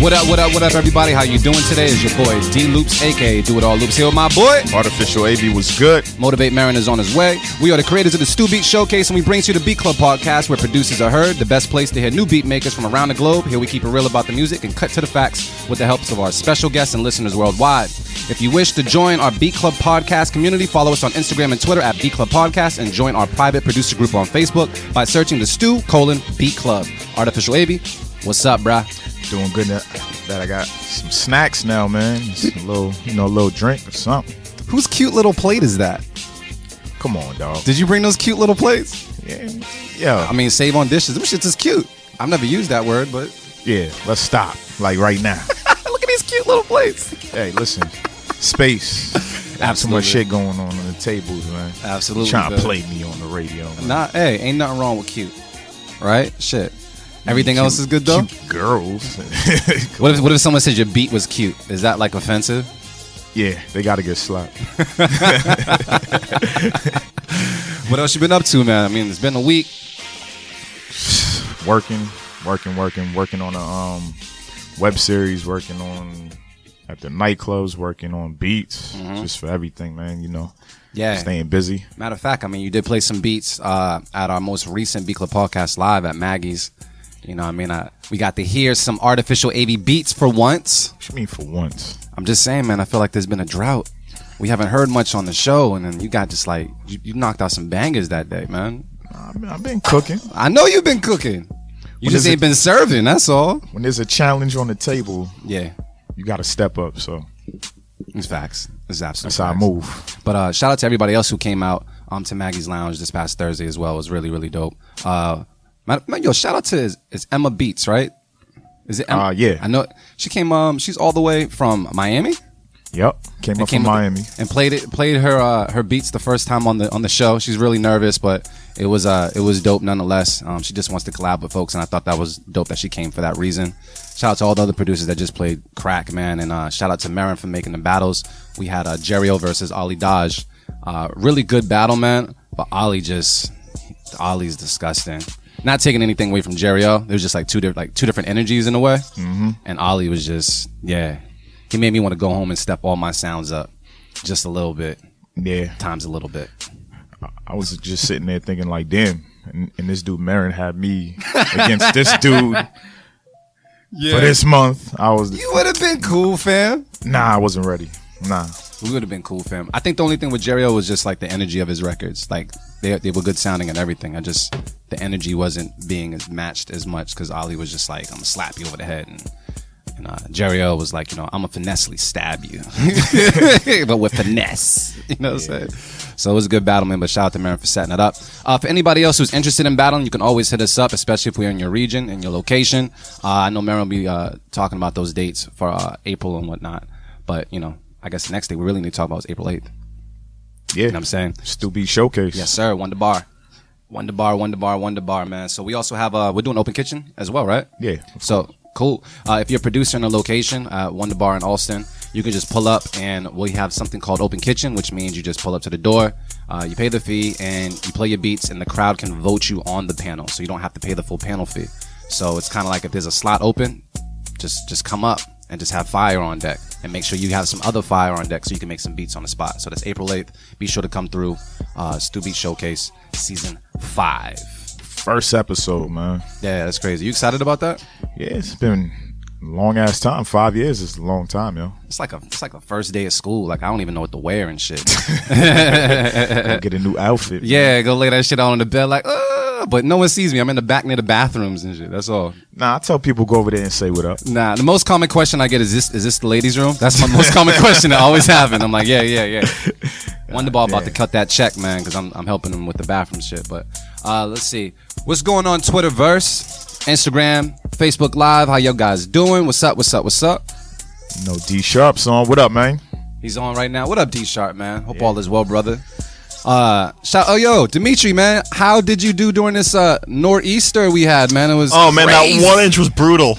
What up, everybody? How you doing today? It's your boy D Loops, aka Do It All Loops, here with my boy Artificial AB. Was good. Motivate Marin is on his way. We are the creators of the Stu Beat Showcase, and we bring to you the Beat Club podcast, where producers are heard, the best place to hear new beat makers from around the globe. Here we keep it real about the music and cut to the facts with the help of our special guests and listeners worldwide. If you wish to join our Beat Club podcast community, follow us on Instagram and Twitter at Beat Club Podcast, and join our private producer group on Facebook by searching the Stu:Beat Club. Artificial AB, what's up, bruh? Doing good that I got some snacks now, man. Just a little drink or something. Whose cute little plate is that? Come on, dog. Did you bring those cute little plates? Yeah. I mean, save on dishes. Them shits is cute. I've never used that word, but Yeah, let's stop. Like right now. look at these cute little plates. Hey, listen. Space. Not too much shit going on the tables, man. Absolutely. Trying to play me on the radio, man. Hey, ain't nothing wrong with cute. Right? Shit. Everything else is good, though? Cute girls. What if someone said your beat was cute? Is that, like, offensive? Yeah, they got to get slapped. What else you been up to, man? I mean, it's been a week. Working on a web series, working on at the nightclubs, working on beats, just for everything, man, Yeah. Staying busy. Matter of fact, I mean, you did play some beats at our most recent Beat Club podcast live at Maggie's. You know what I mean? We got to hear some Artificial AB beats for once. What you mean for once? I'm just saying, man, I feel like there's been a drought. We haven't heard much on the show, and then you got just like, you knocked out some bangers that day, man. I've been cooking. I know you've been cooking. You just ain't been serving, that's all. When there's a challenge on the table, yeah, you got to step up, so. It's facts. It's absolutely That's how I move. But shout out to everybody else who came out to Maggie's Lounge this past Thursday as well. It was really, really dope. Shout out to is Emma Beats, right? Is it Emma? Yeah. I know she came. She's all the way from Miami. Yep, came up from Miami and played her beats the first time on the show. She's really nervous, but it was dope nonetheless. She just wants to collab with folks, and I thought that was dope that she came for that reason. Shout out to all the other producers that just played crack, man, and shout out to Marin for making the battles. We had Jerry-O versus Ali Dodge. Really good battle, man, but Ali's disgusting. Not taking anything away from Jerry-O. There was just like two different energies in a way, and Ali was just He made me want to go home and step all my sounds up just a little bit. Yeah. Times a little bit. I was just sitting there thinking like, damn, and this dude Marin had me against this dude for this month. You would have been cool, fam. Nah, I wasn't ready. Nah. We would have been cool, fam. I think the only thing with Jerry-O was just like the energy of his records. Like they were good sounding and everything. The energy wasn't being as matched as much because Ali was just like, I'm gonna slap you over the head, and Jerry-O was like, I'm gonna finessely stab you, but with finesse. You know what I'm saying? So it was a good battle, man. But shout out to Marin for setting it up. For anybody else who's interested in battling, you can always hit us up, especially if we're in your region and your location. I know Marin will be talking about those dates for April and whatnot. But I guess the next day we really need to talk about is April 8th. Yeah. You know what I'm saying? Stu Beat Showcase. Yes, sir. Wonder Bar, man. So we also have, we're doing Open Kitchen as well, right? Yeah. So, cool. If you're a producer in a location, Wonder Bar in Alston, you can just pull up and we have something called Open Kitchen, which means you just pull up to the door, you pay the fee, and you play your beats, and the crowd can vote you on the panel. So you don't have to pay the full panel fee. So it's kind of like if there's a slot open, just come up and just have fire on deck, and make sure you have some other fire on deck so you can make some beats on the spot. So that's April 8th. Be sure to come through. Stu Beat Showcase Season 5. First episode, man. Yeah, that's crazy. You excited about that? Yeah, it's been a long ass time. 5 years is a long time, yo. It's like the first day of school. Like I don't even know what to wear and shit. Go get a new outfit. Yeah, go lay that shit out on the bed like, but no one sees me. I'm in the back near the bathrooms and shit. That's all. Nah, I tell people go over there and say what up. Nah, the most common question I get is this the ladies' room? That's my most common question that always happen. I'm like, yeah. Wonderball about to cut that check, man, because I'm helping them with the bathroom shit. But let's see. What's going on Twitterverse, Instagram, Facebook Live? How y'all guys doing? What's up? D Sharp's on. What up, man? He's on right now. What up, D Sharp, man? Hope all is well, brother. Dimitri, man, how did you do during this nor'easter we had, man? It was man, that 1 inch was brutal.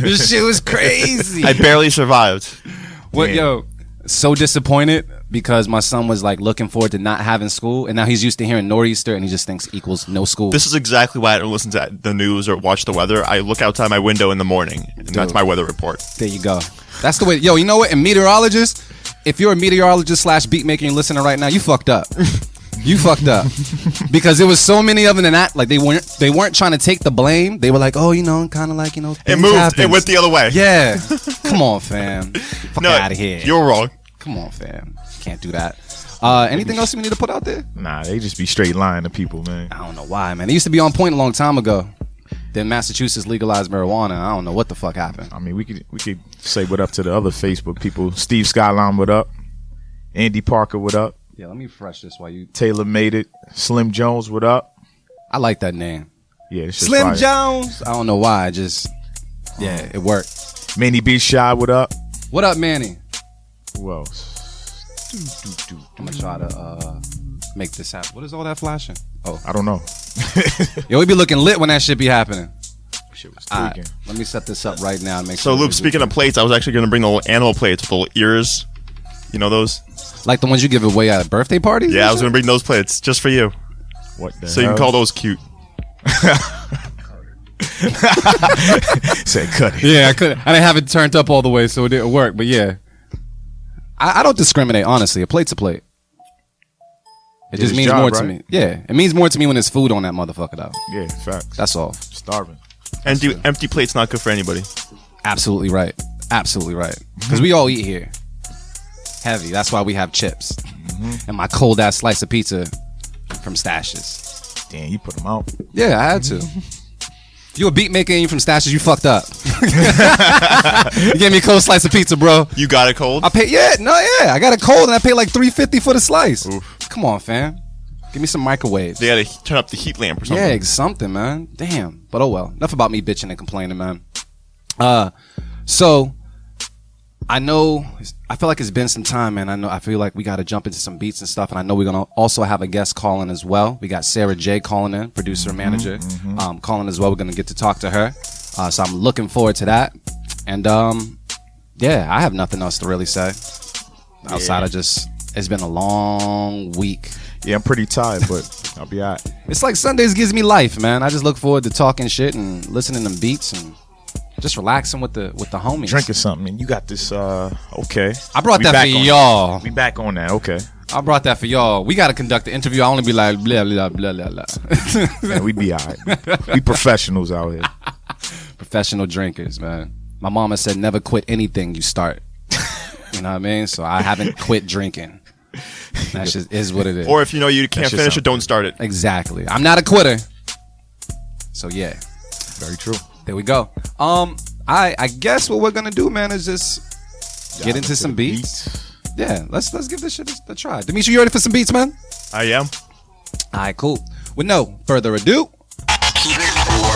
This shit was crazy. I barely survived. So disappointed because my son was like looking forward to not having school, and now he's used to hearing nor'easter, and he just thinks equals no school. This is exactly why I don't listen to the news or watch the weather. I look outside my window in the morning, and that's my weather report. There you go. That's the way. Yo, you know what? And meteorologists, if you're a meteorologist / beat maker and you're listening right now, you fucked up. You fucked up because there was so many of them, and that like they weren't trying to take the blame. They were like, oh, kind of like it moved. Happens. It went the other way. Yeah. Come on, fam. Fuck out of here. You're wrong. Come on, fam. Can't do that. Anything else we need to put out there? Nah, they just be straight lying to people, man. I don't know why, man. They used to be on point a long time ago. Then Massachusetts legalized marijuana. I don't know what the fuck happened. I mean, we could say what up to the other Facebook people. Steve Skyline, what up? Andy Parker, what up? Yeah, let me refresh this while you. Taylor made it. Slim Jones, what up? I like that name. Yeah, it's Slim fire. Jones. I don't know why. Yeah, it worked. Manny B. Shy, what up? What up, Manny? Who else? I'm gonna try to make this happen. What is all that flashing? Oh, I don't know. Yo, we be looking lit when that shit be happening. Shit was All tweaking. right, let me set this up right now and make So, sure. Luke, speaking of plates, I was actually going to bring the little animal plates with the little ears. You know those? Like the ones you give away at birthday parties? Yeah, I was going to bring those plates just for you. What the So you hell? can call those cute. Said cut it. Yeah, I couldn't. I didn't have it turned up all the way, so it didn't work. But yeah, I don't discriminate. Honestly, a plate's a plate. It just his means job, more to right? me. Yeah, it means more to me when there's food on that motherfucker, though. Yeah, facts. That's all. Starving. Empty plate's not good for anybody. Absolutely right. Absolutely right. Because we all eat here. Heavy. That's why we have chips. And my cold ass slice of pizza from Stashes. Damn, you put them out. Yeah, I had to. You a beat maker and you from Stashes, you fucked up. You gave me a cold slice of pizza, bro. You got it cold? I paid, I got it cold and I paid like $3.50 for the slice. Oof. Come on, fam. Give me some microwaves. They had to turn up the heat lamp or something. Yeah, something, man. Damn. But oh well. Enough about me bitching and complaining, man. So I feel like it's been some time, man. I feel like we got to jump into some beats and stuff, and I know we're gonna also have a guest calling as well. We got Sarah J calling in, producer and manager, calling as well. We're gonna get to talk to her, so I'm looking forward to that. And yeah, I have nothing else to really say outside of just it's been a long week. Yeah, I'm pretty tired, but I'll be all right. It's like Sundays gives me life, man. I just look forward to talking shit and listening to beats and just relaxing with the homies. Drinking something, and you got this. Okay. I brought We that back for on y'all. We back on that. Okay. I brought that for y'all. We got to conduct the interview. I only be like blah blah blah blah blah. Man, we be all right. We professionals out here. Professional drinkers, man. My mama said never quit anything you start. You know what I mean? So I haven't quit drinking. That just is what it is. Or if you know you can't just finish sounds it, don't start it. Exactly. I'm not a quitter. So yeah. Very true. There we go. I guess what we're gonna do, man, is just get into some beats. Yeah, let's give this shit a try. Demetri, you ready for some beats, man? I am. All right, cool. With no further ado, Keep it or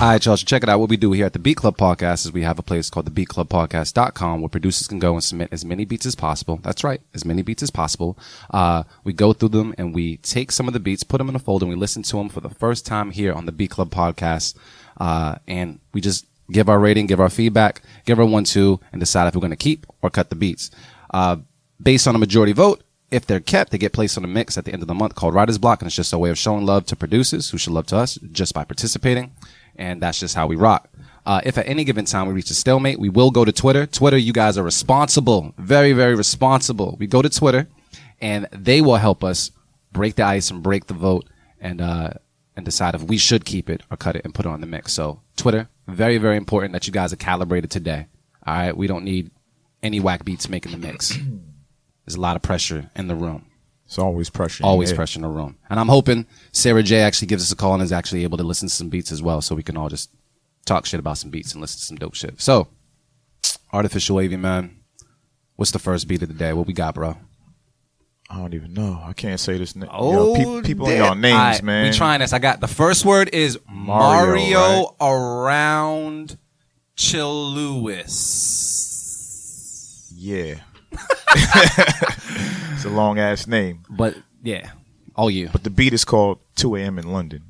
all right, y'all should check it out. What we do here at the Beat Club Podcast is we have a place called the beatclubpodcast.com where producers can go and submit as many beats as possible. That's right, as many beats as possible. We go through them and we take some of the beats, put them in a folder, and we listen to them for the first time here on the Beat Club Podcast. And we just give our rating, give our feedback, give our 1-2, and decide if we're going to keep or cut the beats. Based on a majority vote, if they're kept, they get placed on a mix at the end of the month called Writer's Block, and it's just a way of showing love to producers who should love to us just by participating. And that's just how we rock. If at any given time we reach a stalemate, we will go to Twitter. Twitter, you guys are responsible. Very, very responsible. We go to Twitter, and they will help us break the ice and break the vote and decide if we should keep it or cut it and put it on the mix. So Twitter, very, very important that you guys are calibrated today. All right? We don't need any whack beats making the mix. There's a lot of pressure in the room. It's always pressure. Always pressure in the room. And I'm hoping Sarah J actually gives us a call and is actually able to listen to some beats as well, so we can all just talk shit about some beats and listen to some dope shit. So, Artificial Wavy, man, what's the first beat of the day? What we got, bro? I don't even know. I can't say this name. Oh, people damn. in y'all names, All right, man. We trying this. I got the first word is Mario Mario, around Chill Lewis. Yeah. It's a long ass name. But yeah, all you. But the beat is called 2 a.m. in London.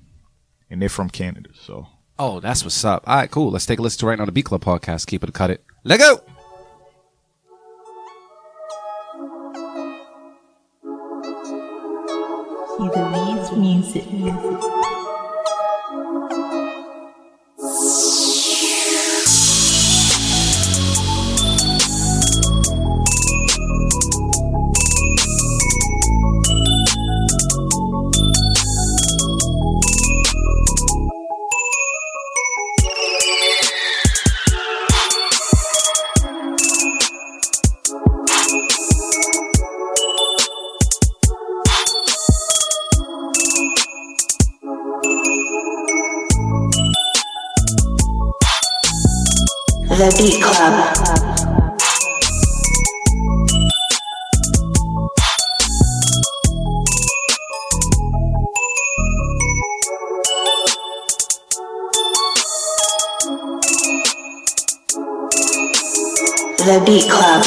And they're from Canada, so. Oh, that's what's up. All right, cool. Let's take a listen to right now the Beat Club podcast. Keep it, cut it. Let go. He believes music. The Beat Club. The Beat Club.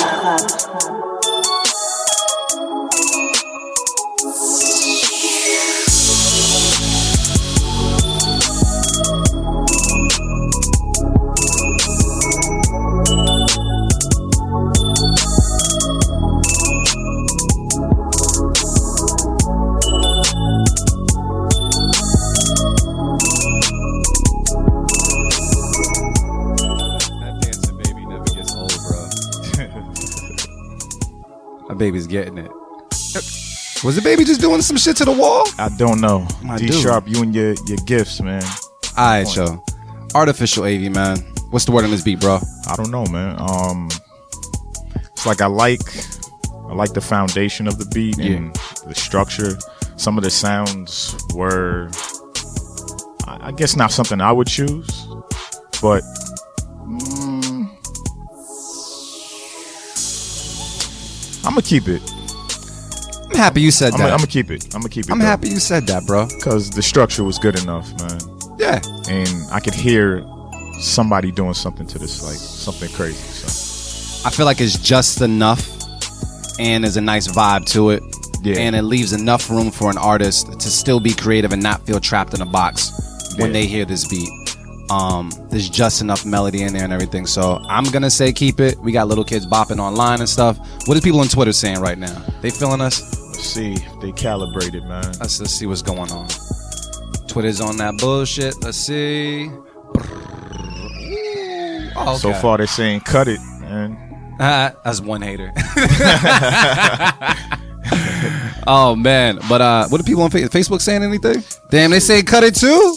Baby's getting it. Was the baby just doing some shit to the wall? I don't know. My D dude. Sharp, you and your gifts, man. Alright, yo. Artificial AV, man. What's the word on this beat, bro? I don't know, man. It's like I like the foundation of the beat and the structure. Some of the sounds were, I guess, not something I would choose, but I'm gonna keep it. I'm happy you said I'm that. gonna keep it. I'm happy you said that, bro. Because the structure was good enough, man. Yeah. And I could hear somebody doing something to this, like something crazy. So I feel like it's just enough and there's a nice vibe to it. Yeah. And it leaves enough room for an artist to still be creative and not feel trapped in a box when Yeah. they hear this beat. There's just enough melody in there and everything. So I'm gonna say keep it. We got little kids bopping online and stuff. What are people on Twitter saying right now? They feeling us? let's see if they calibrated, man. Let's see what's going on. Twitter's on that bullshit. Let's see. Oh, So far they're saying cut it, man. That's one hater. Oh man, but what are people on Facebook saying? Anything? Damn, they say cut it too.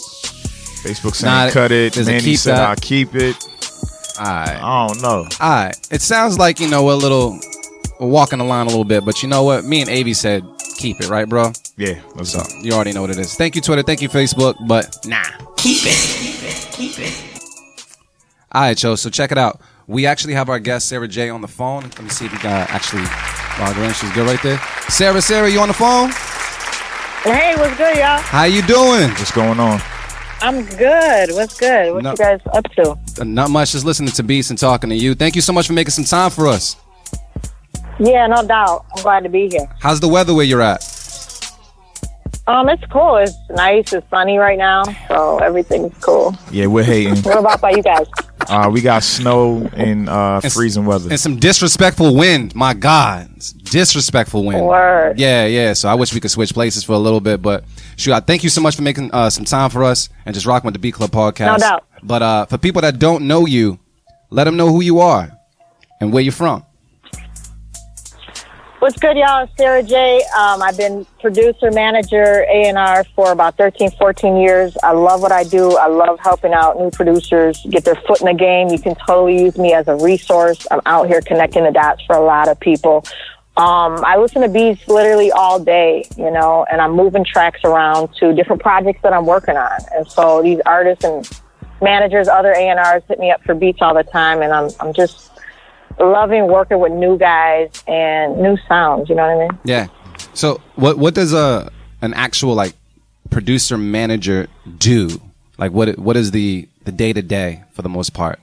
Facebook saying cut it. there's a Manny keep said that. I'll keep it. Alright. I don't know. Alright. It sounds like, we're walking the line a little bit, but you know what? Me and Avi said keep it, right, bro? Yeah, let's So go. you already know what it is. Thank you, Twitter. Thank you, Facebook, but nah. Keep it. Alright, yo, so check it out. We actually have our guest Sarah J on the phone. Let me see if we got actually log her in. She's good right there. Sarah, you on the phone? Hey, what's good, y'all? How you doing? What's going on? I'm good. What's good? What No- you guys up to? Not much, just listening to beats and talking to you. Thank you so much for making some time for us. Yeah, no doubt. I'm glad to be here. How's the weather where you're at? It's cool. It's nice. It's sunny right now, so everything's cool. Yeah, we're hating. What about by you guys? We got snow and freezing weather. And some disrespectful wind. My God. It's disrespectful wind. Word. Yeah. So I wish we could switch places for a little bit, but shoot, thank you so much for making some time for us and just rocking with the Beat Club podcast. No doubt. But for people that don't know you, let them know who you are and where you're from. What's good, y'all? It's Sarah J. I've been producer, manager, A&R for about 13, 14 years. I love what I do. I love helping out new producers get their foot in the game. You can totally use me as a resource. I'm out here connecting the dots for a lot of people. I listen to beats literally all day, and I'm moving tracks around to different projects that I'm working on. And so these artists and managers, other A&Rs hit me up for beats all the time, and I'm just loving working with new guys and new sounds, you know what I mean? Yeah. So what does an actual producer manager do? Like what is the day to day for the most part?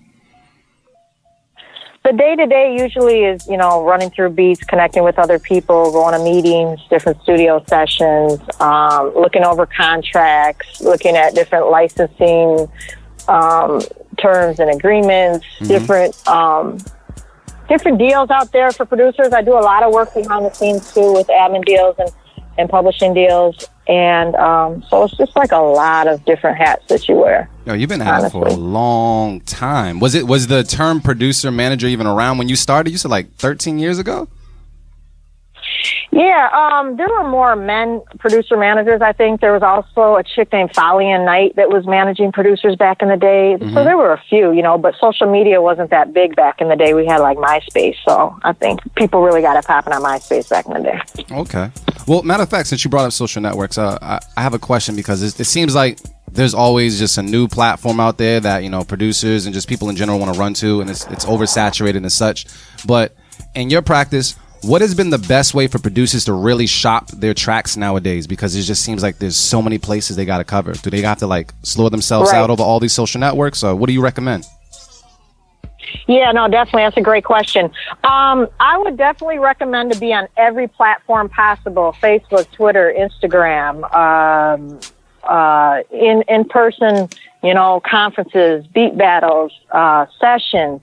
The day-to-day usually is, running through beats, connecting with other people, going to meetings, different studio sessions, looking over contracts, looking at different licensing terms and agreements, different deals out there for producers. I do a lot of work behind the scenes too with admin deals and publishing deals. And so it's just like a lot of different hats that you wear. Yo, you've been at it for a long time. Was the term producer manager even around when you started? You said like 13 years ago? Yeah, there were more men producer managers, I think. There was also a chick named Follian Knight that was managing producers back in the day. So there were a few, but social media wasn't that big back in the day. We had like MySpace. So I think people really got it popping on MySpace back in the day. Okay. Well, matter of fact, since you brought up social networks, I have a question because it seems like there's always just a new platform out there that, producers and just people in general want to run to, and it's oversaturated and such. But in your practice, what has been the best way for producers to really shop their tracks nowadays? Because it just seems like there's so many places they got to cover. Do they have to like slow themselves out over all these social networks? Or what do you recommend? Yeah, no, definitely. That's a great question. I would definitely recommend to be on every platform possible: Facebook, Twitter, Instagram, in person, conferences, beat battles, sessions,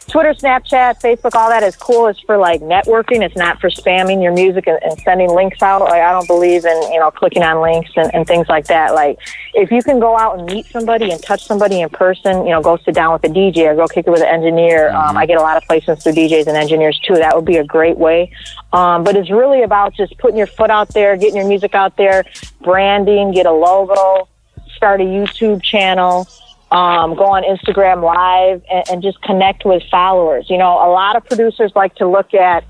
Twitter, Snapchat, Facebook, all that is cool. It's for like networking. It's not for spamming your music and sending links out. Like, I don't believe in, clicking on links and things like that. Like, if you can go out and meet somebody and touch somebody in person, go sit down with a DJ or go kick it with an engineer. I get a lot of placements through DJs and engineers too. That would be a great way. But it's really about just putting your foot out there, getting your music out there, branding, get a logo, start a YouTube channel. Go on Instagram Live and just connect with followers. A lot of producers like to look at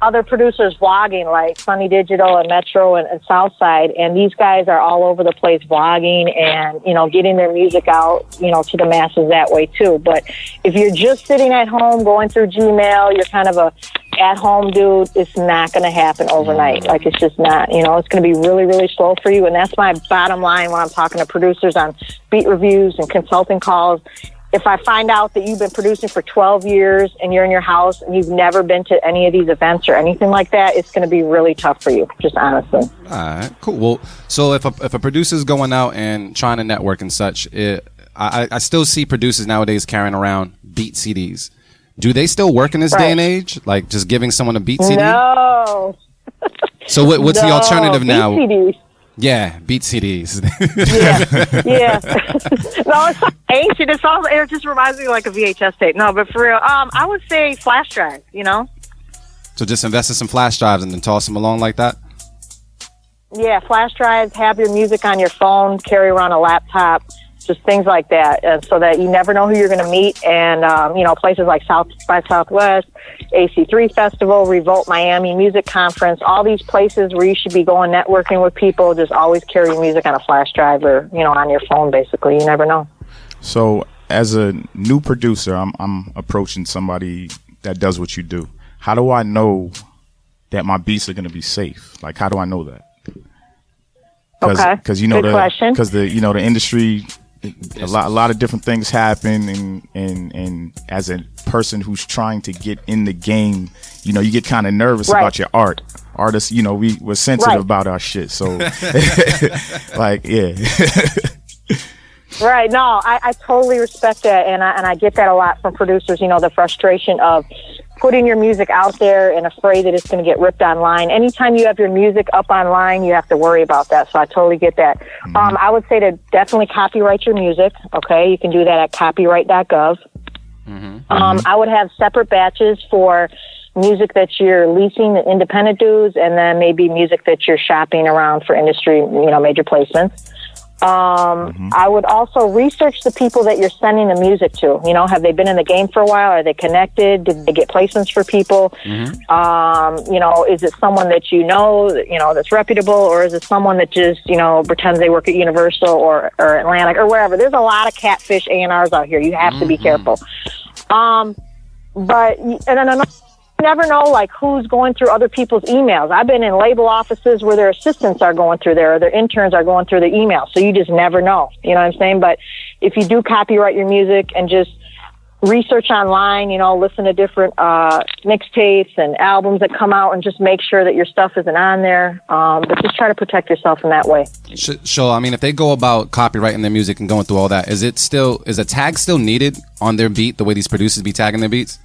other producers vlogging, like Sunny Digital and Metro and Southside, and these guys are all over the place vlogging and, getting their music out, to the masses that way too. But if you're just sitting at home going through Gmail, you're kind of a at-home dude, it's not going to happen overnight. Like, it's just not, it's going to be really, really slow for you. And that's my bottom line when I'm talking to producers on beat reviews and consulting calls. If I find out that you've been producing for 12 years and you're in your house and you've never been to any of these events or anything like that, it's going to be really tough for you, just honestly. All right, cool. Well, so if a producer's going out and trying to network and such, I still see producers nowadays carrying around beat CDs. Do they still work in this day and age? Like just giving someone a beat CD? No. So what's the alternative now? Beat CDs. Yeah, beat CDs. Yeah. No, it's not ancient. It just reminds me like a VHS tape. No, but for real, I would say flash drive, So just invest in some flash drives and then toss them along like that? Yeah, flash drives, have your music on your phone, carry around a laptop, just things like that, so that you never know who you're going to meet. And, places like South by Southwest, AC3 Festival, Revolt Miami Music Conference, all these places where you should be going networking with people, just always carry your music on a flash drive or, on your phone, basically. You never know. So as a new producer, I'm approaching somebody that does what you do. How do I know that my beats are going to be safe? Like, how do I know that? Because the industry, a lot of different things happen, and as a person who's trying to get in the game, you get kind of nervous about your art. Artists, we're sensitive about our shit, so like, yeah. Right. No, I totally respect that, and I get that a lot from producers. The frustration of putting your music out there and afraid that it's going to get ripped online. Anytime you have your music up online, you have to worry about that. So I totally get that. Mm-hmm. I would say to definitely copyright your music. Okay, you can do that at copyright.gov. Mm-hmm. I would have separate batches for music that you're leasing to independent dudes, and then maybe music that you're shopping around for industry, major placements. I would also research the people that you're sending the music to. Have they been in the game for a while? Are they connected? Did they get placements for people? Mm-hmm. Is it someone that that's reputable, or is it someone that just, pretends they work at Universal or Atlantic or wherever? There's a lot of catfish A&Rs out here. You have to be careful. But and then another never know like who's going through other people's emails. I've been in label offices where their assistants are going through there, or their interns are going through the email. So you just never know. You know what I'm saying? But if you do copyright your music and just research online, listen to different mixtapes and albums that come out, and just make sure that your stuff isn't on there. But just try to protect yourself in that way. So, I mean, if they go about copyrighting their music and going through all that, is a tag still needed on their beat, the way these producers be tagging their beats?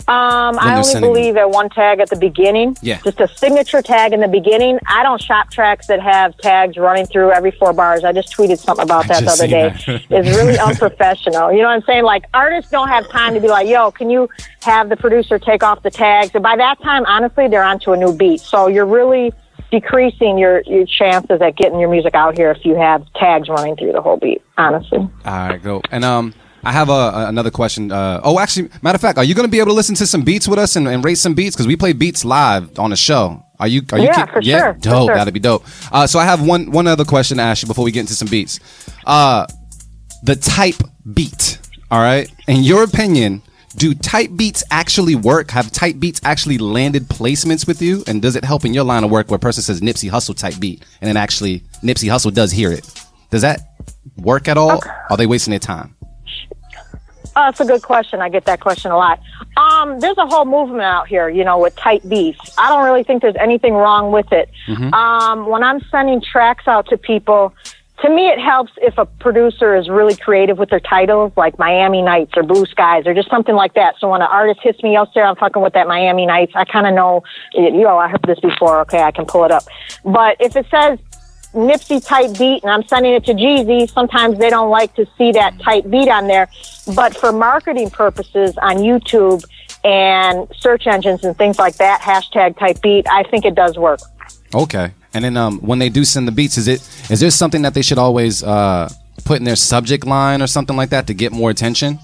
I only believe at one tag at the beginning. Yeah. Just a signature tag in the beginning. I don't shop tracks that have tags running through every 4 bars. I just tweeted something about that the other day. It's really unprofessional. You know what I'm saying? Like, artists don't have time to be like, yo, can you have the producer take off the tags? And by that time, honestly, they're onto a new beat. So you're really decreasing your chances at getting your music out here if you have tags running through the whole beat, honestly. All right, go. And I have another question. Actually, matter of fact, are you going to be able to listen to some beats with us and rate some beats? Because we play beats live on the show. Are you? Yeah, for sure. Dope. For sure. That'd be dope. So I have one other question to ask you before we get into some beats. The type beat. All right. In your opinion, do type beats actually work? Have type beats actually landed placements with you? And does it help in your line of work where a person says Nipsey Hussle type beat, and then actually Nipsey Hussle does hear it? Does that work at all? Okay. Are they wasting their time? That's a good question. I get that question a lot. There's a whole movement out here, with tight beats. I don't really think there's anything wrong with it. Mm-hmm. When I'm sending tracks out to people, to me it helps if a producer is really creative with their titles, like Miami Nights or Blue Skies or just something like that. So when an artist hits me, Sarah, I'm fucking with that Miami Nights, I kind of know, I heard this before. Okay, I can pull it up. But if it says Nipsey type beat and I'm sending it to Jeezy, sometimes they don't like to see that type beat on there. But for marketing purposes on YouTube and search engines and things like that, hashtag type beat, I think it does work. Okay. And then when they do send the beats, is there something that they should always put in their subject line or something like that to get more attention?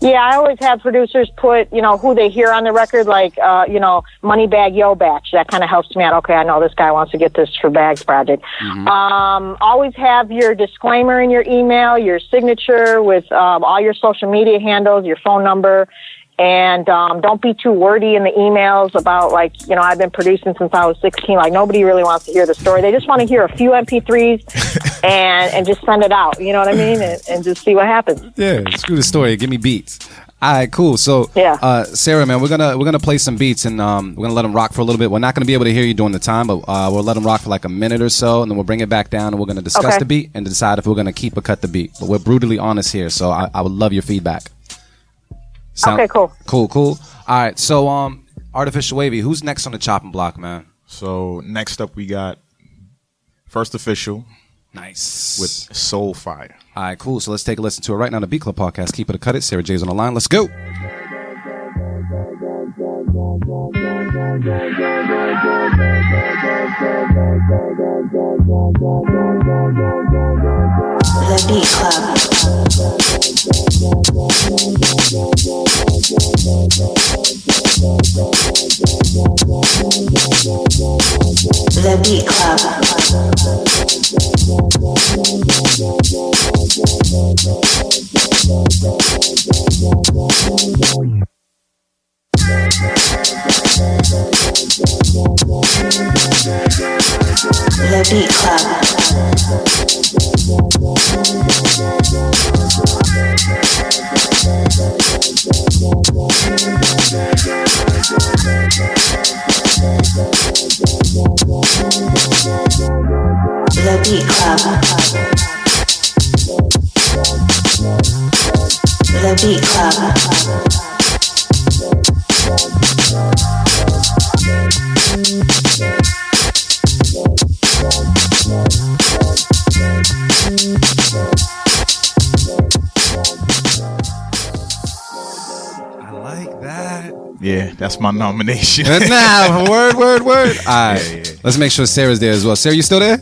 Yeah, I always have producers put, who they hear on the record, like, Moneybag Yo Batch. That kind of helps me out. Okay, I know this guy wants to get this for Bags Project. Mm-hmm. Always have your disclaimer in your email, your signature with all your social media handles, your phone number. And don't be too wordy in the emails about, like, I've been producing since I was 16. Like, nobody really wants to hear the story. They just want to hear a few MP3s and just send it out. You know what I mean? And just see what happens. Yeah, screw the story. Give me beats. All right, cool. So, yeah. Sarah, man, we're gonna play some beats and we're gonna let them rock for a little bit. We're not gonna be able to hear you during the time, but we'll let them rock for like a minute or so, and then we'll bring it back down and we're gonna discuss the beat and decide if we're gonna keep or cut the beat. But we're brutally honest here, so I would love your feedback. Okay, cool. Cool. All right, so Artificial Wavy, who's next on the chopping block, man? So next up we got First Official. Nice. With Soul Fire. All right, cool. So let's take a listen to it right now on the Beat Club podcast. Keep it or cut it. Sarah J's on the line. Let's go. The Beat Club. The Beat Club. The Beat Club. The Beat Club. The Beat Club. I like that. Yeah, that's my nomination. Nah, word. All right, let's make sure Sarah's there as well. Sarah, you still there?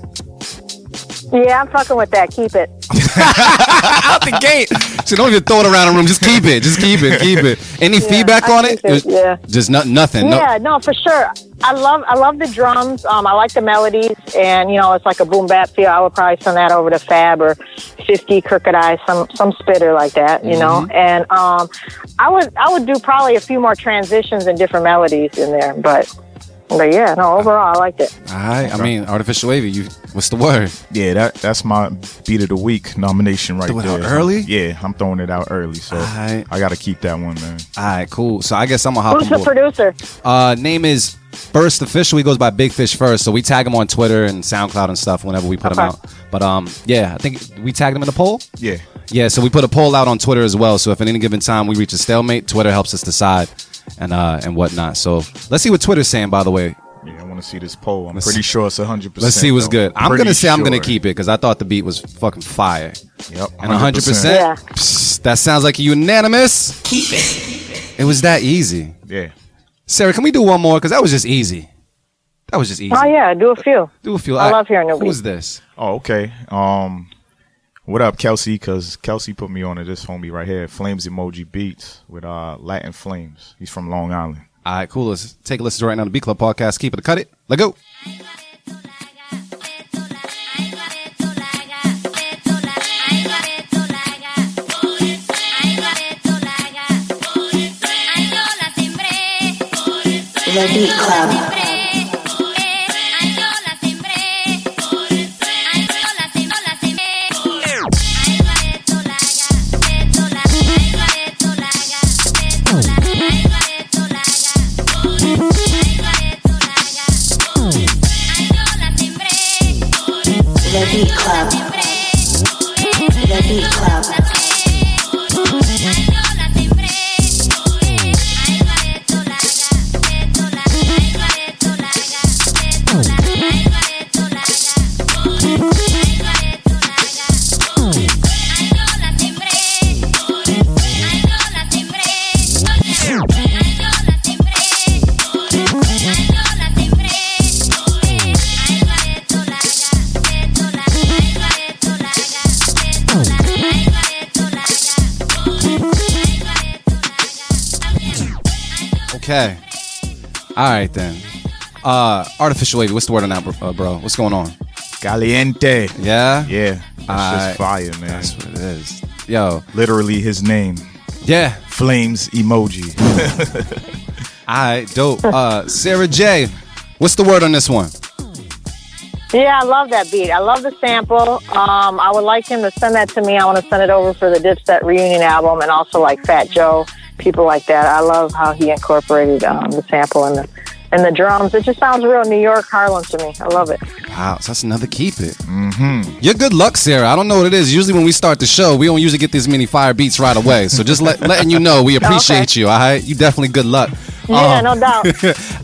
Yeah, I'm fucking with that. Keep it. Out the gate. So don't even throw it around the room. Just keep it. Just keep it. Keep it. Any feedback on it? Yeah. Just nothing. Yeah, no, for sure. I love the drums. I like the melodies, and it's like a boom bap feel. I would probably send that over to Fab or 50 Crooked Eye, some spitter like that, you know. And I would do probably a few more transitions and different melodies in there, but yeah, no, overall I liked it. All right. I mean, Artificial Wavy. What's the word? Yeah, that's my beat of the week nomination right Throw it there. out early? Yeah, I'm throwing it out early, so Aight. I got to keep that one, man. All right, cool. So I guess I'm gonna hop Who's on the board. producer? Name is First Official. He goes by Big Fish First. So we tag him on Twitter and SoundCloud and stuff whenever we put him out. But yeah, I think we tagged him in the poll. Yeah. Yeah, so we put a poll out on Twitter as well. So if at any given time we reach a stalemate, Twitter helps us decide and whatnot. So let's see what Twitter's saying, by the way. Yeah, I want to see this poll. I'm Let's pretty sure it's 100%. Let's see what's though. good. I'm Pretty going to say I'm going sure. to keep it because I thought the beat was fucking fire. Yep. And 100%. Yeah. Psst, that sounds like a unanimous. Keep it. It was that easy. Yeah. Sarah, can we do one more? Because that was just easy. That was just easy. Oh yeah, do a few. Do a few. I love hearing new Who's beats. this? Oh, okay. What up, Kelsey? Because Kelsey put me on to this homie right here, Flames Emoji Beats with Latin Flames. He's from Long Island. All right, cool. Let's take a listen to right now the Beat Club podcast. Keep it, cut it. Let go. The Beat Club. The Beat Club. The Beat Club. Okay. All right, then. Artificial Wavy, what's the word on that, bro? What's going on? Caliente. Yeah? Yeah. That's Alright. just fire, man. That's what it is. Yo. Literally his name. Yeah. Flames Emoji. All right, dope. Sarah J, what's the word on this one? Yeah, I love that beat. I love the sample. I would like him to send that to me. I want to send it over for the Dipset reunion album, and also like Fat Joe, people like that. I love how he incorporated the sample and the drums. It just sounds real New York, Harlem to me. I love it. Wow, so that's another keep it. Mm-hmm. You're good luck, Sarah. I don't know what it is. Usually when we start the show, we don't usually get these many fire beats right away. So just letting you know, we appreciate you, all right? You definitely good luck. Yeah, no doubt.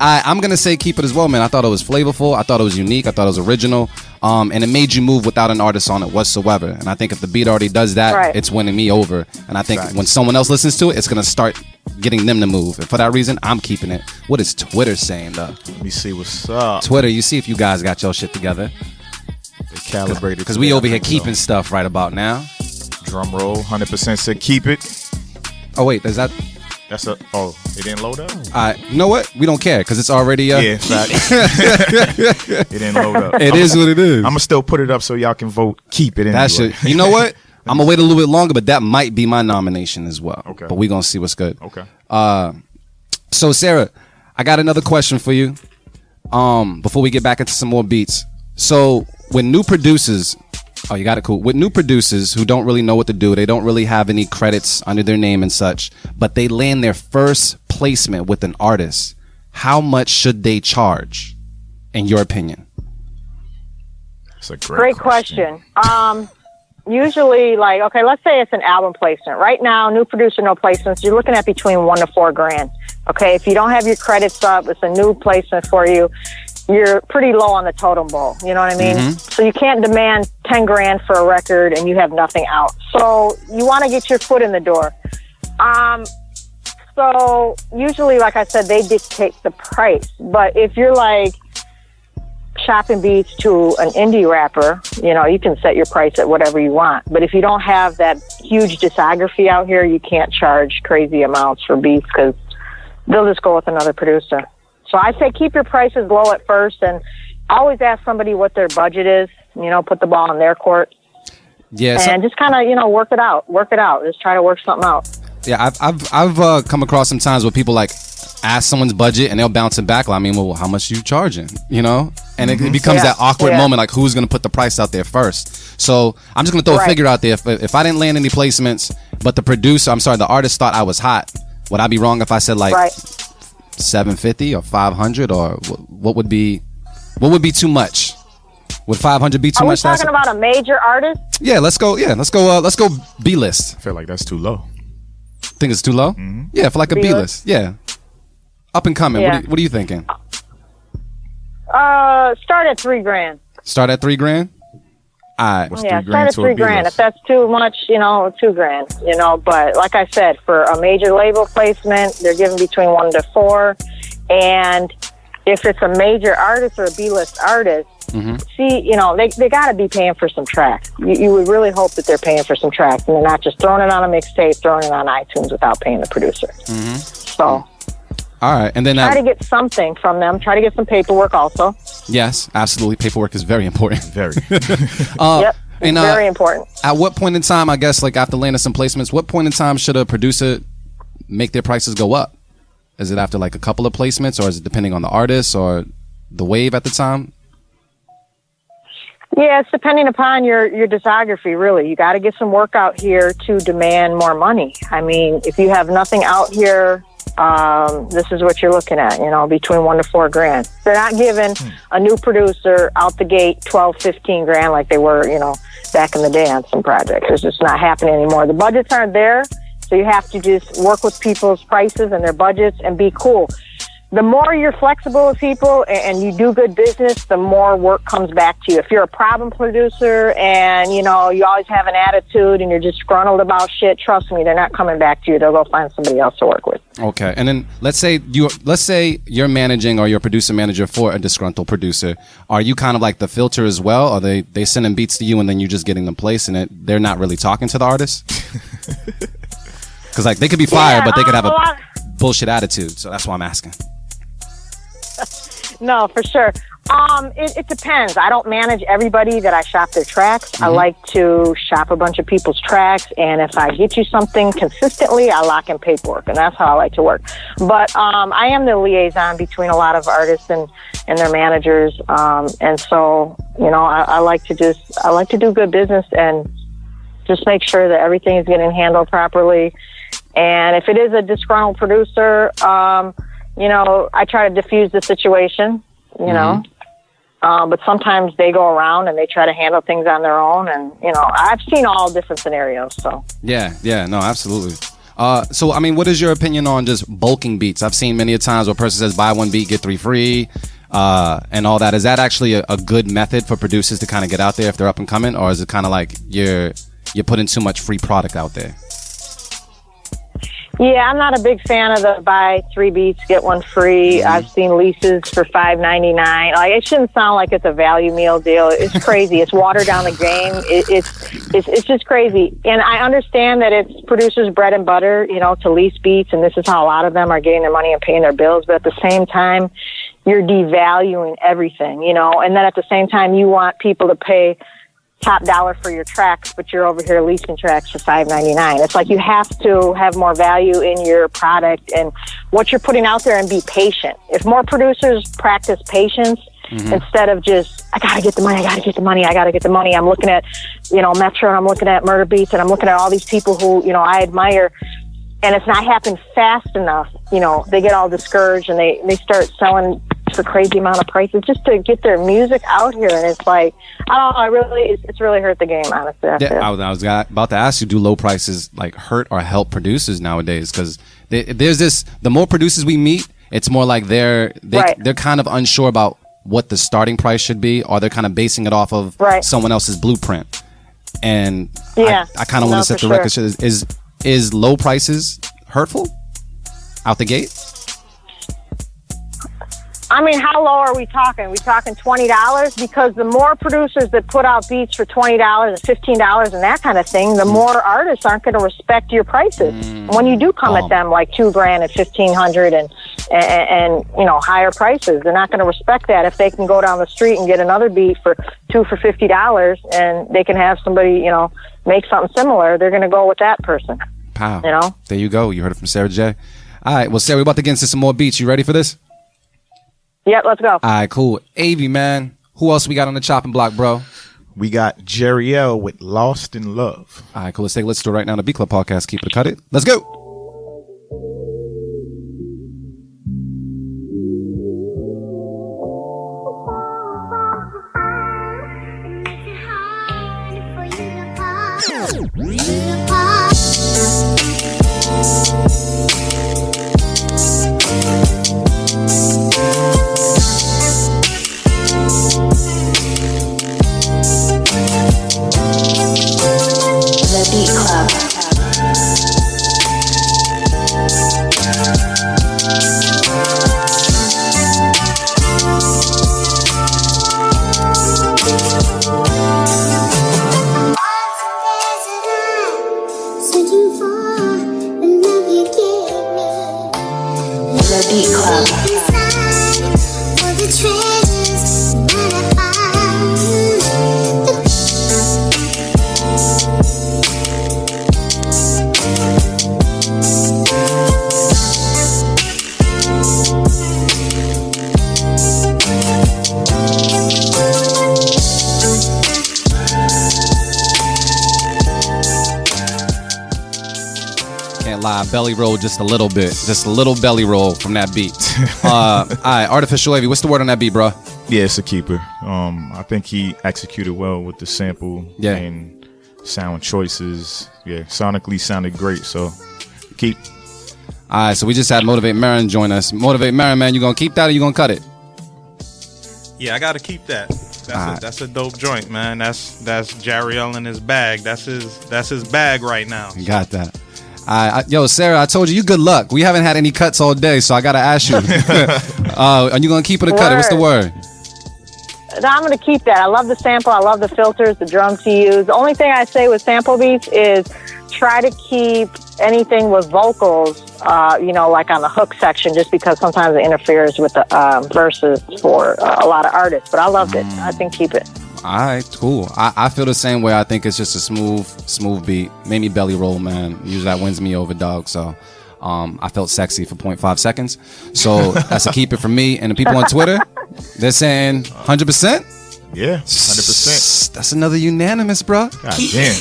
I'm going to say keep it as well, man. I thought it was flavorful. I thought it was unique. I thought it was original. And it made you move without an artist on it whatsoever. And I think if the beat already does that, Right. it's winning me over. And I think Facts. when someone else listens to it, it's going to start getting them to move. And for that reason, I'm keeping it. What is Twitter saying, though? Let me see what's up. Twitter, you see if you guys got your shit together. They calibrated. Because we over here together, keeping stuff right about now. so. Drum roll. 100% said keep it. Oh, wait, is that... That's a. Oh, it didn't load up? You know what? We don't care because it's already... Yeah, facts. It didn't load up. It is what it is. I'm going to still put it up so y'all can vote keep it anyway. That shit. You know what? I'm going to wait a little bit longer, but that might be my nomination as well. Okay. But we're going to see what's good. Okay. So, Sarah, I got another question for you before we get back into some more beats. So, when new producers... Oh, you got it, cool. With new producers who don't really know what to do, they don't really have any credits under their name and such, but they land their first placement with an artist, how much should they charge, in your opinion? That's a Great question. Usually, like, okay, let's say it's an album placement. Right now, new producer, no placements, you're looking at between $1,000 to $4,000. Okay, if you don't have your credits up, it's a new placement for you. You're pretty low on the totem pole. You know what I mean? So you can't demand $10,000 for a record and you have nothing out. So you want to get your foot in the door. So usually, like I said, they dictate the price. But if you're like shopping beats to an indie rapper, you know, you can set your price at whatever you want. But if you don't have that huge discography out here, you can't charge crazy amounts for beats because they'll just go with another producer. So I say keep your prices low at first and always ask somebody what their budget is, you know, put the ball in their court. Yeah, and just kind of, you know, work it out. Just try to work something out. Yeah, I've come across some times where people like ask someone's budget and they'll bounce it back. Like, I mean, well, how much are you charging? You know, and it becomes that awkward moment, like who's gonna put the price out there first. So I'm just gonna throw a figure out there. If I didn't land any placements, but the artist thought I was hot, would I be wrong if I said like $750 or $500 or what would be too much? Would 500 be too much? Are we talking about a major artist? Yeah, let's go B list. I feel like that's too low. Think it's too low? Mm-hmm. Yeah, for like a B list. Yeah. Up and coming. Yeah. What are you thinking? Start at $3,000. Start at $3,000? Alright. Yeah, start at $3,000. If that's too much, you know, $2,000. You know, but like I said, for a major label placement, they're giving between 1 to 4. And if it's a major artist or a B-list artist, see, you know, they got to be paying for some tracks. You would really hope that they're paying for some tracks and they're not just throwing it on a mixtape, throwing it on iTunes without paying the producer. So, all right, and then try to get something from them. Try to get some paperwork also. Yes, absolutely. Paperwork is very important. Very. Yep. And, very important. At what point in time, I guess, like after landing some placements, what point in time should a producer make their prices go up? Is it after like a couple of placements, or is it depending on the artist or the wave at the time? Yeah, it's depending upon your discography, really. You got to get some work out here to demand more money. I mean, if you have nothing out here, this is what you're looking at, you know, between 1 to 4 grand. They're not giving a new producer out the gate 12, 15 grand like they were, you know, back in the day on some projects. It's just not happening anymore. The budgets aren't there, so you have to just work with people's prices and their budgets and be cool. The more you're flexible with people and you do good business, the more work comes back to you. If you're a problem producer and, you know, you always have an attitude and you're disgruntled about shit, trust me, they're not coming back to you. They'll go find somebody else to work with. Okay. And then let's say you're managing or you're producer manager for a disgruntled producer. Are you kind of like the filter as well? Are they sending beats to you and then you just getting them placed and they're not really talking to the artist? Because like they could be fired, but they could have a bullshit attitude. So that's why I'm asking. No, for sure. It depends. I don't manage everybody that I shop their tracks. I like to shop a bunch of people's tracks, and if I get you something consistently, I lock in paperwork, and that's how I like to work. But I am the liaison between a lot of artists and their managers, and so, you know, I like to do good business and just make sure that everything is getting handled properly. And if it is a disgruntled producer, you know, I try to diffuse the situation, you know, but sometimes they go around and they try to handle things on their own. And, you know, I've seen all different scenarios. So, yeah, no, absolutely. So, I mean, what is your opinion on just bulking beats? I've seen many a times where a person says buy 1 beat, get 3 free, and all that. Is that actually a good method for producers to kind of get out there if they're up and coming? Or is it kind of like you're putting too much free product out there? Yeah, I'm not a big fan of the buy 3 beats, get 1 free. I've seen leases for $5.99. Like, it shouldn't sound like it's a value meal deal. It's crazy. It's watered down the game. It's just crazy. And I understand that it's producers' bread and butter, you know, to lease beats, and this is how a lot of them are getting their money and paying their bills. But at the same time, you're devaluing everything, you know. And then at the same time, you want people to pay top dollar for your tracks, but you're over here leasing tracks for $5.99. It's like you have to have more value in your product and what you're putting out there and be patient. If more producers practice patience instead of just, I gotta get the money. I'm looking at, you know, Metro, and I'm looking at Murder Beats, and I'm looking at all these people who, you know, I admire, and it's not happening fast enough. You know, they get all discouraged and they start selling for crazy amount of prices just to get their music out here, and it's like, I don't know, it's really hurt the game, honestly. I was about to ask you, do low prices like hurt or help producers nowadays? Because there's this, the more producers we meet, it's more like they're kind of unsure about what the starting price should be, or they're kind of basing it off of someone else's blueprint. And I kind of want to set the record straight. Is low prices hurtful out the gate? I mean, how low are we talking? Are we talking $20? Because the more producers that put out beats for $20 and $15 and that kind of thing, the more artists aren't going to respect your prices. When you do come at them like $2,000 and $1,500 and you know, higher prices, they're not going to respect that. If they can go down the street and get another beat for $50 and they can have somebody, you know, make something similar, they're going to go with that person. Pow. You know? There you go. You heard it from Sarah J. All right. Well, Sarah, we're about to get into some more beats. You ready for this? Yep, let's go. All right, cool. Avi, man. Who else we got on the chopping block, bro? We got Jeriel with Lost in Love. All right, cool. Let's take a listen to it right now on the Beat Club podcast. Keep it, cut it. Let's go. The Beat Club. The Beat Club. Can't lie, belly roll just a little bit. Just a little belly roll from that beat. All right, Artificial Avi, what's the word on that beat, bro? Yeah, it's a keeper. I think he executed well with the sample and sound choices. Yeah, sonically sounded great. So keep. All right, so we just had Motivate Marin join us. Motivate Marin, man, you gonna keep that or you gonna cut it? Yeah, I gotta keep that. Alright. That's a dope joint, man. That's Jariel in his bag. That's his bag right now. Got that. Yo, Sarah, I told you good luck. We haven't had any cuts all day, so I gotta ask you. Are you gonna keep it or cut it? What's the word? No, I'm going to keep that. I love the sample. I love the filters, the drums he used. The only thing I say with sample beats is try to keep anything with vocals, you know, like on the hook section, just because sometimes it interferes with the verses for a lot of artists. But I loved it. I think keep it. All right, cool. I feel the same way. I think it's just a smooth beat. Made me belly roll, man. Usually that wins me over, dog. So I felt sexy for 0.5 seconds. So that's a keep it for me. And the people on Twitter, they're saying 100%. Yeah, 100%. That's another unanimous, bro. God damn.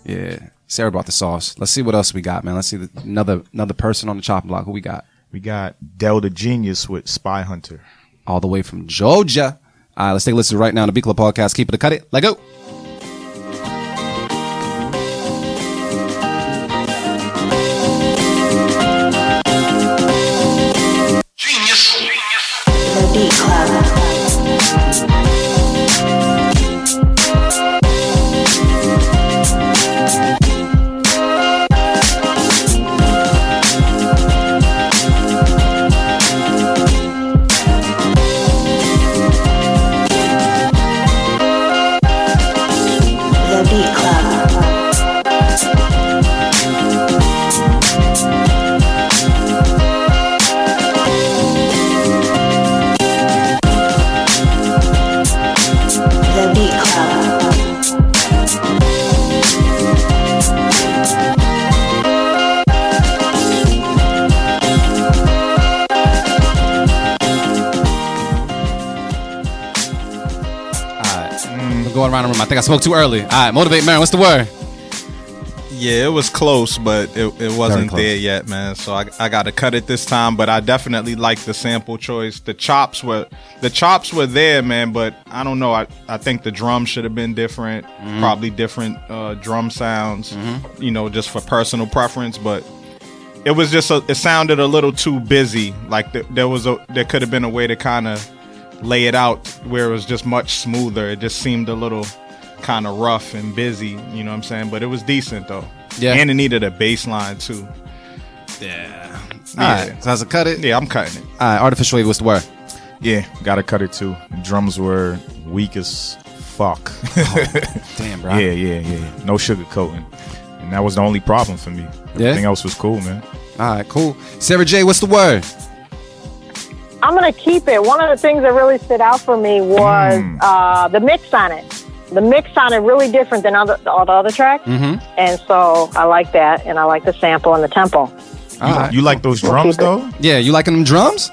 Yeah. Sarah brought the sauce. Let's see what else we got, man. Let's see another person on the chopping block. Who we got? We got Delta Genius with Spy Hunter. All the way from Georgia. All right, let's take a listen right now to the Beat Club podcast. Keep it or cut it. Let go. The Beat Club. The Beat Club. The Beat Club. We're going around the room. I think I spoke too early. All right, Motivate Marin, what's the word? Yeah, it was close, but it wasn't close. there yet, man. So I got to cut it this time. But I definitely like the sample choice. The chops were there, man. But I don't know. I think the drums should have been different. Probably different drum sounds. You know, just for personal preference. But it was just it sounded a little too busy. Like there could have been a way to kind of lay it out where it was just much smoother. It just seemed a little kind of rough and busy, you know what I'm saying? But it was decent though. Yeah. And it needed a bass line too. Yeah. All right, so that's a cut it. Yeah, I'm cutting it. Artificial Wave, what's the word? Yeah, gotta cut it too. The drums were weak as fuck. Damn, bro. Yeah. No sugarcoating. And that was the only problem for me. Everything else was cool, man. All right, cool. Sarah J, what's the word? I'm going to keep it. One of the things that really stood out for me was the mix on it. The mix sounded really different than all the other tracks. Mm-hmm. And so I like that. And I like the sample and the tempo. You like those drums, though? Yeah, you liking them drums?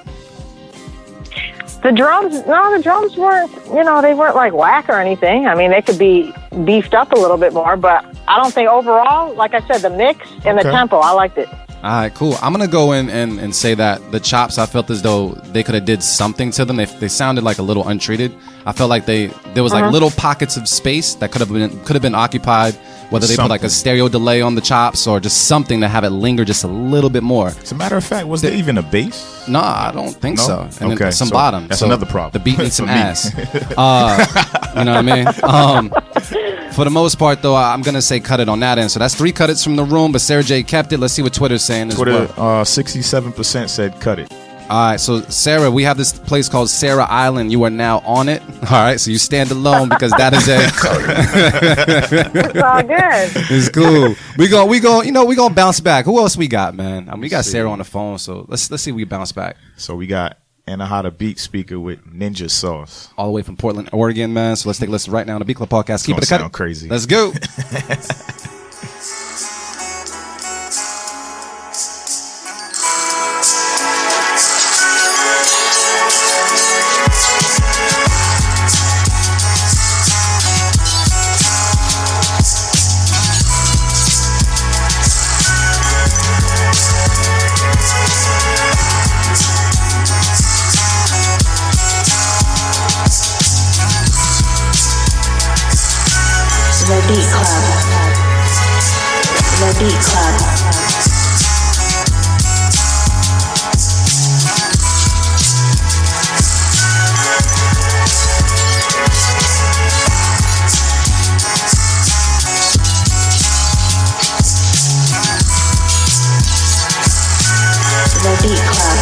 The drums weren't, they weren't like whack or anything. I mean, they could be beefed up a little bit more, but I don't think overall, like I said, the mix and the tempo, I liked it. All right, cool. I'm going to go in and say that the chops, I felt as though they could have did something to them. They sounded like a little untreated. I felt like there was like little pockets of space that could have been occupied, whether they put like a stereo delay on the chops or just something to have it linger just a little bit more. As a matter of fact, was there even a bass? No, I don't think so. And then some so bottom. That's So another problem. The beat needs some For me. ass. You know what I mean? For the most part, though, I'm going to say cut it on that end. So that's 3 cut it's from the room, but Sarah J kept it. Let's see what Twitter's saying as Twitter, well. 67% said cut it. All right, so Sarah, we have this place called Sarah Island. You are now on it. All right, so you stand alone because that is It's all good. It's cool. We gonna bounce back. Who else we got, man? We got Sarah on the phone, so let's see if we bounce back. So we got Anahata Beat Speaker with Ninja Sauce. All the way from Portland, Oregon, man. So let's take a listen right now on the Beat Club podcast. Keep it a cut. Sound crazy. Let's go. The Beat Club. The Beat Club. The Beat Club.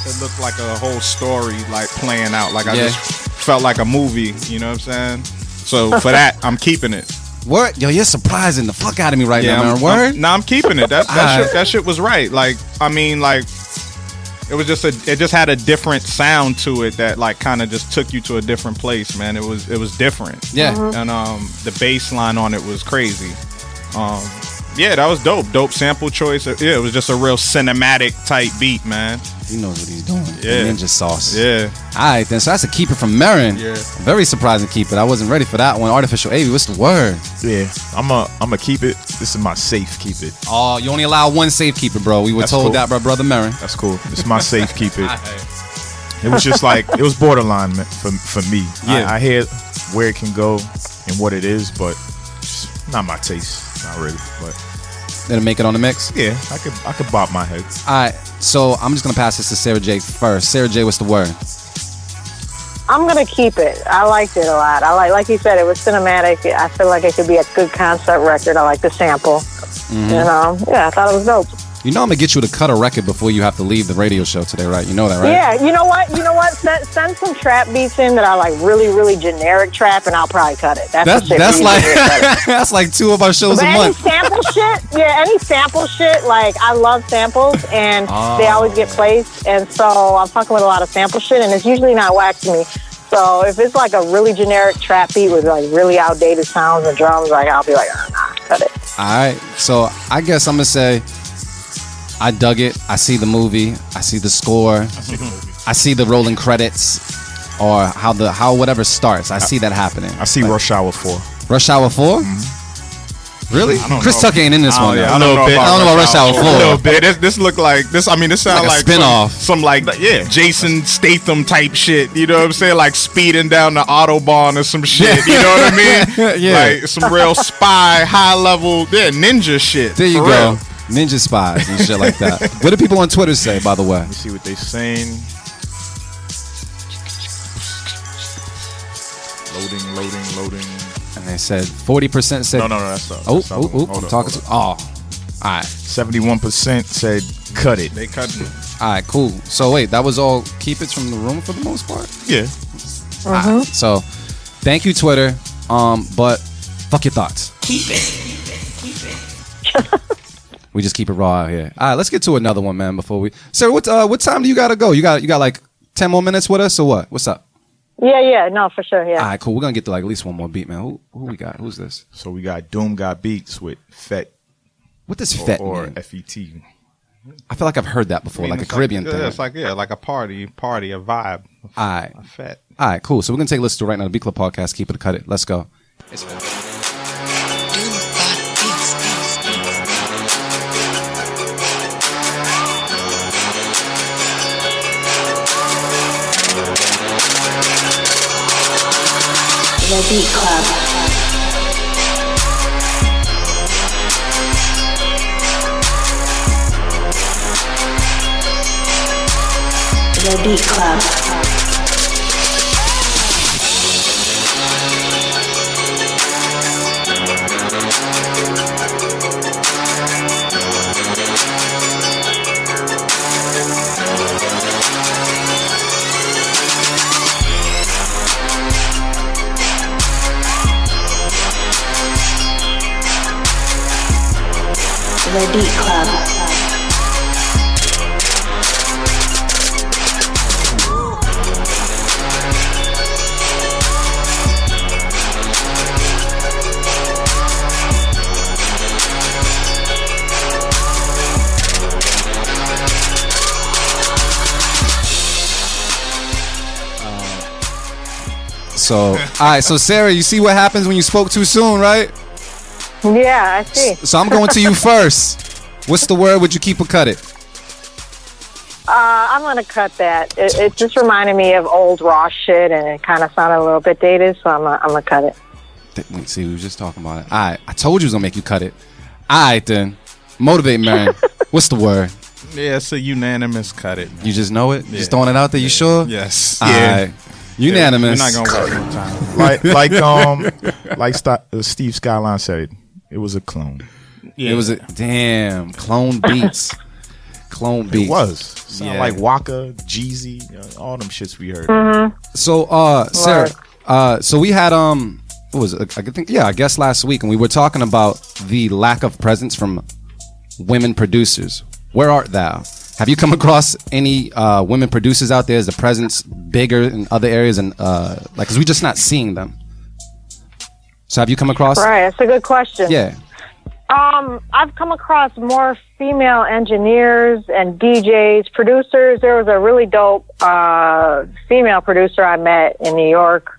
It looked like a whole story like playing out. Like I just felt like a movie, you know what I'm saying? So for that, I'm keeping it. Word? Yo, you're surprising the fuck out of me right now, man. Word? I'm keeping it. That shit was right. Like, I mean, like, it just had a different sound to it that like kind of just took you to a different place, man. It was different. Yeah. And the bass line on it was crazy. Yeah, that was dope. Dope sample choice. Yeah, it was just a real cinematic type beat, man. He knows what he's doing. Yeah. Ninja Sauce. Yeah. All right, then. So that's a keeper from Marin. Yeah. Very surprising keeper. I wasn't ready for that one. Artificial Avy, what's the word? Yeah, I'm a keep it. This is my safe keep it. Oh, you only allow one safe keeper, bro. We were That's told cool. that by Brother Marin. That's cool. It's my safe keep it. It was just like, it was borderline for me. Yeah. I hear where it can go and what it is, but it's not my taste. Not really, but Didn't make it on the mix? yeah, I could bop my head. All right, so I'm just going to pass this to Sarah J first. Sarah J, what's the word? I'm going to keep it. I liked it a lot. Like you said, it was cinematic. I feel like it could be a good concept record. I like the sample. I thought it was dope. You know I'm going to get you to cut a record before you have to leave the radio show today, right? You know that, right? Yeah, you know what? Send some trap beats in that are like really, really generic trap, and I'll probably cut it. That's like that's like 2 of our shows But a any month. sample shit, any sample shit, like I love samples and they always get placed, and so I'm fucking with a lot of sample shit, and it's usually not whack to me. So if it's like a really generic trap beat with like really outdated sounds and drums, like I'll be like, nah, cut it. All right, so I guess I'm going to say I dug it. I see the movie. I see the score. I see the rolling credits or how whatever starts. I see that happening. I see Rush Hour 4. Rush Hour 4? Really? Chris Tucker ain't in this one. Yeah, though. I don't know about Rush Hour 4. A little bit. This look like this. I mean, this sounds Like like a spinoff. some like Yeah. Jason Statham type shit. You know what I'm saying? Like speeding down the autobahn or some shit. You know what I mean? Yeah. Like some real spy, high level, ninja shit. There you for go. real. ninja spies and shit like that. What do people on Twitter say, by the way? Let me see what they saying. Loading. And they said 40% said. No, that's not. Oh, that's not one. I'm talking to. Oh, all right. 71% said cut it. They cutting it. All right, cool. So wait, that was all keep it from the room for the most part. Yeah. All right, so thank you, Twitter. But fuck your thoughts. Keep it. We just keep it raw out here. All right, let's get to another one, man. Before we, sir, what time do you gotta go? You got like 10 more minutes with us or what? What's up? Yeah, no, for sure, yeah. All right, cool. We're gonna get to like at least one more beat, man. Who we got? Who's this? So we got Doom Got Beats with FET. What does FET or mean? FET. I feel like I've heard that before, I mean, like a it's Caribbean yeah, thing. it's like like a party, a vibe. All right. A fete. All right, cool. So we're gonna take a listen to right now the Beat Club podcast. Keep it, cut it. Let's go. The Beat Club. The Beat Club. The Beat Club. So, all right. So, Sarah, you see what happens when you spoke too soon, right? Yeah, I see. So, I'm going to you first. What's the word? Would you keep or cut it? I'm going to cut that. It just reminded me of old Raw shit, and it kind of sounded a little bit dated, so I'm going to cut it. Wait, see, we were just talking about it. All right. I told you I was going to make you cut it. All right, then. Motivate, man. What's the word? Yeah, it's a unanimous cut it. You just know it? Yeah. Just throwing it out there? You sure? Yes. All right. Unanimous. You're not gonna waste no time. like Steve Skyline said, it was a clone. It was a damn clone beats. Clone beats. It was. Sound Yeah. like Waka, Jeezy, all them shits we heard. So, Sarah, so we had what was it? I think I guess last week, and we were talking about the lack of presence from women producers. Where art thou? Have you come across any women producers out there? Is the presence bigger in other areas, and because we're just not seeing them? So have you come across? Right, that's a good question. Yeah. I've come across more female engineers and DJs, producers. There was a really dope female producer I met in New York.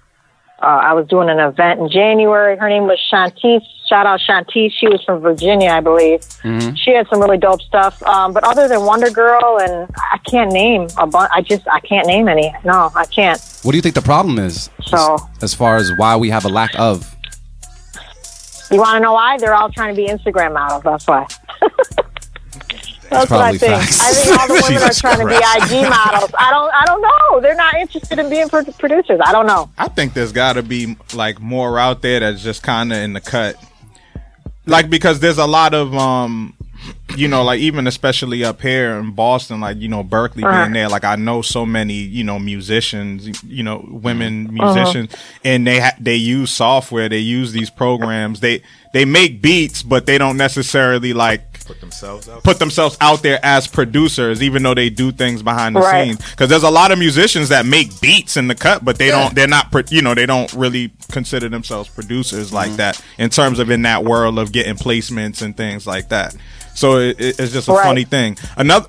I was doing an event in January. Her name was Shantice. Shout out Shantice. She was from Virginia, I believe. Mm-hmm. She had some really dope stuff. But other than Wonder Girl, and I can't name a bunch. I can't name any. No, I can't. What do you think the problem is? So, as far as why we have a lack of? You want to know why? They're all trying to be Instagram models. That's why. That's what I think. Facts. I think all the women are Jesus trying to be IG models. I don't know. They're not interested in being producers. I don't know. I think there's got to be like more out there that's just kind of in the cut. Like, because there's a lot of like even especially up here in Boston, like, Berkeley being there, like I know so many, musicians, women musicians, and they use software, they use these programs, they make beats, but they don't necessarily like put themselves out there as producers, even though they do things behind the scenes. Because there's a lot of musicians that make beats in the cut, but they don't really consider themselves producers like that in terms of in that world of getting placements and things like that. So it's just a funny thing. Another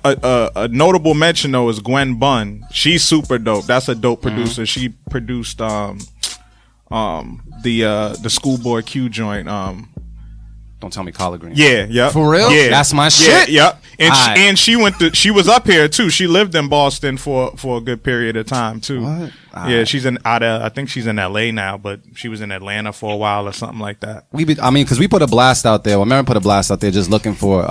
a notable mention though is Gwen Bunn. She's super dope. That's a dope producer. She produced the Schoolboy Q joint. Don't tell me collard green. Yeah. For real? Yeah. That's my Yeah, shit. yep. And she was up here too. She lived in Boston for a good period of time too. What? Yeah, she's I think she's in LA now, but she was in Atlanta for a while or something like that. Because we put a blast out there. Well, Mary put a blast out there just looking for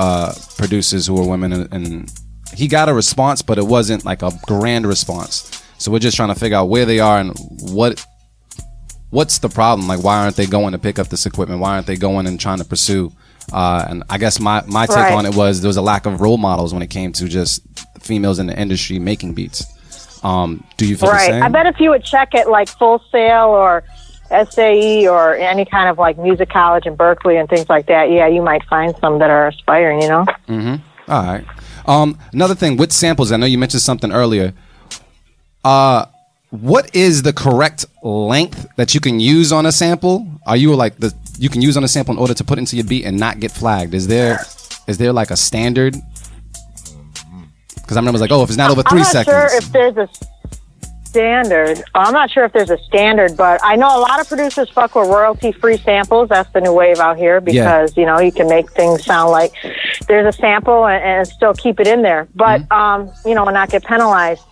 producers who are women, and he got a response, but it wasn't like a grand response. So we're just trying to figure out where they are and what's the problem. Like, why aren't they going to pick up this equipment? Why aren't they going and trying to pursue? And I guess my take on it was there was a lack of role models when it came to just females in the industry making beats. Do you feel the same? I bet if you would check it like Full Sail or SAE or any kind of like music college in Berkeley and things like that, yeah, you might find some that are aspiring, you know? Mm-hmm. All right. Another thing with samples, I know you mentioned something earlier. What is the correct length that you can use on a sample? Are you like you can use on a sample in order to put into your beat and not get flagged? Is there like a standard? Because I remember like, if it's not over 3 seconds. I'm not sure if there's a standard. I'm not sure if there's a standard, but I know a lot of producers fuck with royalty-free samples. That's the new wave out here because, you know, you can make things sound like there's a sample and still keep it in there. But, you know, and not get penalized.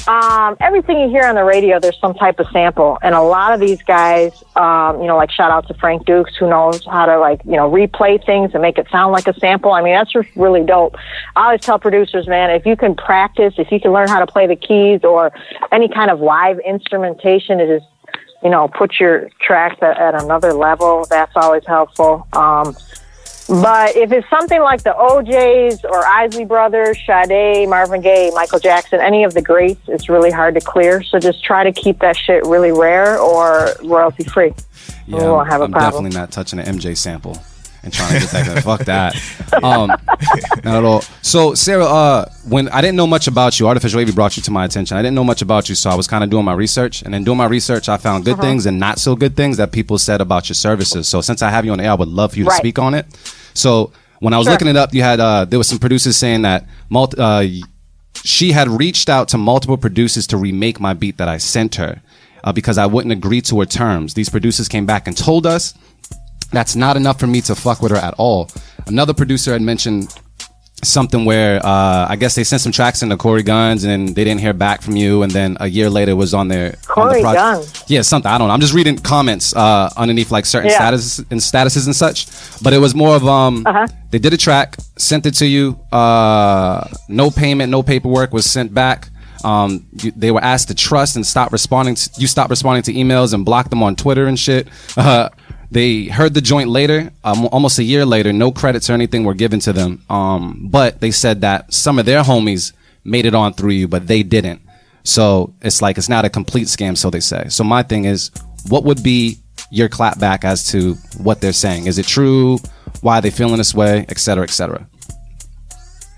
Everything you hear on the radio, there's some type of sample. And a lot of these guys, you know, like shout out to Frank Dukes, who knows how to like, you know, replay things and make it sound like a sample. I mean, that's just really dope. I always tell producers, man, if you can practice, if you can learn how to play the keys or any kind of live instrumentation, it is, you know, put your tracks at another level. That's always helpful. But if it's something like the OJs or Isley Brothers, Sade, Marvin Gaye, Michael Jackson, any of the greats, it's really hard to clear. So just try to keep that shit really rare or royalty free. Yeah, we won't have a problem. Definitely not touching an MJ sample and trying to get that. Fuck that. Not at all. So Sarah, when I didn't know much about you, Artificial Wavy brought you to my attention. I didn't know much about you, so I was kind of doing my research. And in doing my research, I found good things and not so good things that people said about your services. So since I have you on the air, I would love for you to speak on it. So when I was looking it up, you had there was some producers saying that she had reached out to multiple producers to remake my beat that I sent her because I wouldn't agree to her terms. These producers came back and told us that's not enough for me to fuck with her at all. Another producer had mentioned something where I guess they sent some tracks into Corey Guns and they didn't hear back from you, and then a year later it was on their Corey Guns. Yeah, something, I don't know. I'm just reading comments underneath like certain statuses and such. But it was more of they did a track, sent it to you, no payment, no paperwork was sent back. They were asked to trust and stop responding. You stopped responding to emails and blocked them on Twitter and shit. They heard the joint later, almost a year later. No credits or anything were given to them. But they said that some of their homies made it on through you, but they didn't. So it's like it's not a complete scam, so they say. So my thing is, what would be your clapback as to what they're saying? Is it true? Why are they feeling this way? Et cetera, et cetera.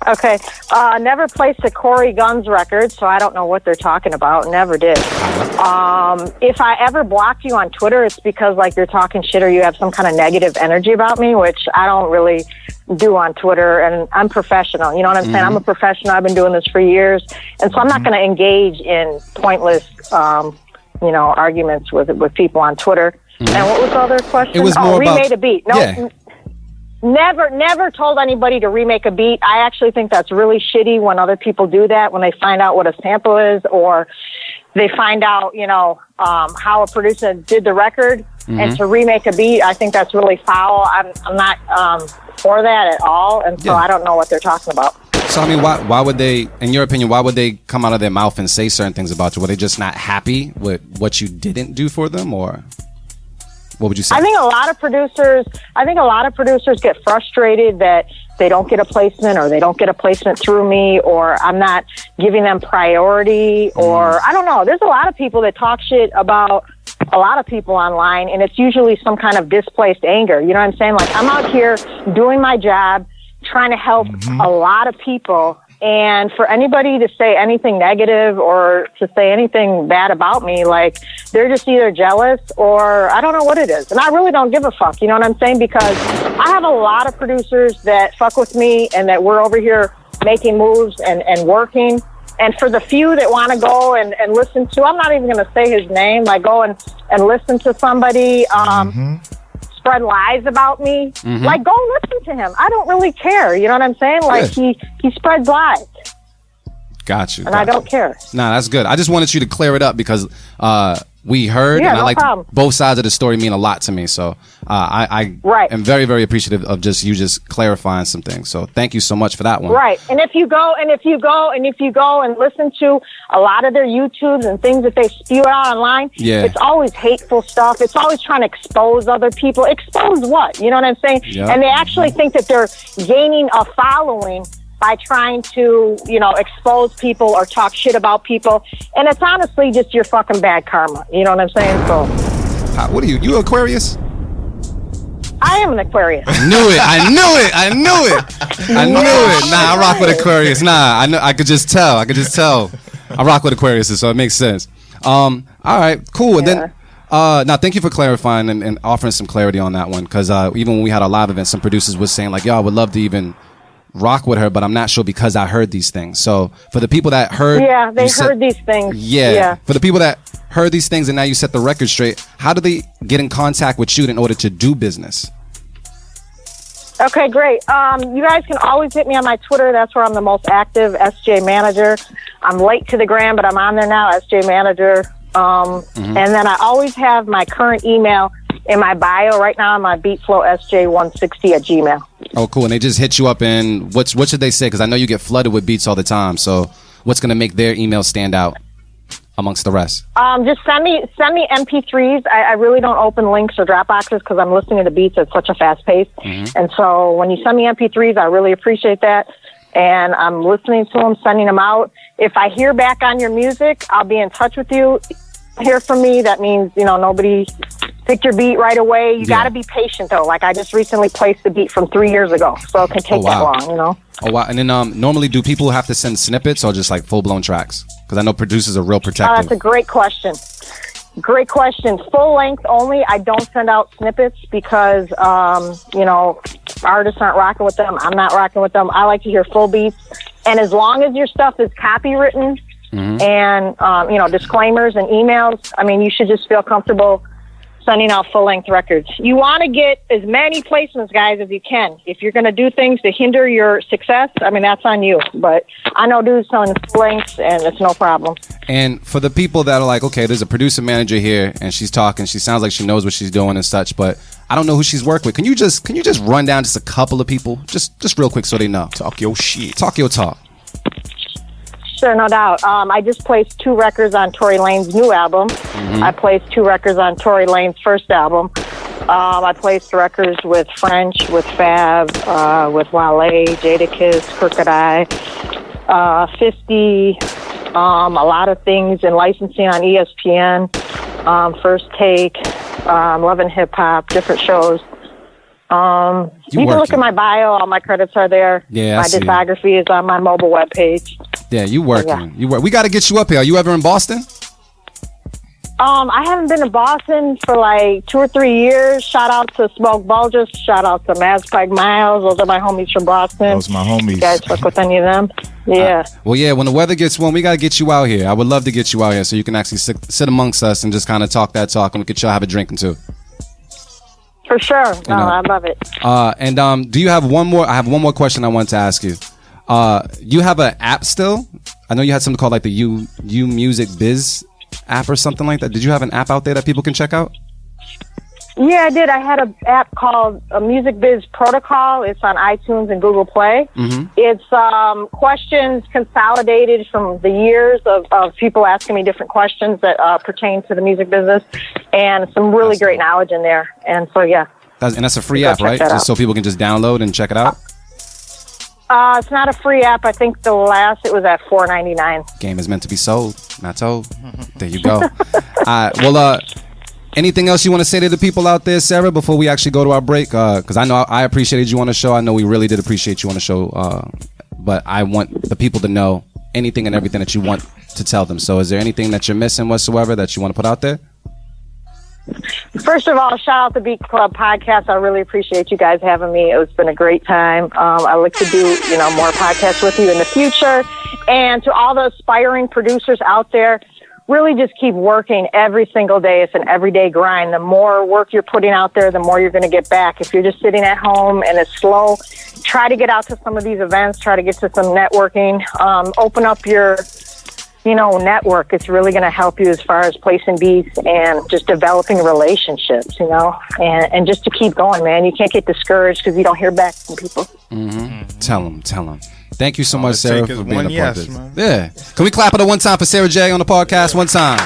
Okay. Never placed a Corey Guns record, so I don't know what they're talking about. Never did. If I ever blocked you on Twitter, it's because like you're talking shit or you have some kind of negative energy about me, which I don't really do on Twitter. And I'm professional. You know what I'm saying? I'm a professional. I've been doing this for years. And so I'm not going to engage in pointless, you know, arguments with people on Twitter. And what was the other question? It was more remade a beat. No. Never told anybody to remake a beat. I actually think that's really shitty when other people do that, when they find out what a sample is or they find out, you know, how a producer did the record and to remake a beat. I think that's really foul. I'm not for that at all. And so I don't know what they're talking about. So, I mean, why would they, in your opinion, why would they come out of their mouth and say certain things about you? Were they just not happy with what you didn't do for them, or what would you say? I think a lot of producers get frustrated that they don't get a placement or they don't get a placement through me or I'm not giving them priority or I don't know. There's a lot of people that talk shit about a lot of people online and it's usually some kind of displaced anger. You know what I'm saying? Like I'm out here doing my job, trying to help a lot of people. And for anybody to say anything negative or to say anything bad about me, like they're just either jealous or I don't know what it is. And I really don't give a fuck, you know what I'm saying? Because I have a lot of producers that fuck with me and that we're over here making moves and working. And for the few that want to go and listen to, I'm not even going to say his name, like go and listen to somebody. spread lies about me, Mm-hmm. like, go listen to him. I don't really care. You know what I'm saying? Like, Yeah. he spreads lies, Got you. and I don't care. Nah, that's good. I just wanted you to clear it up because we heard, Yeah, and I no like problem. both sides of the story mean a lot to me. So I Right. am very, very appreciative of just clarifying some things. So thank you so much for that one. Right. And if you go and listen to a lot of their YouTubes and things that they spew out online, Yeah. it's always hateful stuff. It's always trying to expose other people. Expose what? You know what I'm saying? Yep. And they actually think that they're gaining a following by trying to, expose people or talk shit about people. And it's honestly just your fucking bad karma. You know what I'm saying? So What are you? You Aquarius? I am an Aquarius. I knew it. Nah, I rock with Aquarius. Nah, I know. I could just tell. I rock with Aquarius, so it makes sense. All right, cool. And then, now thank you for clarifying and offering some clarity on that one. Because even when we had our live event, some producers was saying like, "Yo, I would love to even rock with her, but I'm not sure because I heard these things." So for the people that heard, Yeah, they you said- heard these things. Yeah. For the people that heard these things and now you set the record straight, how do they get in contact with you in order to do business? Okay, great. You guys can always hit me on my Twitter. That's where I'm the most active, SJ Manager. I'm late to the gram, but I'm on there now, SJ Manager. And then I always have my current email in my bio right now on my BeatFlowSJ160@gmail. Oh, cool. And they just hit you up and what should they say? Because I know you get flooded with beats all the time. So what's going to make their email stand out amongst the rest? Just send me MP3s. I really don't open links or Dropboxes because I'm listening to the beats at such a fast pace. And so when you send me MP3s, I really appreciate that. And I'm listening to them, sending them out. If I hear back on your music, I'll be in touch with you. Hear from me. That means, nobody picked your beat right away. You got to be patient, though. Like, I just recently placed the beat from 3 years ago, so it can take that long, Oh, wow. And then normally do people have to send snippets or just like full-blown tracks? Because I know producers are real protective. That's a great question. Great question. Full length only. I don't send out snippets because, artists aren't rocking with them. I'm not rocking with them. I like to hear full beats. And as long as your stuff is copywritten and, disclaimers and emails, I mean, you should just feel comfortable sending out full-length records. You want to get as many placements, guys, as you can. If you're going to do things to hinder your success, I mean, that's on you. But I know dudes selling full-lengths, and it's no problem. And for the people that are like, okay, there's a producer manager here, and she's talking. She sounds like she knows what she's doing and such, but I don't know who she's worked with. Can you just run down just a couple of people, just real quick, so they know? Talk your shit. Talk your talk. Sure, no doubt. I just placed 2 records on Tory Lane's new album. I placed 2 records on Tory Lane's first album. I placed records with French, with Fab, with Wale, Jadakiss, Crooked Eye, 50, a lot of things in licensing on ESPN, First Take, Love and Hip Hop, different shows. You can look at my bio. All my credits are there. Yeah, I my see. discography is on my mobile webpage. Yeah, you working. Yeah. You work. We got to get you up here. Are you ever in Boston? I haven't been to Boston for like 2 or 3 years. Shout out to Smoke Bulgers. Shout out to Maz Pike Miles. Those are my homies from Boston. Those my homies. You guys fuck with any of them? Yeah. Well, yeah, when the weather gets warm, we got to get you out here. I would love to get you out here so you can actually sit amongst us and just kind of talk that talk, and we could y'all have a drink and two. For sure. No, know. I love it. And do you have one more? I have one more question I want to ask you. You have an app still? I know you had something called like the U Music Biz app or something like that. Did you have an app out there that people can check out? Yeah, I did. I had an app called Music Biz Protocol. It's on iTunes and Google Play. It's questions consolidated from the years of people asking me different questions that pertain to the music business, and some really great knowledge in there. And so, yeah. That's a free Go app, check right? that Just out. so people can just download and check it out. It's not a free app. I think the last it was at $4.99. Game is meant to be sold, not told. There you go. Well, anything else you want to say to the people out there, Sarah, before we actually go to our break? Because I know I appreciated you on the show. I know we really did appreciate you on the show. But I want the people to know anything and everything that you want to tell them. So is there anything that you're missing whatsoever that you want to put out there? First of all, shout out the Beat Club podcast. I really appreciate you guys having me. It's been a great time. I look to do, more podcasts with you in the future. And to all the aspiring producers out there, really just keep working every single day. It's an everyday grind. The more work you're putting out there, the more you're going to get back. If you're just sitting at home and it's slow, try to get out to some of these events, try to get to some networking, open up your, network. It's really going to help you as far as placing beats and just developing relationships, and just to keep going, man. You can't get discouraged because you don't hear back from people. Tell them. Thank you so much, it Sarah, take for is being one a part yes, of this. man. Yeah. Can we clap it at one time for Sarah J on the podcast? One time.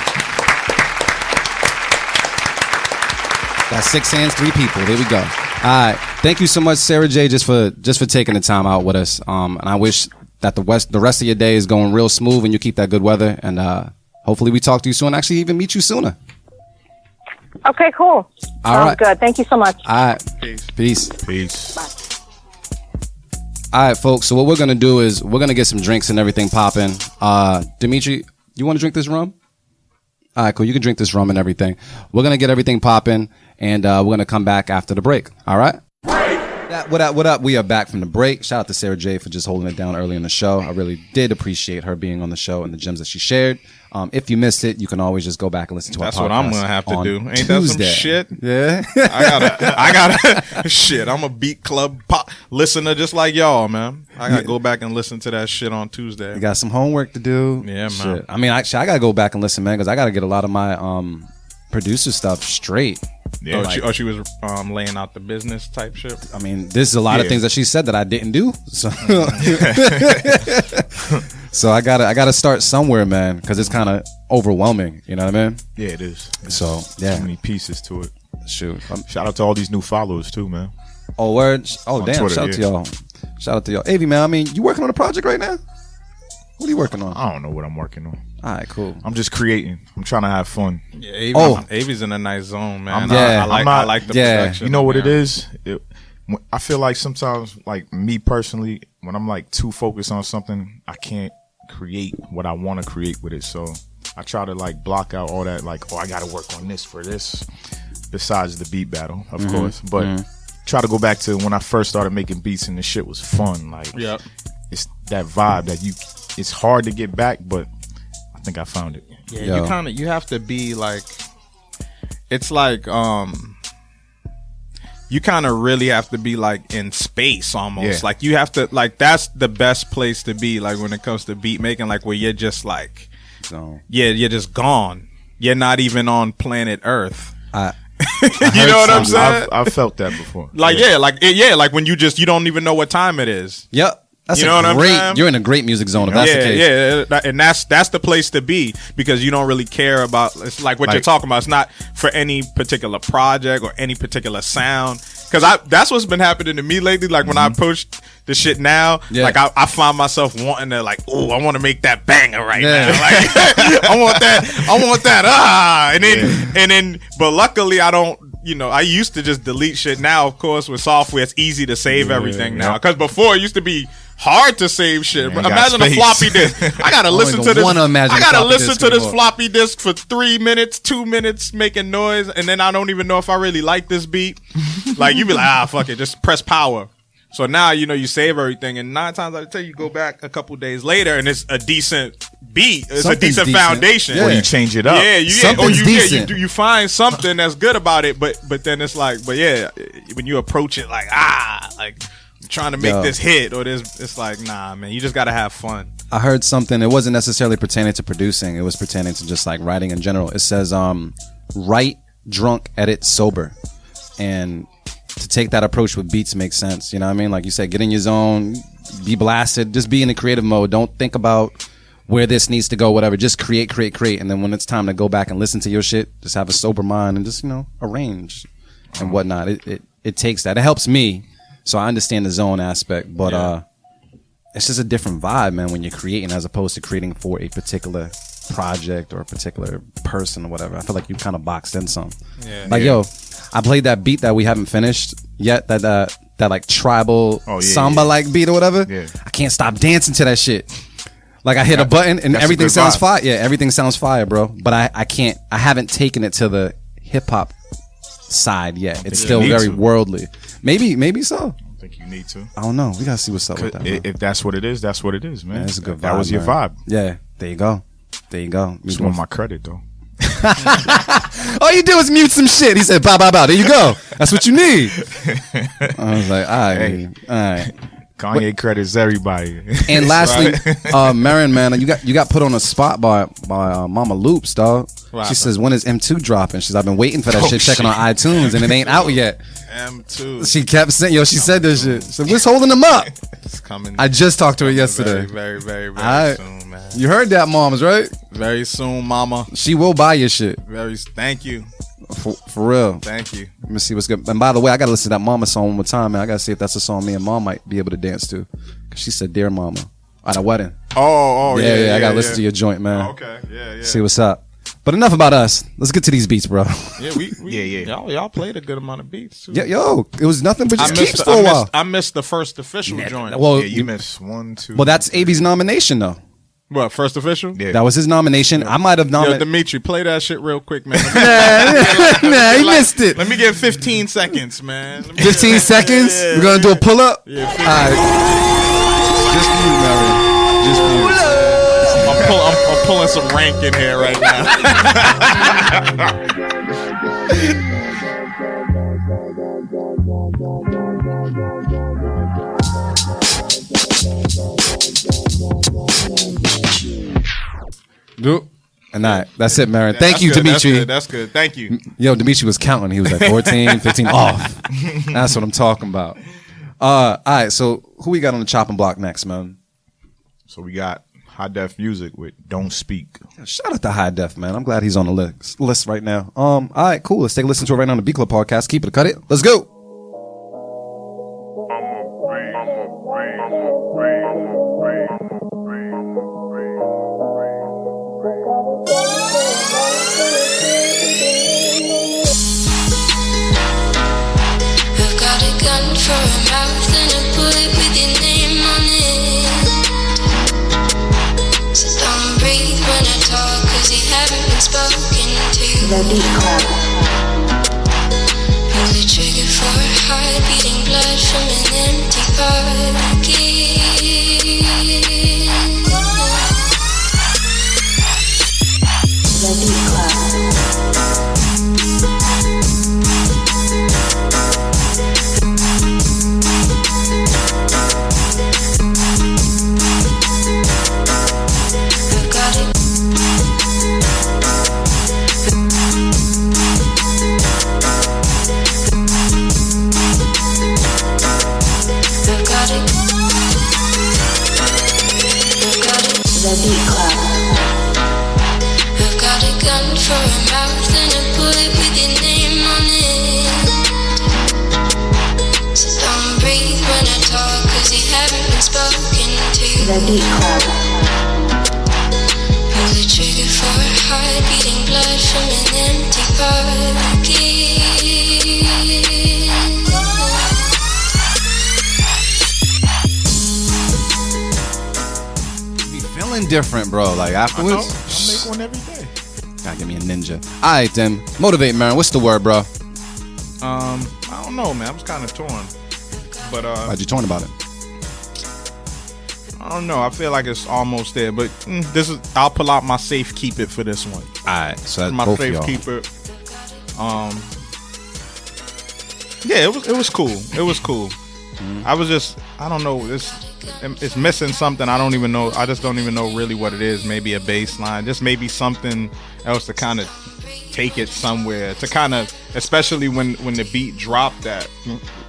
Got 6 hands, 3 people. There we go. All right. Thank you so much, Sarah J, just for taking the time out with us. And I wish that the rest of your day is going real smooth and you keep that good weather. And hopefully we talk to you soon. Actually, even meet you sooner. Okay, cool. All right. Good. Thank you so much. All right. Peace. Peace. All right, folks. So what we're gonna do is we're gonna get some drinks and everything popping. Dimitri, you want to drink this rum? All right, cool. You can drink this rum and everything. We're gonna get everything popping, and we're gonna come back after the break. All right. What up? We are back from the break. Shout out to Sarah J for just holding it down early in the show. I really did appreciate her being on the show and the gems that she shared. If you missed it, you can always just go back and listen to That's our podcast. what I'm gonna have to on do. Ain't Tuesday. that some shit? Yeah. I gotta shit. I'm a beat club pop listener just like y'all, man. I gotta go back and listen to that shit on Tuesday. You got some homework to do. Yeah, man. Shit. I mean, actually, I gotta go back and listen, man, because I gotta get a lot of my producer stuff straight. Yeah. She was laying out the business type shit. I mean, there's a lot of Yeah. things that she said that I didn't do. So, so I gotta start somewhere, man, because it's kind of overwhelming. You know what I mean? Yeah, it is. So yeah, Too many pieces to it. shoot. Shout out to all these new followers too, man. Oh, word. Oh, On damn. Twitter, Shout out to yeah. y'all. Shout out to y'all. Avi, man. I mean, you working on a project right now? What are you working on? I don't know what I'm working on. All right, cool. I'm just creating. I'm trying to have fun. Yeah, Oh. Avi's in a nice zone, man. I'm not- I like the yeah. production. You know what yeah. it is? I feel like sometimes, like me personally, when I'm like too focused on something, I can't create what I want to create with it. So I try to like block out all that, like, I got to work on this for this, besides the beat battle, of course. But try to go back to when I first started making beats and the shit was fun. Like, Yep. it's that vibe that it's hard to get back, but I think I found it. Yeah, Yo. you have to be like, it's like you kind of really have to be like in space almost. Yeah. Like you have to, like, that's the best place to be, like when it comes to beat making, like where you're just like, So you're just gone. You're not even on planet Earth. I You know what I'm saying? I've felt that before. Like like when you don't even know what time it is. Yep. That's You know what I'm great. saying? You're in a great music zone if that's the case. Yeah, and that's the place to be, because you don't really care about, it's like what you're Like- talking about. It's not for any particular project or any particular sound. Because that's what's been happening to me lately. Like when I push the shit now, Yeah. like I find myself wanting to, like, oh, I want to make that banger right Yeah. now. Like I want that. And then, but luckily I don't. You know, I used to just delete shit. Now, of course, with software, it's easy to save everything now. Because before, it used to be hard to save shit. Yeah, you got Imagine a space. floppy disk. I gotta listen to this. wanna imagine I gotta floppy listen disk to this anymore. floppy disk for 3 minutes, 2 minutes, making noise, and then I don't even know if I really like this beat. Like you be like, fuck it, just press power. So now you save everything, and 9 times out of 10 you go back a couple days later, and it's a decent beat. It's Something's a decent decent. foundation. Yeah. Or you change it up. Yeah, Something's decent. you find something that's good about it, but then it's like, but yeah, when you approach it like I'm trying to make Yo. this hit or this, it's like, nah, man, you just gotta have fun. I heard something. It wasn't necessarily pertaining to producing. It was pertaining to just like writing in general. It says, write drunk, edit sober. And to take that approach with beats makes sense. You know what I mean? Like you said, get in your zone, be blasted, just be in the creative mode. Don't think about where this needs to go, whatever. Just create. And then when it's time to go back and listen to your shit, just have a sober mind and just, arrange and whatnot. It takes that. It helps me. So I understand the zone aspect, but it's just a different vibe, man, when you're creating as opposed to creating for a particular project or a particular person or whatever. I feel like you kind of boxed in some. Yeah. Like, yo, I played that beat that we haven't finished yet, that like tribal samba like beat or whatever. Yeah. I can't stop dancing to that shit. Like I hit a button and that's a everything good sounds vibe. fire. Yeah, everything sounds fire, bro. But I haven't taken it to the hip hop side yet. It's you still need very to. worldly. Maybe so. I think you need to. I don't know. We gotta see what's up with that. bro. If that's what it is, that's what it is, man. Yeah, that's a good vibe. That was your man. vibe. Yeah, there you go. There you go. Just want my credit though. All you do is mute some shit. He said, bow, bow, bow. There you go. That's what you need. I was like, all right. All right. Kanye credits everybody. And lastly, Marion, man, you got put on a spot by Mama Loops, dog. She says, when is M2 dropping? She's, I've been waiting for that shit, checking on iTunes, and it ain't out yet. M2. She kept saying, she said this shit. So what's holding them up? It's coming. I just talked to her yesterday. Very soon, man. You heard that, moms, right? Very soon, mama. She will buy your shit. Thank you. For real. Thank you. Let me see what's good. And by the way, I gotta listen to that Mama song one more time, man. I gotta see if that's a song me and Mom might be able to dance to. Cause she said, "Dear Mama," at a wedding. Yeah. I gotta listen to your joint, man. Okay. Yeah. See what's up. But enough about us. Let's get to these beats, bro. Yeah, Y'all played a good amount of beats too. Yeah, it was nothing but just keeps for a while. I missed the first official joint. Well, You missed 1, 2. well, that's AV's nomination, though. What, first official? Yeah. That was his nomination. I might have Yo, nominated. Dimitri, play that shit real quick, man. Nah, he missed it. Let me get 15 seconds, man. 15 seconds. Yeah. We're gonna do a pull up. Yeah, All right. Just mute, Marion. Just mute. I'm pulling some rank in here right now. And that's it, Marion. Thank you, That's good, Dimitri. That's good. Thank you. Yo, Dimitri was counting. He was like 14, 15 off. That's what I'm talking about. All right, so who we got on the chopping block next, man? So we got High Def Music with Don't Speak. Shout out to High Def, man. I'm glad he's on the list right now. All right, cool. Let's take a listen to it right now on the B Club podcast. Keep it, cut it. Let's go. I've got a gun for a mouth and a bullet with your name on it. So don't breathe when I talk, cause you haven't been spoken to. The Beat Club. Pull the trigger for a heart beating blood from an empty pocket. The Beat Club. I've got it. I've got it. I've got it. The Beat Club. I've got a gun for a mouth and a bullet with your name on it. So don't breathe when I talk, cause you haven't been spoken to. The Beat Club. Pull the trigger for a heart beating blood from an empty pocket. Be feeling different, bro. Like afterwards. I make one every day. Gotta give me a ninja. All right, then. Motivate, Marion. What's the word, bro? I don't know, man. I was kind of torn, but Why'd you torn about it? I don't know. I feel like it's almost there, but this is. I'll pull out my safe keep it for this one. All right, so that's My both of safe y'all. keeper. Yeah, it was cool. It was cool. I was just, I don't know. It's missing something. I don't even know. I just don't even know really what it is. Maybe a bass line. Just maybe something else to kind of take it somewhere. To kind of, especially when the beat dropped that,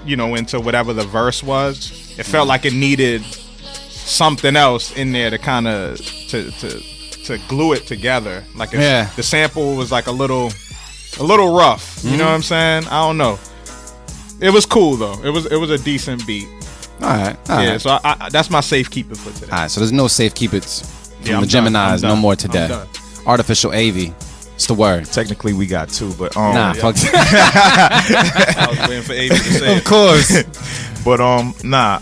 into whatever the verse was. It felt like it needed something else in there to kind of to glue it together. Like the sample was like a little rough. You know what I'm saying? I don't know. It was cool though. It was a decent beat. All right. Yeah, so I that's my safe keeper for today. All right, so there's no safe keep it's from I'm the done. Geminis I'm no done. more I'm today. done. Artificial AV. It's the word. Technically, we got 2, but Nah, fuck. I was waiting for Avery to say Of it. course. but nah.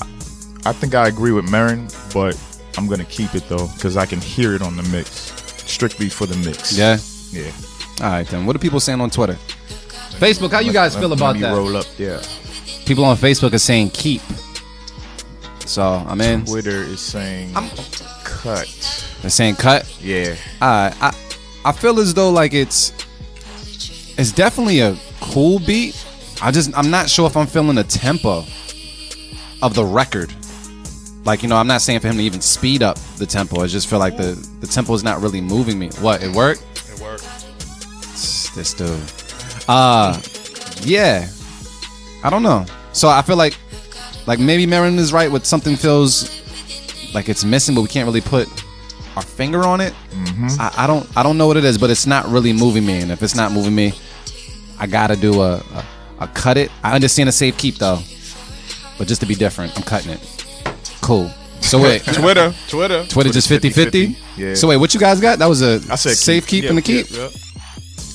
I think I agree with Marin, but I'm gonna keep it though because I can hear it on the mix, strictly for the mix. Yeah. Yeah. All right, then. What are people saying on Twitter? Facebook, how you guys feel about Let that? me roll up there. People on Facebook are saying keep. So, I'm in. Twitter is saying cut. They're saying cut. Yeah. I feel as though like it's definitely a cool beat. I'm not sure if I'm feeling the tempo of the record. Like, you know, I'm not saying for him to even speed up the tempo. I just feel like the tempo is not really moving me. What, it worked? It worked. This dude. Yeah. I don't know. So I feel like maybe Marin is right with something feels like it's missing, but we can't really put our finger on it. I don't know what it is, but it's not really moving me. And if it's not moving me, I gotta do a cut it. I understand a safe keep though, but just to be different, I'm cutting it. Cool. So wait, Twitter just 50-50? Yeah. So wait, what you guys got? That was a I said safe keep and a keep? Yep.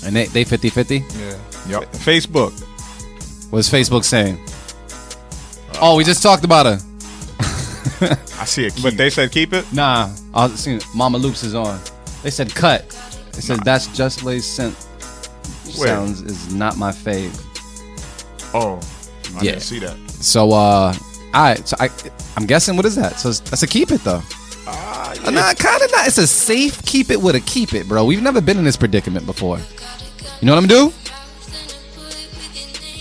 And they 50-50? Yeah. Yep. Facebook. What's Facebook saying? Oh, we just talked about her. I see a key. But they said keep it. Nah, I was seeing Mama Loops is on. They said cut. They said that's Just Blaze scent. Where? Sounds is not my fave. Oh, I Yeah. didn't see that. So alright, so I'm guessing what is that? So that's a keep it though. Yeah. Nah, kind of not. It's a safe keep it with a keep it, bro. We've never been in this predicament before. You know what I'm gonna do?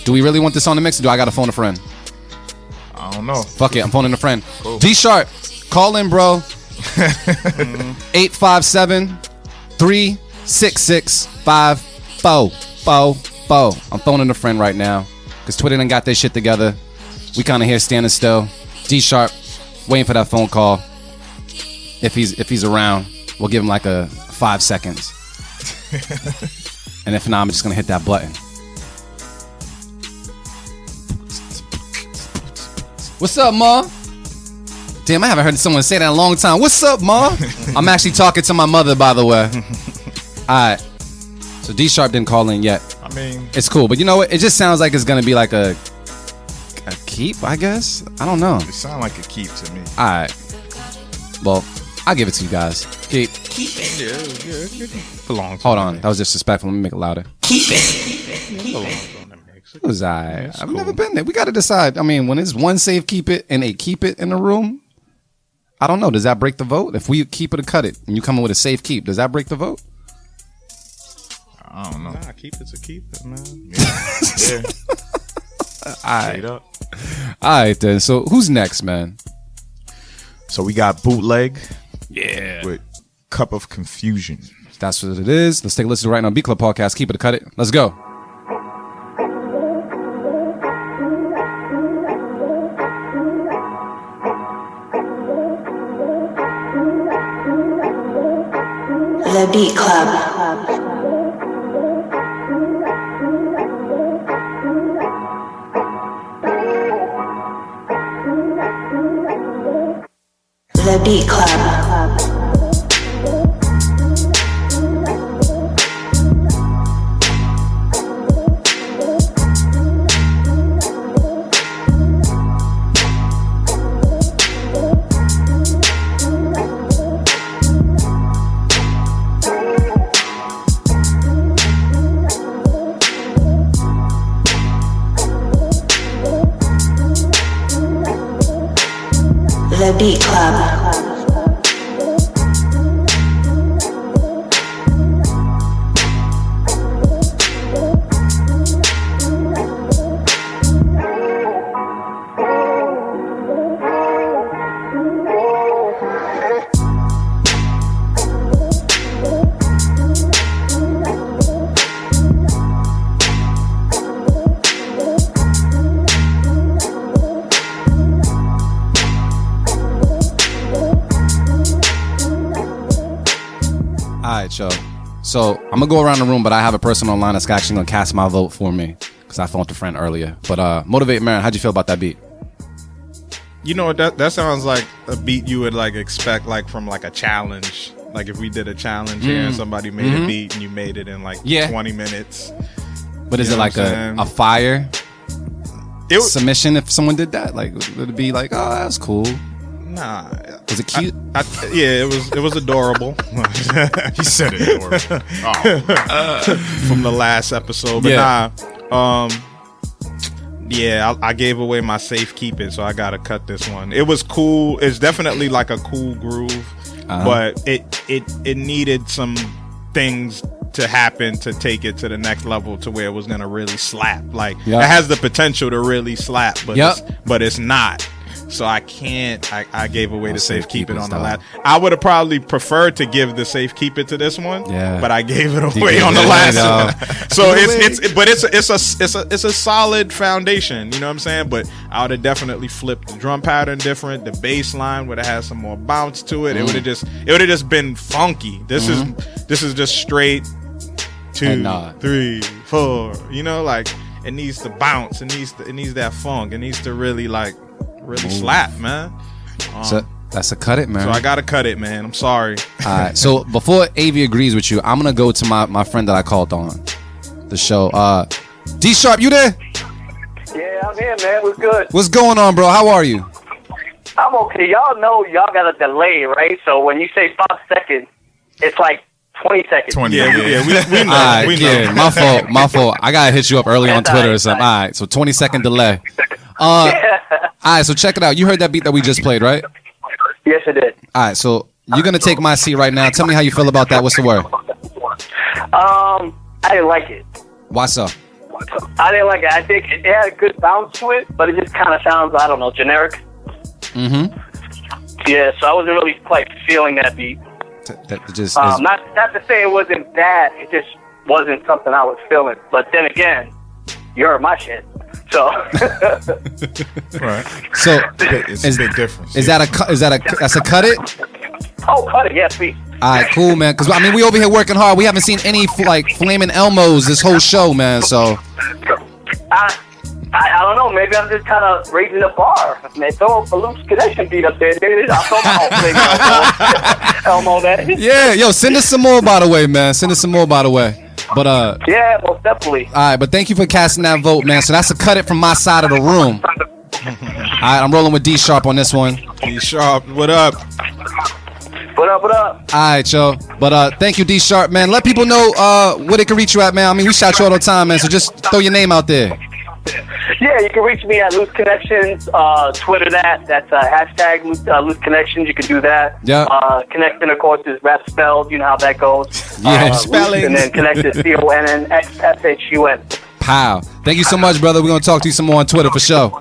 Do we really want this on the mix? Or do I gotta phone a friend? I don't know. Fuck it, I'm phoning a friend. Cool. D Sharp, call in, bro. 857-366-5444. I'm phoning a friend right now because Twitter done got their shit together. We kind of here standing still. D Sharp, waiting for that phone call. If he's around, we'll give him like a 5 seconds. And if not, I'm just gonna hit that button. What's up, Ma? Damn, I haven't heard someone say that in a long time. What's up, Ma? I'm actually talking to my mother, by the way. Alright. So D Sharp didn't call in yet. I mean, It's cool, but you know what? It just sounds like it's gonna be like a keep, I guess. I don't know. it sounds like a keep to me. Alright. Well, I'll give it to you guys. Keep. Belongs. Hold on. That was disrespectful. Let me make it louder. It was alright. I've never been there. We gotta decide. I mean, when it's one safe keep it and a keep it in the room, I don't know. Does that break the vote? If we keep it or cut it and you come in with a safe keep, does that break the vote? I don't know. Nah, keep it's a keep it, man. Yeah. Alright. Straight up. Alright then. So who's next, man? So we got Bootleg Yeah. with Cup of Confusion. That's what it is. Let's take a listen right now. Beat Club Podcast. Keep it or cut it. Let's go. The Beat Club. The Beat Club. The Beat Club. Alright, y'all. So I'm gonna go around the room, but I have a person online that's actually gonna cast my vote for me because I phoned a friend earlier. But Motivate Marin, how'd you feel about that beat? You know what? That sounds like a beat you would like expect like from like a challenge. Like if we did a challenge here and somebody made a beat and you made it in like 20 minutes. But is You it know like what I'm saying? a fire It was, submission if someone did that? Like would it be like, oh, that's cool? nah. Was it cute? Yeah, it was adorable. He said it. From the last episode. But Yeah. yeah, I gave away my safe keep it, so I gotta cut this one. It was cool. It's definitely like a cool groove. but it needed some things to happen to take it to the next level to where it was gonna really slap. Like it has the potential to really slap, but it's not. So I can't. I gave away the safe keep it on the last. I would have probably preferred to give the safe keep it to this one. Yeah. But I gave it away on the last one. So it's a solid foundation. You know what I'm saying? But I would have definitely flipped the drum pattern different. The bass line would have had some more bounce to it. It would have just been funky. This is just straight 2, 3, 4. You know, like it needs to bounce. It needs that funk. It needs to really slap, man. So that's a cut it, man. So I gotta cut it, man. I'm sorry. All right. So before AV agrees with you, I'm gonna go to my friend that I called on the show. D Sharp, you there? Yeah, I'm here, man. What's good? What's going on, bro? How are you? I'm okay. Y'all know y'all got a delay, right? So when you say 5 seconds, it's like 20 seconds. 20. Yeah, we know. All right, We know. my fault. I gotta hit you up early on Twitter or something. All right, so 20-second delay. All right, so check it out. You heard that beat that we just played, right? Yes, I did. All right, so you're gonna take my seat right now. Tell me how you feel about that. What's the word? I didn't like it. Why so? I didn't like it. I think it had a good bounce to it, but it just kind of sounds, I don't know, generic. Mm-hmm. Yeah, so I wasn't really quite feeling that beat. That just not to say it wasn't bad. It just wasn't something I was feeling. But then again, you heard my shit. So Right. so It's a big difference. that's a cut it? oh, cut it, yes, please. All right, cool, man. Because I mean, we over here working hard. We haven't seen any flaming Elmos this whole show, man. So I don't know. Maybe I'm just kind of raising the bar. Man, throw a loose connection beat up there. I'll throw my whole Elmo that. yeah, yo, send us some more, by the way, man. Send us some more, by the way. But yeah, most definitely. all right, but thank you for casting that vote, man. So that's a cut it from my side of the room. All right, I'm rolling with D Sharp on this one. D Sharp, what up? What up? What up? All right, yo. But thank you, D Sharp, man. Let people know where they can reach you at, man. I mean, we shout you all the time, man. So just throw your name out there. Yeah, you can reach me at Loose Connections. Twitter that's hashtag Loose Connections. You can do that. Yeah. Connection, of course, is rap spelled. You know how that goes. Yeah, spelling. And then Connect is CONNXSHUN. Pow. Thank you so much, brother. We're going to talk to you some more on Twitter for sure. All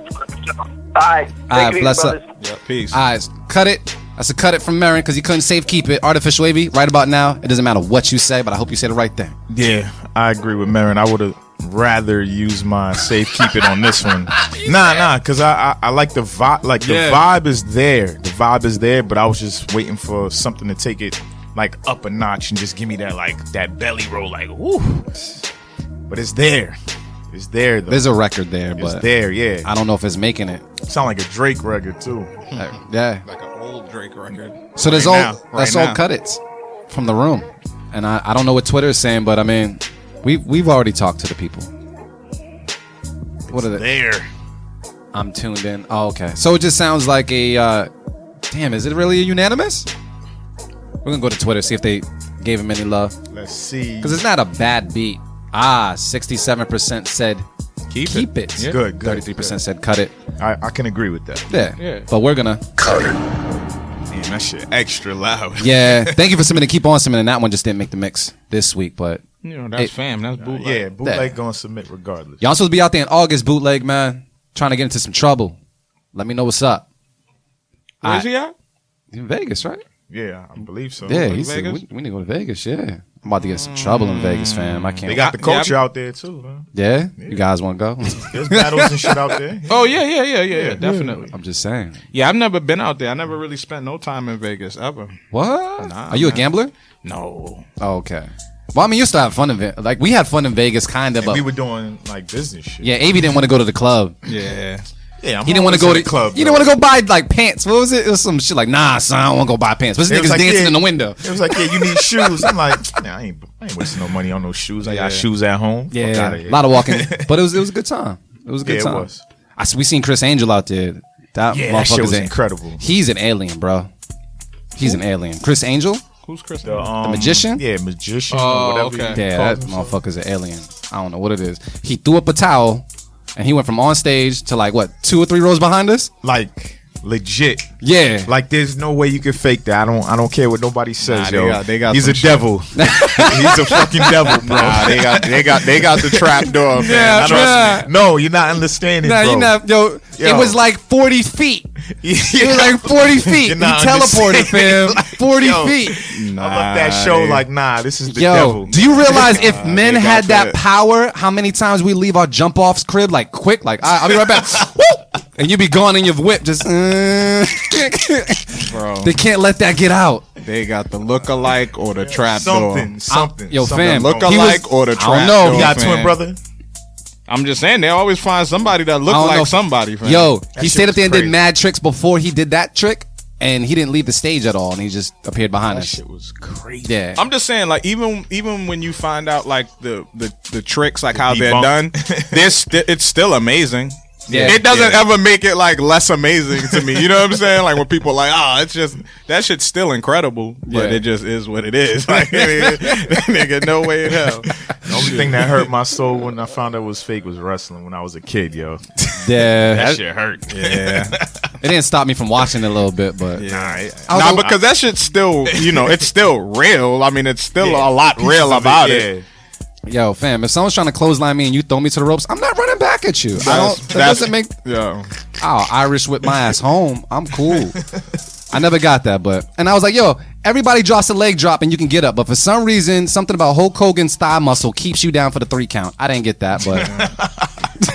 right. All right, bless up. Yeah, peace. All right, cut it. That's a cut it from Marin because he couldn't safe keep it. Artificial AV, right about now. It doesn't matter what you say, but I hope you say the right thing. Yeah, I agree with Marin. I would have rather use my safe keep it on this one. Nah, because I like the vibe. Like the vibe is there. The vibe is there, but I was just waiting for something to take it like up a notch and just give me that belly roll, like woo. But it's there. It's there though. There's a record there, but it's there, yeah. I don't know if it's making it. Sound like a Drake record too. Yeah. Like an old Drake record. So there's Right that's now. all cut it's from the room. And I don't know what Twitter is saying, but I mean, we've already talked to the people. What are they? There. I'm tuned in. Oh, okay. So it just sounds like a damn, is it really a unanimous? We're gonna go to Twitter, see if they gave him any love. Let's see. Because it's not a bad beat. 67% said keep it. Yeah. Good. 33% said cut it. I can agree with that. Yeah. But we're gonna Damn, that shit extra loud. yeah. Thank you for submitting. Keep on submitting. That one just didn't make the mix this week, but You know, that's fam. That's bootleg. Yeah, bootleg gonna submit regardless. y'all supposed to be out there in August, bootleg, man. Trying to get into some trouble. Let me know what's up. Where's he at? In Vegas, right? Yeah, I believe so. Yeah, he said Vegas? we need to go to Vegas. Yeah, I'm about to get some trouble in Vegas, fam. I can't. They got the culture out there too, man. Yeah, you guys want to go? There's battles and shit out there. Oh yeah, definitely. I'm just saying. Yeah, I've never been out there. I never really spent no time in Vegas ever. What? Nah, Are you a man. gambler? No. Oh, okay. Well, I mean, you still have fun in Vegas. Like we had fun in Vegas, kind of. And But we were doing like business shit. yeah, Av didn't want to go to the club. Yeah. Yeah, He didn't want to go to the club. He didn't want to go buy like pants. What was it? It was some shit like, nah, son, I don't want to go buy pants. But this It was nigga's like, dancing yeah. in the window. It was like, yeah, you need shoes. I'm like, nah, I ain't wasting no money on those shoes. I got shoes at home. Fuck Yeah, outta a here. lot of walking, but it was a good time. It was a good Yeah, it time. was. We seen Chris Angel out there. That Yeah, that shit motherfucker's was incredible. He's an alien, bro. He's an alien. Chris Angel, Who's Chris? The magician. Yeah, magician. Oh, or whatever. okay. he Yeah, calls that himself. motherfucker's an alien. I don't know what it is. He threw up a towel, and he went from on stage to like what 2 or 3 rows behind us. Like legit. Yeah. Like there's no way you can fake that. I don't care what nobody says, yo. they got He's a some devil. He's a fucking devil, bro. Nah, they got the trap door, man. Yeah, Trust me. No, you're not understanding, Nah, bro. you're not, yo, it was like 40 feet. It was like 40 feet. You're He not teleported, fam. understanding. Like, 40 yo, feet. I love that show. Like, nah, this is the Yo, devil. do you realize if men they got had that that. power, how many times we leave our jump offs crib like quick? Like, I'll be right back. Woo! And you be gone in your whip, just. Bro. They can't let that get out. They got the look-alike or the trap door. Something. Yo, something. fam, Look-alike or the trap I don't know. door. You got a fam. twin brother? I'm just saying, they always find somebody that look I don't like know. somebody, fam. Yo, That he shit stayed up was there and did crazy. mad tricks before he did that trick, and he didn't leave the stage at all, and he just appeared behind That us. shit was crazy. Yeah. I'm just saying, like, even when you find out like the tricks, like how they're debunk. done, it's still amazing. Yeah. It doesn't ever make it like less amazing to me. You know what I'm saying? Like when people are like, it's just that shit's still incredible, but Yeah. it just is what it is. Like, nigga, no way in hell. The only thing that hurt my soul when I found out it was fake was wrestling when I was a kid, yo. Yeah. That shit hurt. Yeah. It didn't stop me from watching it a little bit, but Nah, because that shit's still, it's still real. I mean, it's still a lot real about it. yo, fam, if someone's trying to clothesline me and you throw me to the ropes, I'm not running back at you. That doesn't make. Yeah. I'll Irish whip my ass home. I'm cool. I never got that, and I was like, yo, everybody drops a leg drop and you can get up, but for some reason, something about Hulk Hogan's thigh muscle keeps you down for the 3 count. I didn't get that, but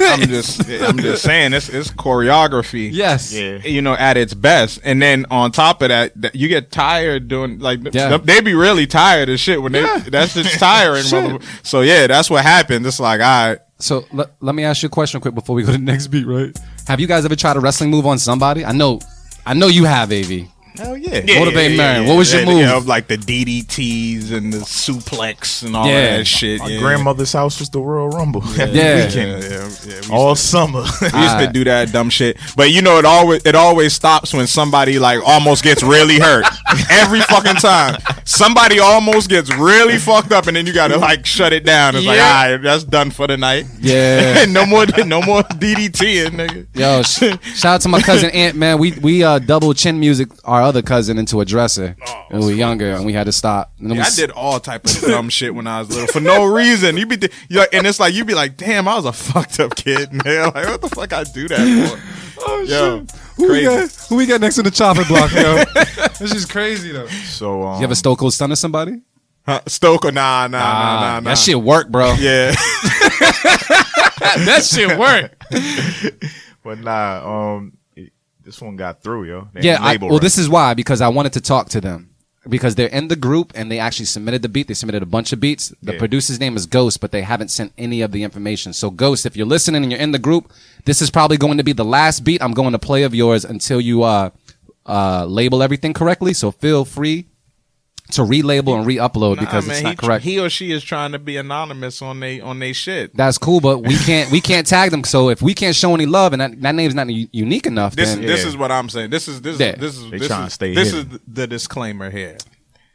I'm just saying, it's choreography. yes, You know, at its best, and then on top of that you get tired doing like Yeah. they be really tired of shit when that's just tiring. Shit. So yeah, that's what happened. It's like, all right, So let me ask you a question quick before we go to the next beat. Right? Have you guys ever tried a wrestling move on somebody? I know you have, AV. Hell yeah. Motivate Marion. What was your move? Yeah, like the DDTs and the suplex and all Yeah. that shit. My grandmother's house was the Royal Rumble. Every Yeah. weekend. We All summer. used to do that dumb shit, but you know, it always stops when somebody like almost gets really hurt. Every fucking time, somebody almost gets really fucked up, and then you gotta like shut it down. It's like, all right, that's done for the night. Yeah. no more DDT, nigga. Yo, shout out to my cousin Ant, man. We double chin music our other cousin into a dresser when we were younger, and we had to stop. And then Yeah, I did all type of dumb shit when I was little for no reason. And it's like you'd be like, damn, I was a fucked up kid, man. Like, what the fuck I do that for? Oh, Yo, shit. Who we got next to the chopping block, yo? This is crazy though. So, You ever Stone Cold Stunner somebody? Stoker, nah. That shit work, bro. Yeah. That shit work. but nah, this one got through, yo. They Yeah, ain't label right. this is why, because I wanted to talk to them. Because they're in the group and they actually submitted the beat. They submitted a bunch of beats. The producer's name is Ghost, but they haven't sent any of the information. So Ghost, if you're listening and you're in the group, this is probably going to be the last beat I'm going to play of yours until you label everything correctly. So feel free to relabel and re-upload because it's not correct. He or she is trying to be anonymous on they shit. That's cool, but we can't tag them. So if we can't show any love and that name's not unique enough, This then is what I'm saying. This is They trying to stay this is hidden. the disclaimer here.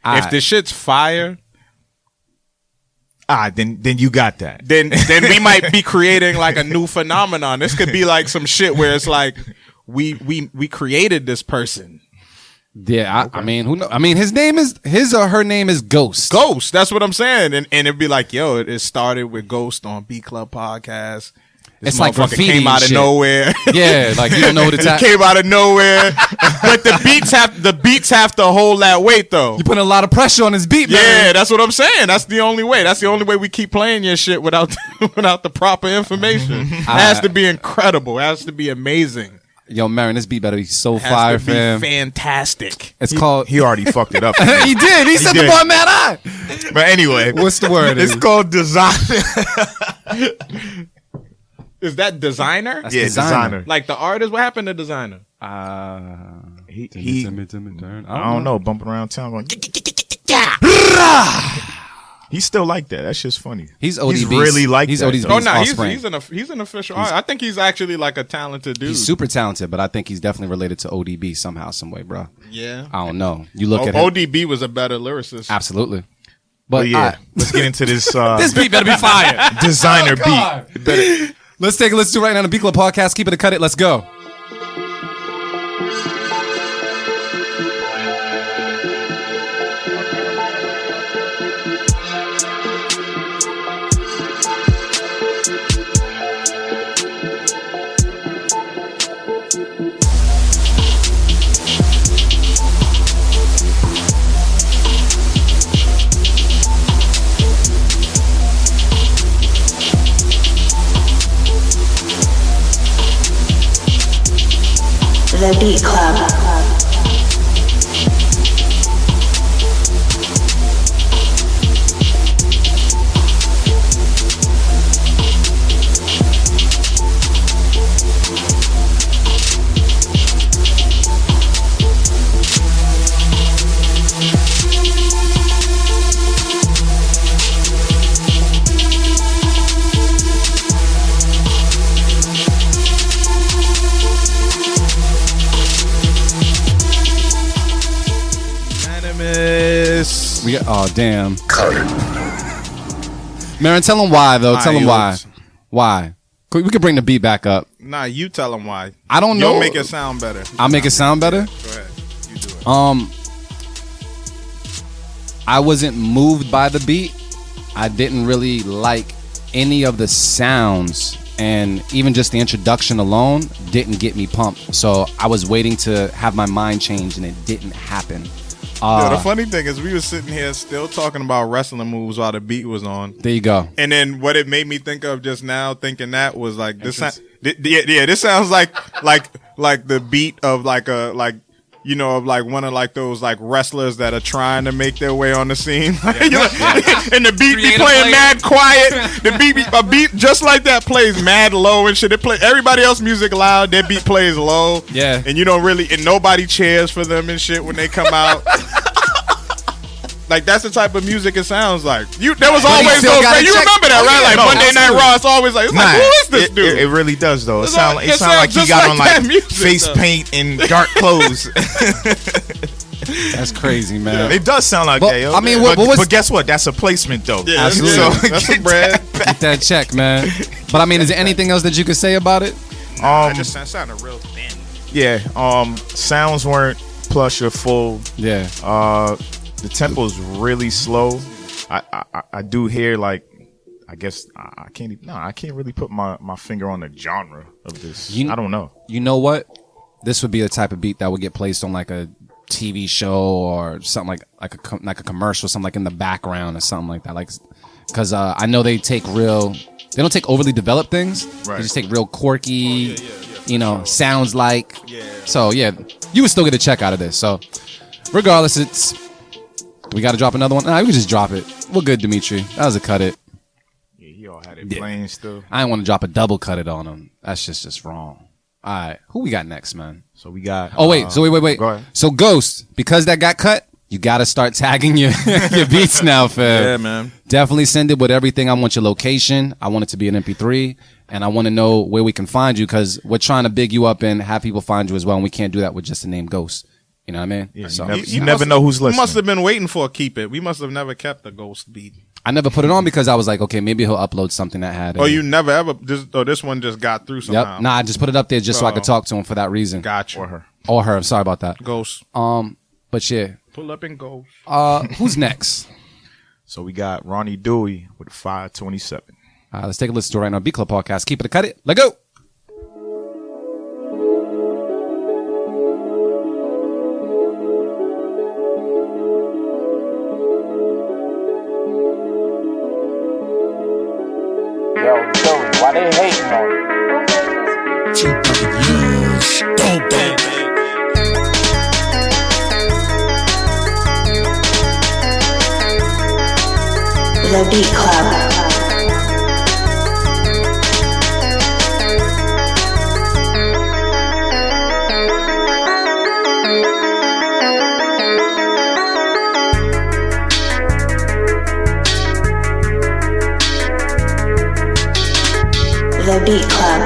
Alright. If the shit's fire, then you got that. then we might be creating like a new phenomenon. This could be like some shit where it's like we created this person. yeah. I mean, who knows? I mean, his or her name is Ghost. Ghost. That's what I'm saying. And it'd be like, yo, it started with Ghost on B Club Podcast. This It's like motherfucker graffiti came out and of shit. nowhere. Yeah, like you don't know what it's It at. came out of nowhere. But the beats have to hold that weight though. You putting a lot of pressure on his beat, man. Yeah, that's what I'm saying. That's the only way. That's the only way we keep playing your shit without the proper information. It has to be incredible. It has to be amazing. Yo, Marin, this beat better be so It has fire, to be fam. fantastic. It's called. He already fucked it up. He did. He set the did. bar mad eye. But anyway, What's the word? it's called Design. Is that designer? That's Yeah, Designer. Designer. Like the artist? What happened to designer? He Turn. I don't know, bumping around town going. He's still like that. That shit's funny. He's ODB. He's really like He's that. ODB. though. Oh no, offspring. he's an official artist. I think he's actually like a talented dude. He's super talented, but I think he's definitely related to ODB somehow, some way, bro. Yeah. I don't know. You look at him. ODB was a better lyricist. Absolutely. But But yeah, let's get into this. this beat better be fire. Designer beat. Let's take a listen to right now the B Club podcast. Keep it a cut it. Let's go. Beat Club. We got, oh damn. Marin, tell him why though. Tell him why. Why? We could bring the beat back up. Nah, you tell him why. I don't know. You'll make it sound better. I'll make it sound better. Go ahead. You do it. I wasn't moved by the beat. I didn't really like any of the sounds, and even just the introduction alone didn't get me pumped. So I was waiting to have my mind change, and it didn't happen. The funny thing is, we were sitting here still talking about wrestling moves while the beat was on. There you go. And then what it made me think of just now, thinking that was like this. This sounds like the beat of like a of like one of like those like wrestlers that are trying to make their way on the scene. And the beat be playing mad quiet. A beat just like that plays mad low and shit. It play everybody else music loud. Their beat plays low. Yeah. And you don't really, and nobody cheers for them and shit when they come out. Like that's the type of music it sounds like. There was always those. You remember that, right? Like Monday Night Raw. It's always like, who is this dude? It really does though. It sounds like he got on like face paint and dark clothes. That's crazy, man. It does sound like that, yo. I mean, but guess what? That's a placement though. Yeah, absolutely. So that's some bread. Get that check, man. But I mean, is there anything else that you could say about it? It just sounded real thin. Yeah. Sounds weren't plush or full. Yeah. The tempo is really slow. I do hear like, I guess I can't really put my finger on the genre of this. I don't know. You know what? This would be the type of beat that would get placed on like a TV show or something like a commercial, something like in the background or something like that. Like, because I know they don't take overly developed things. Right. They just take real quirky, sounds like. Yeah. So yeah, you would still get a check out of this. So regardless, we got to drop another one. Nah, we can just drop it. We're good, Dimitri. That was a cut it. Yeah, he all had it playing still. I didn't want to drop a double cut it on him. That's just wrong. All right, who we got next, man? So we got. Wait. Go ahead. So Ghost, because that got cut, you got to start tagging your beats now, fam. Yeah, man. Definitely send it with everything. I want your location. I want it to be an MP3, and I want to know where we can find you because we're trying to big you up and have people find you as well. And we can't do that with just the name Ghost. You know what I mean? Yeah, so, you never know who's listening. We must have been waiting for a keep it. We must have never kept the Ghost beat. I never put it on because I was like, okay, maybe he'll upload something that had. Oh, you never ever? This one just got through somehow. Yep. Nah, I just put it up there just so I could talk to him for that reason. Gotcha. Or her. I'm sorry about that. Ghost. But yeah. Pull up and Ghost. Who's next? So we got Ronnie Dewey with 527. Let's take a listen to it right now. Beat Club Podcast. Keep it, cut it. Let go. Yo, Joey, why they hating on you? 200 years. Don't bang. The Beat Club. The Beat Club.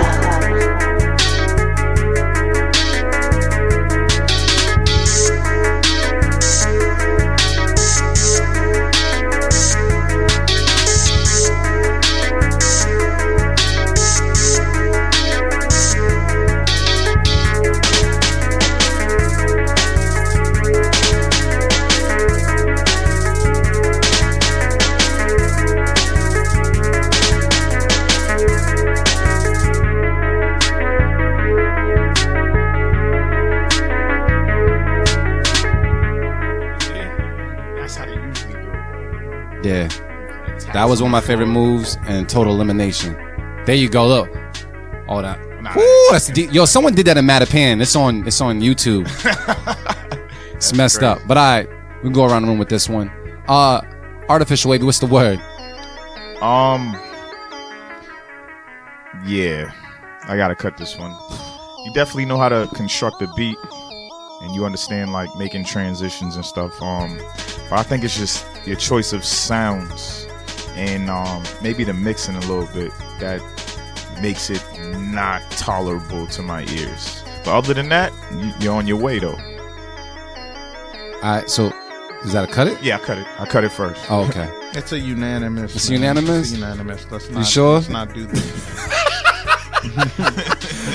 Yeah. That was one of my favorite moves and total elimination. There you go. Look. All that. Ooh, that's yo. Someone did that in Mattapan. It's on YouTube. It's messed up. But we can go around the room with this one. Artificial Wavy, what's the word? Yeah, I gotta cut this one. You definitely know how to construct a beat, and you understand like making transitions and stuff. But I think it's just your choice of sounds and maybe the mixing a little bit that makes it not tolerable to my ears. But other than that, you're on your way though. Alright, so is that a cut it? Yeah, I cut it first. Oh, okay. It's a unanimous. It's unanimous? It's unanimous. Let's not, you sure? Let's not do this.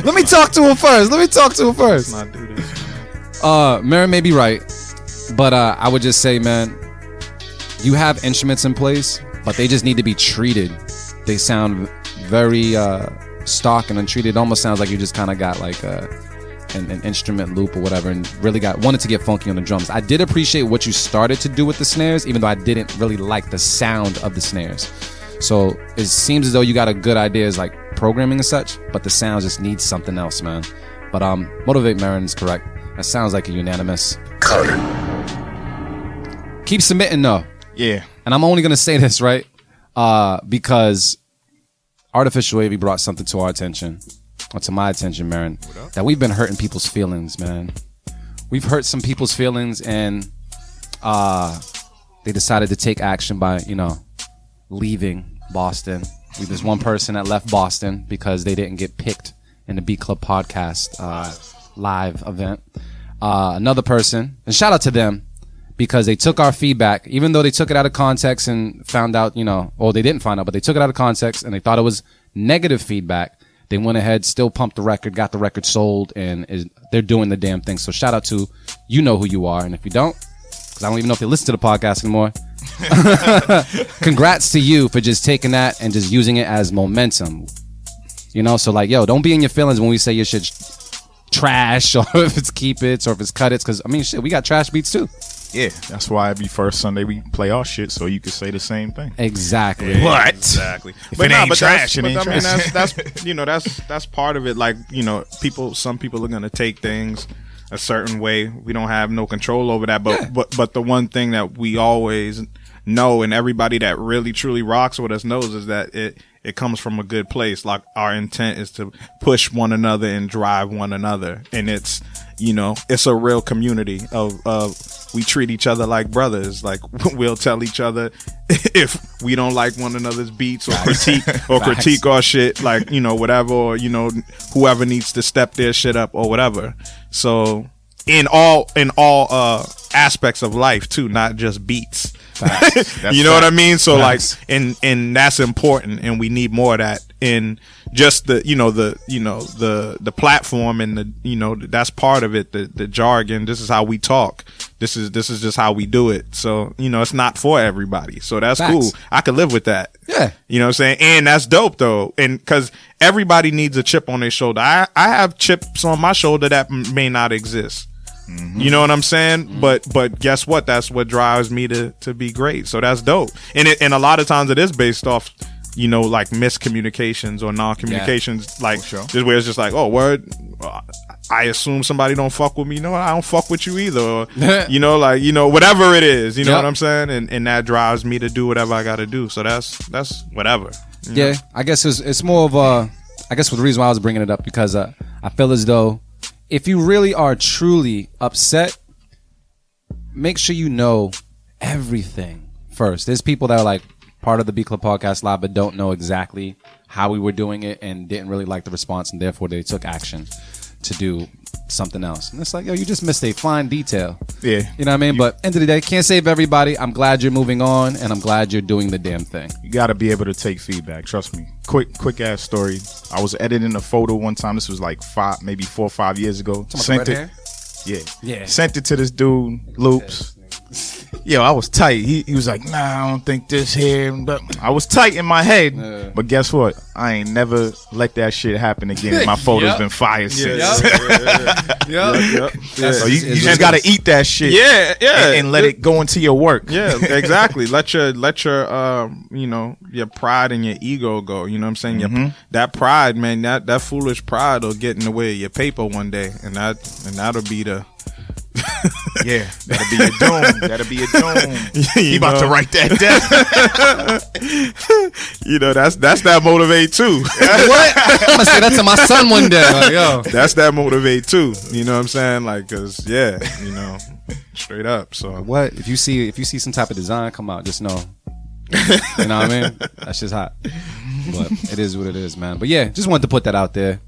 Let me talk to him first. Let's not do this. Marin may be right, but I would just say, man, you have instruments in place, but they just need to be treated. They sound very stock and untreated. It almost sounds like you just kind of got like an instrument loop or whatever, and really wanted to get funky on the drums. I did appreciate what you started to do with the snares, even though I didn't really like the sound of the snares. So it seems as though you got a good ideas like programming and such, but the sound just needs something else, man. But Motivate Marin is correct. That sounds like a unanimous. Cut it. Keep submitting though. Yeah. And I'm only gonna say this, right? Because Artificial Wavy brought something to our attention, or to my attention, Marin, that we've been hurting people's feelings, man. We've hurt some people's feelings, and they decided to take action by, leaving Boston. There's one person that left Boston because they didn't get picked in the Beat Club podcast live event. Another person, and shout out to them, because they took our feedback, even though they took it out of context and found out, or they didn't find out, but they took it out of context and they thought it was negative feedback. They went ahead, still pumped the record, got the record sold, and they're doing the damn thing. So shout out to, you know who you are. And if you don't, because I don't even know if they listen to the podcast anymore, congrats to you for just taking that and just using it as momentum. So like, yo, don't be in your feelings when we say your shit trash, or if it's keep it, or if it's cut it. Because, shit, we got trash beats too. Yeah, that's why every first Sunday we play our shit, so you could say the same thing. Exactly. Yeah, What? Exactly. If it ain't trash, it ain't trash. That's part of it. Like, some people are gonna take things a certain way. We don't have no control over that. But the one thing that we always know, and everybody that really truly rocks with us knows, is that it comes from a good place. Like, our intent is to push one another and drive one another, and it's a real community of we treat each other like brothers. Like, we'll tell each other if we don't like one another's beats or critique our shit, like, whatever, or, whoever needs to step their shit up or whatever. So in all aspects of life too, not just beats. You know what I mean? So Facts. like, and that's important, and we need more of that in just the the platform, and that's part of it. The jargon. This is how we talk. This is just how we do it. So it's not for everybody. So that's Facts. cool. I could live with that. Yeah. You know what I'm saying? And that's dope though. And because everybody needs a chip on their shoulder. I have chips on my shoulder that may not exist. You know what I'm saying? Mm-hmm. But guess what? That's what drives me to be great. So that's dope. And a lot of times it is based off, like miscommunications or non-communications. Yeah. Like, sure. This where it's just like, oh, word, I assume somebody don't fuck with me. No, I don't fuck with you either. Or, whatever it is. You know what I'm saying? And that drives me to do whatever I got to do. So that's whatever. Yeah, I guess it's more of I guess the reason why I was bringing it up, because I feel as though if you really are truly upset, make sure you know everything first. There's people that are like part of the Beat Club Podcast Live but don't know exactly how we were doing it and didn't really like the response, and therefore they took action to do something else. And it's like, yo, you just missed a fine detail. Yeah. You know what I mean? But end of the day, can't save everybody. I'm glad you're moving on, and I'm glad you're doing the damn thing. You got to be able to take feedback. Trust me. Quick ass story. I was editing a photo one time. This was like 4 or 5 years ago. Sent it. Yeah. Sent it to this dude, Loops. Yo, I was tight. He was like, nah, I don't think this here. But I was tight in my head. Yeah. But guess what? I ain't never let that shit happen again. My photo's Yep. been fire since. Yep. So you just gotta eat that shit. Yeah. And let it go into your work. Yeah, exactly. let your your pride and your ego go. You know what I'm saying? That pride, man, that foolish pride will get in the way of your paper one day, and that'll be the Yeah, that'll be a doom. That'll be a doom. You about to write that down. That's that motivate too. What? I'm gonna say that to my son one day. Like, yo, That's that motivate too. You know what I'm saying? Like, cause straight up. So what? If you see some type of design come out, just know. You know what I mean? That's just hot. But it is what it is, man. But yeah, just wanted to put that out there.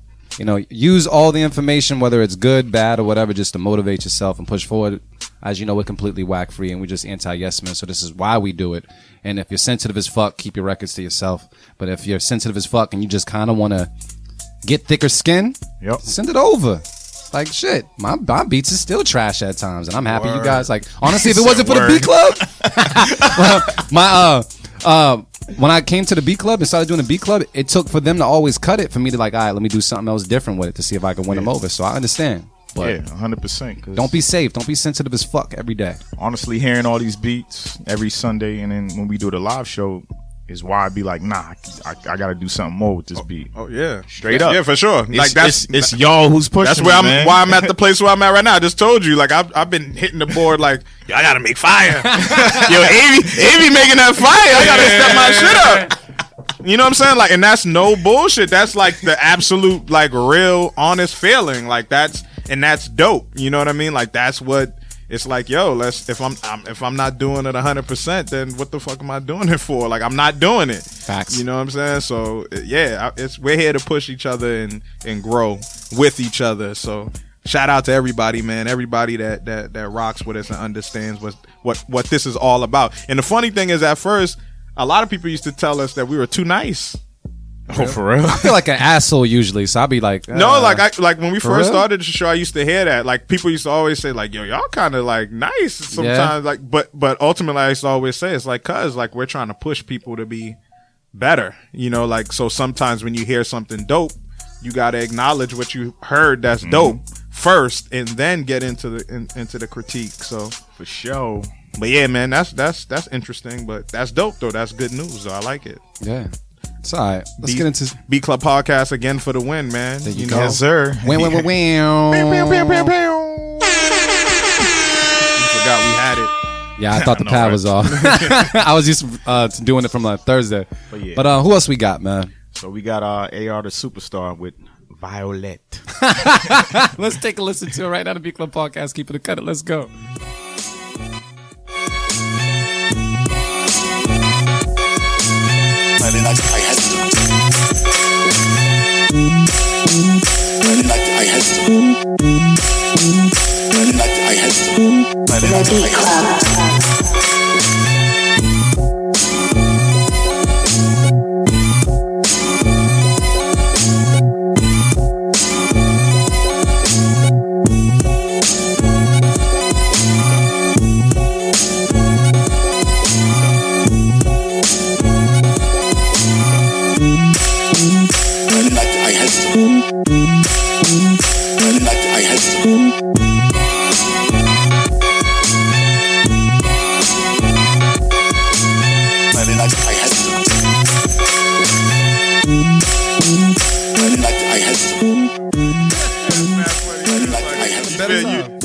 Use all the information, whether it's good, bad, or whatever, just to motivate yourself and push forward. As you know, we're completely whack free and we're just anti-yes men, so this is why we do it. And if you're sensitive as fuck, keep your records to yourself. But if you're sensitive as fuck and you just kind of want to get thicker skin, send it over. Like, shit, my beats is still trash at times, and I'm happy you guys, like, honestly, if it wasn't for the B Club, when I came to the B Club and started doing the B Club, it took for them to always cut it for me to like, all right, let me do something else different with it to see if I can win them over. So I understand. But 100%. Don't be safe. Don't be sensitive as fuck every day. Honestly, hearing all these beats every Sunday, and then when we do the live show, is why I'd be like, nah, I gotta do something more with this beat. Oh yeah, straight up. Yeah, for sure. It's y'all who's pushing. That's why I'm at the place where I'm at right now. I just told you, like I've been hitting the board, like I gotta make fire. Yo, Avy making that fire. I gotta step my shit up. You know what I'm saying? Like, and that's no bullshit. That's like the absolute, like, real, honest feeling. Like that's dope. You know what I mean? Like that's what. It's like, yo, if I'm not doing it 100%, then what the fuck am I doing it for? Like, I'm not doing it. Facts. You know what I'm saying? So yeah, we're here to push each other and grow with each other. So shout out to everybody, man. Everybody that rocks with us and understands what this is all about. And the funny thing is, at first, a lot of people used to tell us that we were too nice. Oh, for real? I feel like an asshole usually, so I'll be like, no, like when we first real? started the show, I used to hear that. Like people used to always say, like, yo, y'all kind of like nice sometimes. Like, but ultimately, I used to always say, it's like, cause like we're trying to push people to be better. Like, so sometimes when you hear something dope, you got to acknowledge what you heard that's dope first, and then get into the critique. So for sure. But yeah, man, that's interesting. But that's dope though. That's good news. Though. I like it. Yeah. It's all right. Let's get into B Club Podcast again for the win, man. There you know? go. Yes, sir. Win. You forgot we had it. Yeah, I thought the pad was off. I was used to doing it from like Thursday. But who else we got, man? So we got AR the Superstar with Violet. Let's take a listen to it right now. The B Club Podcast. Keep it cut it. Let's go. The Beat Club.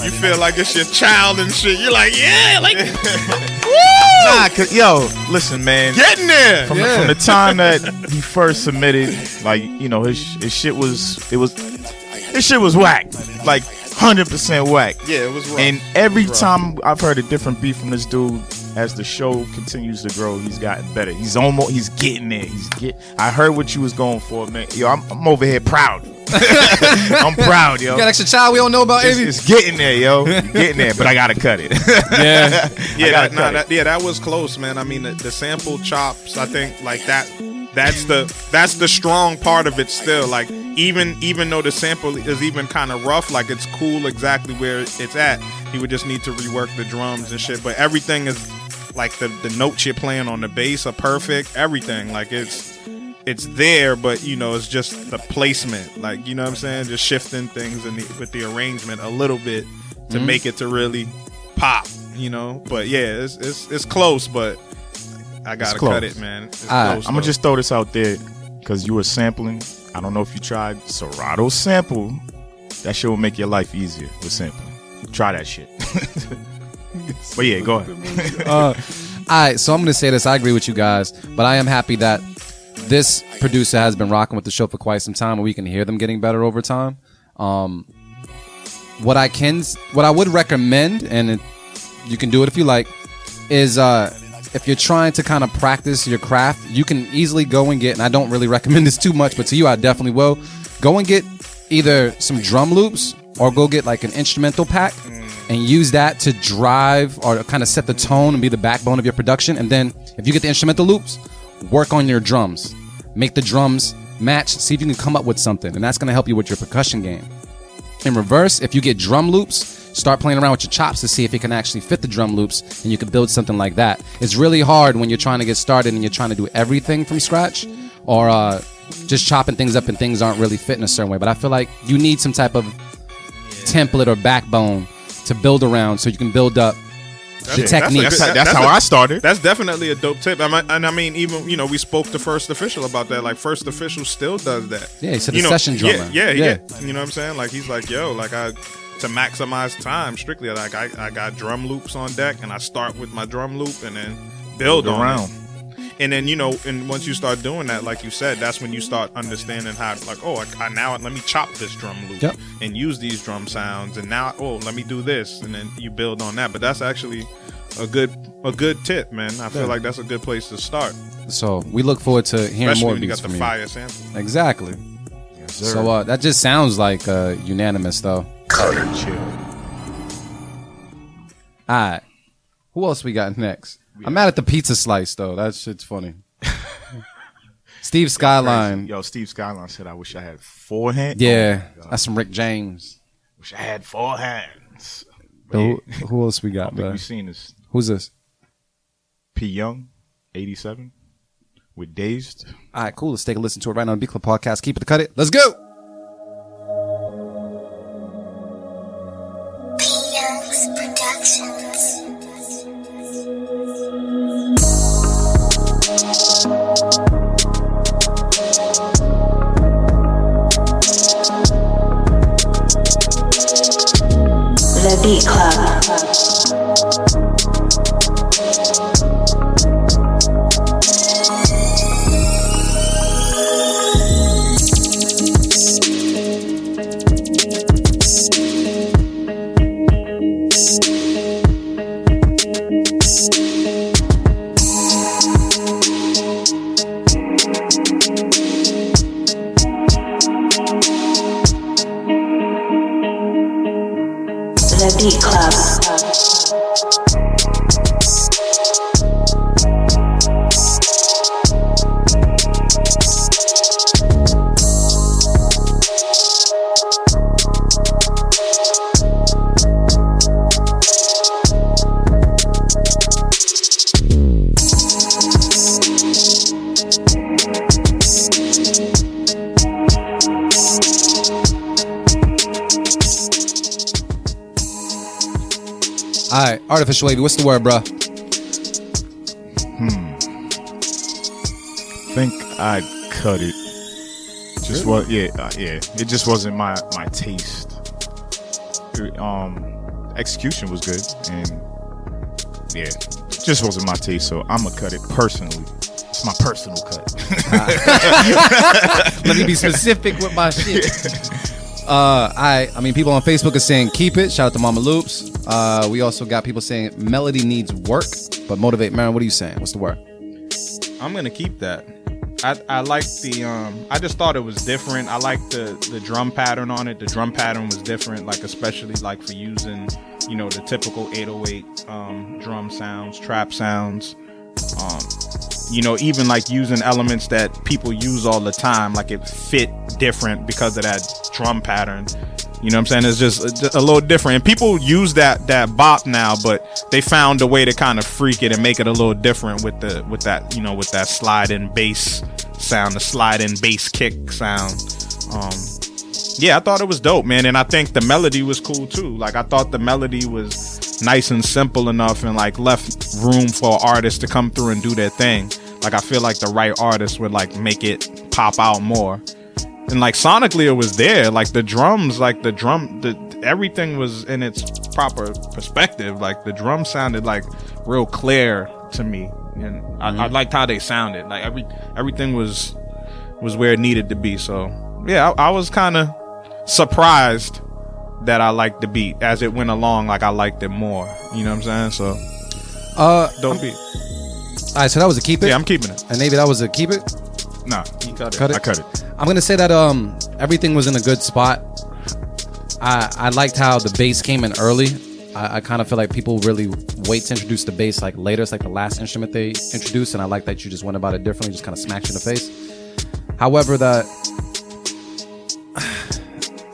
You feel like it's your child and shit. You're like, yeah, like, Nah, cause yo, listen, man. Getting there. From the time that he first submitted, like, his shit was whack, like 100% whack. Yeah, it was rough. And every time I've heard a different beat from this dude, as the show continues to grow, he's gotten better. He's getting there. I heard what you was going for, man. Yo, I'm over here proud. I'm proud, yo. You got an extra child we don't know about, Avy? It's getting there, yo. Getting there, but I gotta cut it. That was close, man. I mean, the sample chops, I think, like that's the strong part of it still. Like, even though the sample is even kind of rough, like it's cool exactly where it's at. He would just need to rework the drums and shit. But everything is like the notes you're playing on the bass are perfect. Everything, like it's there, but you know, it's just the placement. Like, you know what I'm saying? Just shifting things with the arrangement a little bit to make it to really pop, you know. But yeah, it's close, but I gotta cut it, man. It's close, I'm gonna just throw this out there because you were sampling. I don't know if you tried Serato sample. That shit will make your life easier with sampling. Try that shit. But yeah, go ahead. All right, so I'm gonna say this. I agree with you guys, but I am happy that this producer has been rocking with the show for quite some time, and we can hear them getting better over time. What I would recommend, and you can do it if you like, is if you're trying to kind of practice your craft, you can easily go and get, and I don't really recommend this too much, but to you I definitely will, go and get either some drum loops or go get like an instrumental pack and use that to drive or kind of set the tone and be the backbone of your production. And then if you get the instrumental loops, work on your drums. Make the drums match. See if you can come up with something. And that's going to help you with your percussion game. In reverse, if you get drum loops, start playing around with your chops to see if it can actually fit the drum loops, and you can build something like that. It's really hard when you're trying to get started and you're trying to do everything from scratch, or just chopping things up and things aren't really fitting a certain way. But I feel like you need some type of template or backbone to build around so you can build up the techniques. That's how I started. That's definitely a dope tip. I mean, even, you know, we spoke to First Official about that. Like, First Official still does that. Yeah, he's a session drummer. Yeah. You know what I'm saying? Like, he's like, yo, like, to maximize time, strictly, like, I got drum loops on deck, and I start with my drum loop and then build around. And then, you know, and once you start doing that, like you said, that's when you start understanding how, like, oh, I now let me chop this drum loop and use these drum sounds, and now, oh, let me do this, and then you build on that. But that's actually a good tip, man. I feel like that's a good place to start. So we look forward to hearing especially more when of you these got from the you. fire sample. Exactly. Yes, sir. So that just sounds like unanimous, though. Chill. All right. Who else we got next? I'm mad at the pizza slice, though. That shit's funny. Steve Skyline. Yo, Steve Skyline said, I wish I had 4 hands. Yeah, that's some Rick James. Wish I had 4 hands. Who else we I got, don't think man? we've seen this. Who's this? P. Young, 87, with Dazed. All right, cool. Let's take a listen to it right now on the Beat Club Podcast. Keep it, cut it. Let's go. Young's Productions. The Beat Club. The Beat Club. All right, Artificial Wavy, what's the word, bro? Think I'd cut it. Just what? Yeah. It just wasn't my taste. Execution was good, and yeah, it just wasn't my taste. So I'm gonna cut it personally. It's my personal cut. Let me be specific with my shit. I mean, people on Facebook are saying keep it. Shout out to Mama Loops. We also got people saying melody needs work, but motivate. Marin, what are you saying? What's the word? I'm gonna keep that. I like the I just thought it was different. I like the drum pattern on it. The drum pattern was different, like especially like for using, you know, the typical 808 drum sounds, trap sounds. You know, even like using elements that people use all the time, like it fit different because of that drum pattern. You know what I'm saying? It's just a little different. And people use that bop now, but they found a way to kind of freak it and make it a little different with that slide-in bass sound, the slide-in bass kick sound. Yeah, I thought it was dope, man. And I think the melody was cool too. Like, I thought the melody was nice and simple enough and like left room for artists to come through and do their thing. Like, I feel like the right artist would like make it pop out more. And like sonically it was there. Like the drums, everything was in its proper perspective. Like the drums sounded like real clear to me. And I liked how they sounded. Like everything was where it needed to be. So yeah, I was kind of surprised that I liked the beat as it went along. Like I liked it more. You know what I'm saying? So dope beat. All right, so that was a keep it. Yeah, I'm keeping it. And maybe that was a keep it. Nah, You cut it. I cut it. I'm gonna say that everything was in a good spot. I liked how the bass came in early. I kind of feel like people really wait to introduce the bass like later. It's like the last instrument they introduced, and I like that you just went about it differently, just kind of smacked you in the face. However, that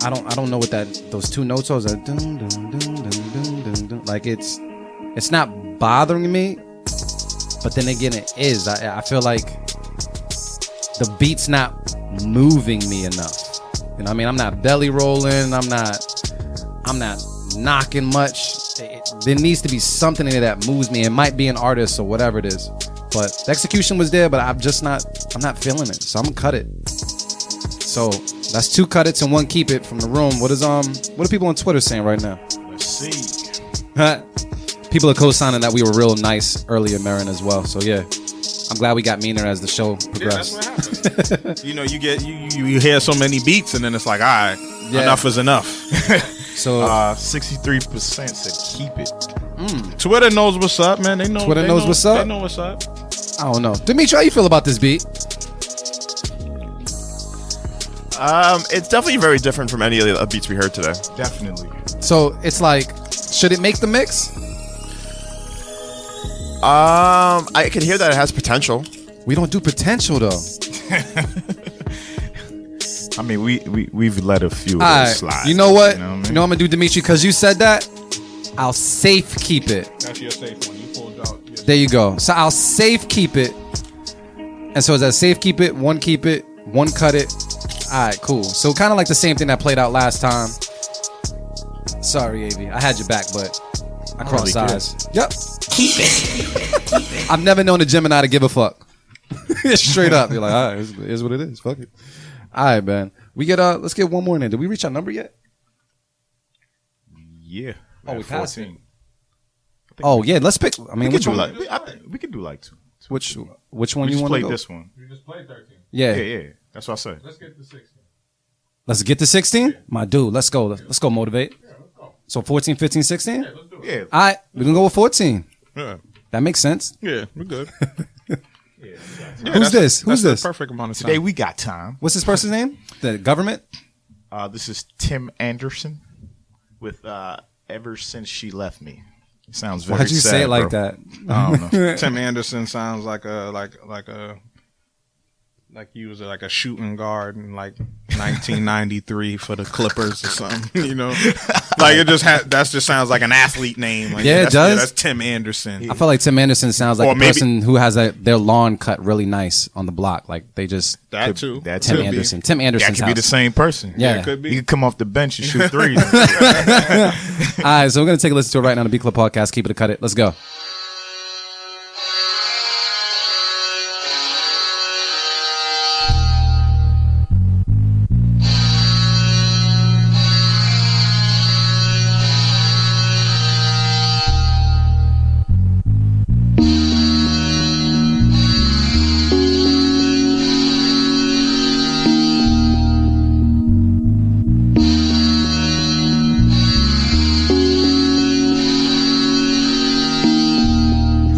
I don't know what those two notes are. That dun, dun, dun, dun, dun, dun, dun. Like it's not bothering me, but then again it is. I feel like the beat's not moving me enough. You know what I mean? I'm not belly rolling. I'm not knocking much. There needs to be something in there that moves me. It might be an artist or whatever it is. But the execution was there, but I'm not feeling it. So I'm gonna cut it. So that's 2 cut it's and 1 keep it from the room. What are people on Twitter saying right now? Let's see. People are co-signing that we were real nice earlier, Marin, as well. So yeah. I'm glad we got meaner as the show progressed. Yeah, that's what happens. You know, you hear so many beats and then it's like, all right, enough is enough. So 63% said keep it. Twitter knows what's up, man. They know. Twitter knows what's up. They know what's up. I don't know. Dimitri, how you feel about this beat? It's definitely very different from any of the beats we heard today. Definitely. So it's like, should it make the mix? I can hear that it has potential. We don't do potential though. I mean, we've let a few of All right. those slide. You know what? You know what I You mean? know what I'm gonna do, Dimitri? Because you said that, I'll safe keep it. That's your safe one. You pulled out. There you go. So I'll safe keep it. And so is that safe keep it, 1 keep it, 1 cut it? All right, cool. So kind of like the same thing that played out last time. Sorry, AV. I had your back, but I crossed sides. Yep. Keep it. I've never known a Gemini to give a fuck. Straight up. You're like, all right, here's what it is. Fuck it. All right, man. We get let's get one more in there. Did we reach our number yet? Yeah. Oh, we passed it. 14. Oh yeah, let's pick. I mean, which one? We could do like 2. Which one We you just want to played go? this one. You just played 13. Yeah. Yeah. That's what I said. Let's get to 16. Let's get to 16. My dude, let's go. Let's go motivate. So 14, 15, 16? Let's do it. Yeah. All right, we're going to go with 14. Yeah. That makes sense. Yeah, we're good. Who's this? Who's that's this? The perfect amount of time. Today we got time. What's this person's name? The government? This is Tim Anderson with Ever Since She Left Me. It sounds very Why'd you sad, say it like bro. that? I don't know. Tim Anderson sounds like he was like a shooting guard in like 1993 for the Clippers or something, you know? Like it that just sounds like an athlete name. Like, Yeah, it does. that's Tim Anderson. I feel like Tim Anderson sounds like Or a maybe- person who has their lawn cut really nice on the block. Like they just That too. That Tim could be. Anderson. Tim That Anderson's could be the house. same person. Yeah. It could be. He could come off the bench and shoot threes. All right, so we're gonna take a listen to it right now on the B Club Podcast. Keep it or cut it. Let's go.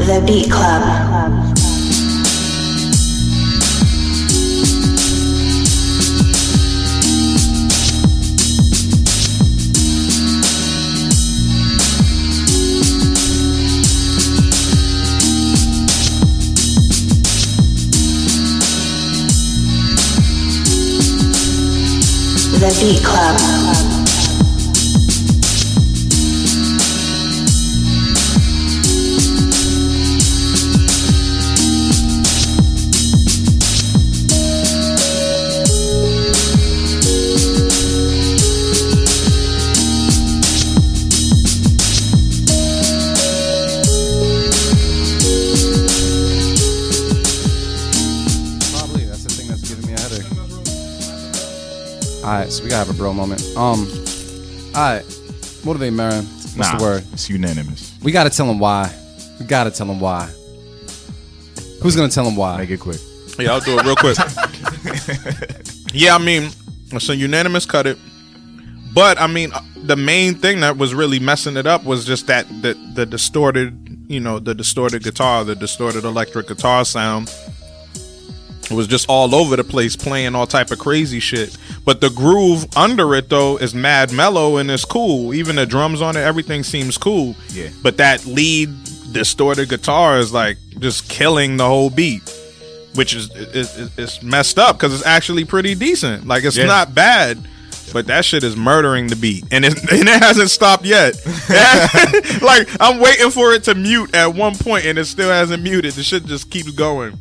The Beat Club. The Beat Club. right, so we gotta have a bro moment. All right, Motivate Marin. What's the word? It's unanimous. We gotta tell him why. We gotta tell him why. Who's gonna tell him why? Make it quick. Yeah, I'll do it real quick. Yeah, I mean, it's a unanimous cut it. But I mean, the main thing that was really messing it up was just that the distorted, the distorted guitar, the distorted electric guitar sound. It was just all over the place, playing all type of crazy shit. But the groove under it, though, is mad mellow and it's cool. Even the drums on it, everything seems cool. Yeah. But that lead distorted guitar is like just killing the whole beat, which is messed up because it's actually pretty decent. Like, it's not bad, but that shit is murdering the beat. And it hasn't stopped yet. Like, I'm waiting for it to mute at one point and it still hasn't muted. The shit just keeps going.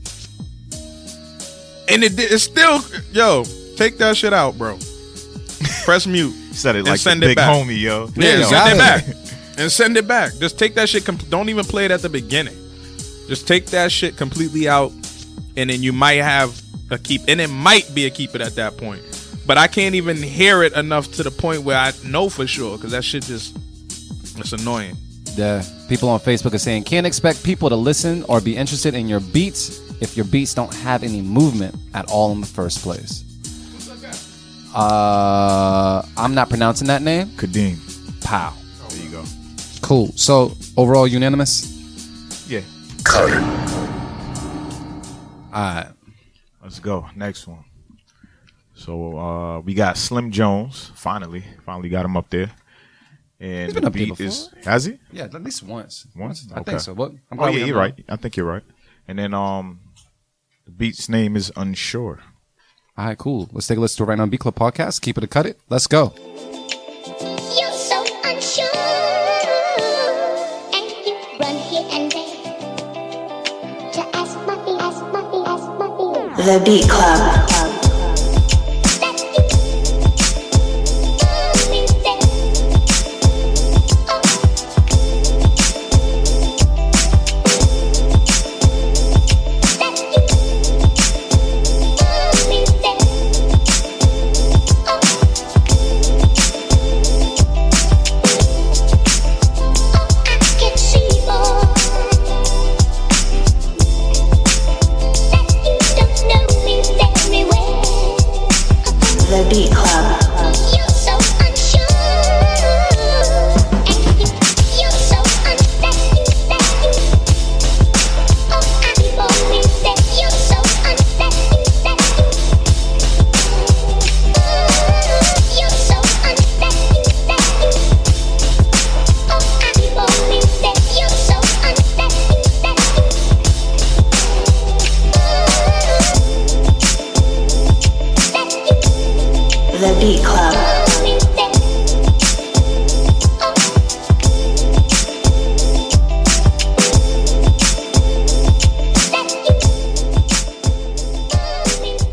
And it's still, take that shit out, bro. Press mute. Said it like send the it big back. homie, yo. Yeah, yo. send it back. And send it back. Just take that shit. Don't even play it at the beginning. Just take that shit completely out, and then you might have a keep. And it might be a keep it at that point. But I can't even hear it enough to the point where I know for sure, because that shit it's annoying. Yeah, people on Facebook are saying, can't expect people to listen or be interested in your beats if your beats don't have any movement at all in the first place. I'm not pronouncing that name. Kadeem. Pow. There you go. Cool. So, overall unanimous? Yeah. Alright. Let's go. Next one. So we got Slim Jones. Finally got him up there. And He's been the up there beat is before. has he? Yeah, at least once. Once? I Okay. think so. What? Oh yeah, you're right. I think you're right. And then the beat's name is Unsure. All right, cool. Let's take a listen to it right now on Beat Club Podcast. Keep it or cut it. Let's go. You're so unsure, and you run here and there to ask my The Beat Club. The Beat Club. You're so unsure, and you're so unsatisfied. Oh, I'm only that you're so unsatisfied. You're so unsatisfied. Oh, I'm only that you're so unsatisfied. The Beat Club.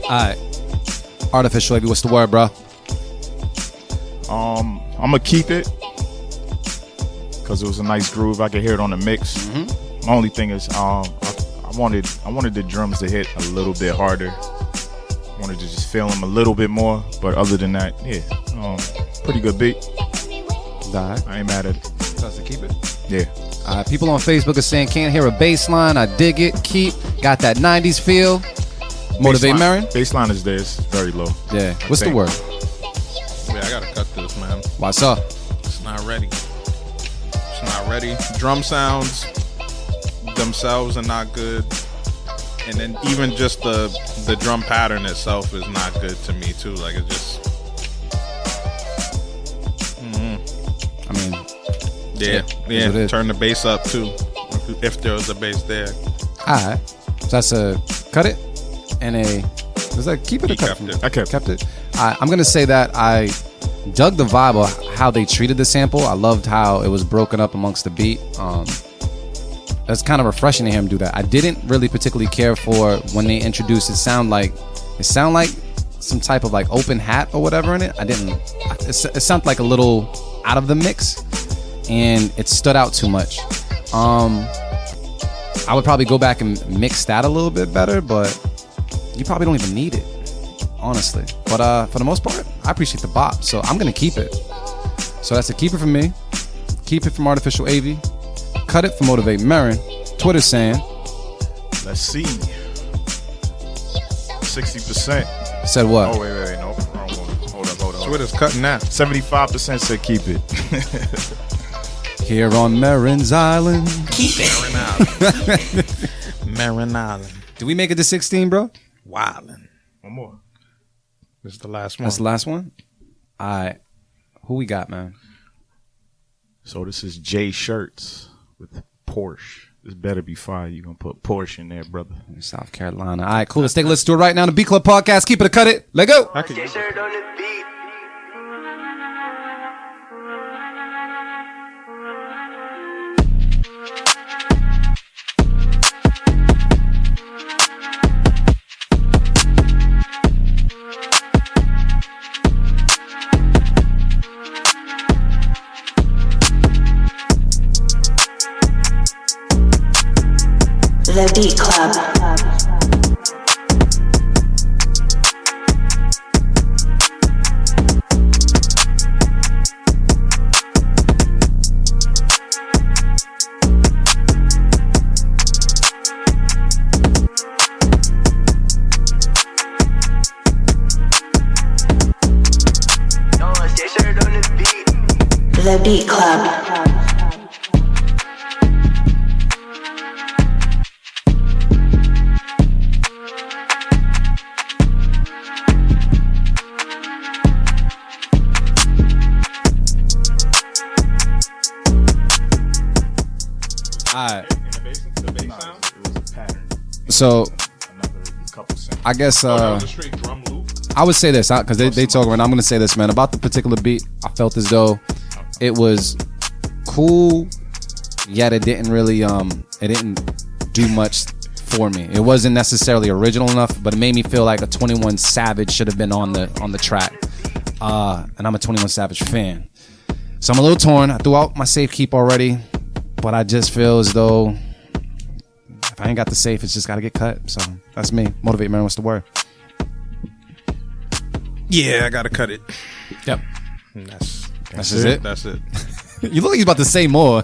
Alright. Artificial Wavy, what's the word, bro? I'm gonna keep it because it was a nice groove. I could hear it on the mix. Mm-hmm. My only thing is, I wanted the drums to hit a little bit harder. I wanted to just feel them a little bit more. But other than that, yeah, pretty good beat. Alright. I ain't mad at it. That's to keep it. Yeah. People on Facebook are saying, can't hear a bass line. I dig it. Keep. Got that 90s feel. Motivate Marin? Baseline is there. It's very low. Yeah. What's the think. word? Yeah, I gotta cut this, man. What's up? It's not ready. It's not ready. Drum sounds themselves are not good. And then even just the drum pattern itself is not good to me too. Like, it just I mean, yeah. Turn the bass up too. If there was a bass there. alright. So that's a cut it and a was that keep it or cut it? I kept it. I'm gonna say that I dug the vibe of how they treated the sample. I loved how it was broken up amongst the beat. It's kind of refreshing to hear him do that. I didn't really particularly care for when they introduced it sound like some type of like open hat or whatever in it. I didn't. It sounded like a little out of the mix, and it stood out too much. I would probably go back and mix that a little bit better, but you probably don't even need it, honestly. But for the most part, I appreciate the bop, so I'm gonna keep it. So that's a keep it from me. Keep it from Artificial AV. Cut it for Motivate Marin. Twitter saying, let's see. 60%. Said what? Oh, wait. No, wrong one. Hold up. Twitter's cutting out. 75% said keep it. Here on Marin's Island. Keep it. Marin Island. Did we make it to 16, bro? Wildin'. One more. This is the last one. That's the last one? All right. Who we got, man? So this is J Shirts with Porsche. This better be fire. You gonna put Porsche in there, brother. South Carolina. All right, cool. Let's take a listen to it right now. The Beat Club Podcast. Keep it or cut it. Let go. J-Shirt on the beat. The Beat Club. J-Shirt on the beat. The Beat Club. So, I guess I would say this because they talk about. I'm going to say this, man, about the particular beat. I felt as though it was cool, yet it didn't really it didn't do much for me. It wasn't necessarily original enough, but it made me feel like a 21 Savage should have been on the track. And I'm a 21 Savage fan, so I'm a little torn. I threw out my safe keep already, but I just feel as though if I ain't got the safe, it's just got to get cut. So that's me. Motivate Man, what's the word? Yeah, I gotta cut it. Yep. That's it. That's it. You look like he's about to say more.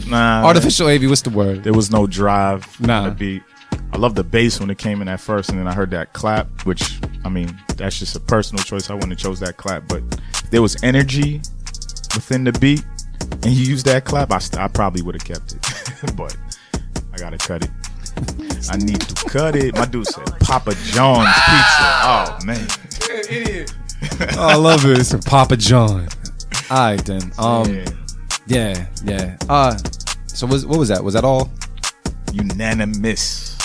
Nah. Artificial AV, what's the word? There was no drive Nah. on the beat. I love the bass when it came in at first, and then I heard that clap, which, I mean, that's just a personal choice. I wouldn't have chose that clap, but if there was energy within the beat, and you used that clap, I probably would have kept it. But I gotta cut it. I need to cut it. My dude said Papa John's pizza. Oh man, idiot. Oh, I love it. It's a Papa John. All right then. Yeah. So what was that? Was that all? Unanimous.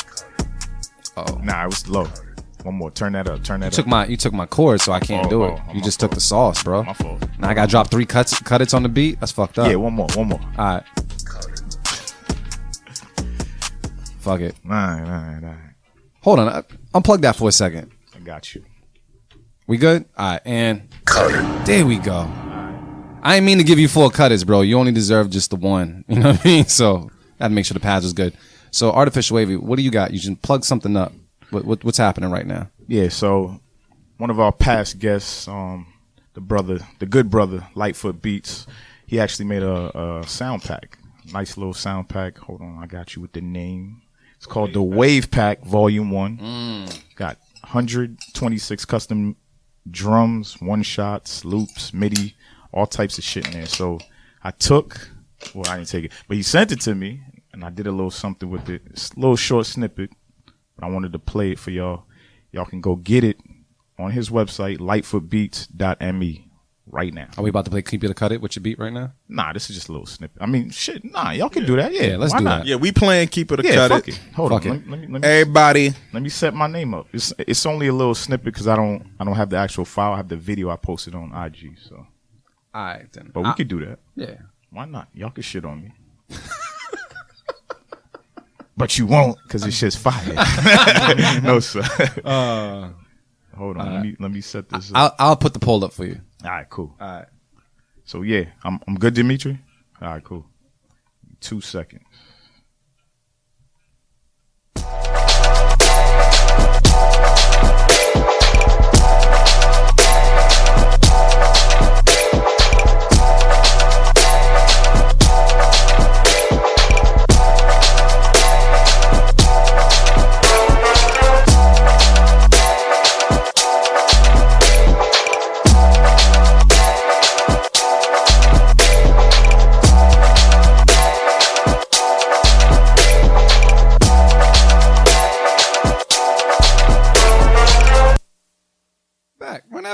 Oh. Nah, it was low. One more. Turn that up. You took my chord, so I can't do it. You just took the sauce, bro. My fault. Now I gotta drop 3 cuts on the beat. That's fucked up. Yeah, one more. All right. Fuck it. All right. Hold on. Unplug that for a second. I got you. We good? All right. And there we go. I didn't mean to give you 4 cutters, bro. You only deserve just the one. You know what I mean? So gotta make sure the pads was good. So Artificial Wavy, what do you got? You should plug something up. What's happening right now? Yeah, so one of our past guests, the good brother, Lightfoot Beats, he actually made a sound pack. Nice little sound pack. Hold on, I got you with the name. It's called the Wave Pack Volume 1. Got 126 custom drums, one-shots, loops, MIDI, all types of shit in there. So I didn't take it, but he sent it to me, and I did a little something with it. It's a little short snippet, but I wanted to play it for y'all. Y'all can go get it on his website, lightfootbeats.me, right now. Are we about to play Keep It or Cut It with your beat right now? Nah, this is just a little snippet. I mean, shit, nah, y'all can do that. Yeah, let's why do not? that. Yeah, we playing Keep It or Yeah, Cut fuck It. it. Hold Fuck on. it. Let me Everybody. Let me set my name up. It's only a little snippet because I don't have the actual file. I have the video I posted on IG. So, All right then. but we could do that. Yeah. Why not? Y'all can shit on me. But you won't because it's just fire. No sir. Hold on. Let me set this up. I'll put the poll up for you. All right, cool. All right. So yeah, I'm good, Dimitri. All right, cool. 2 seconds.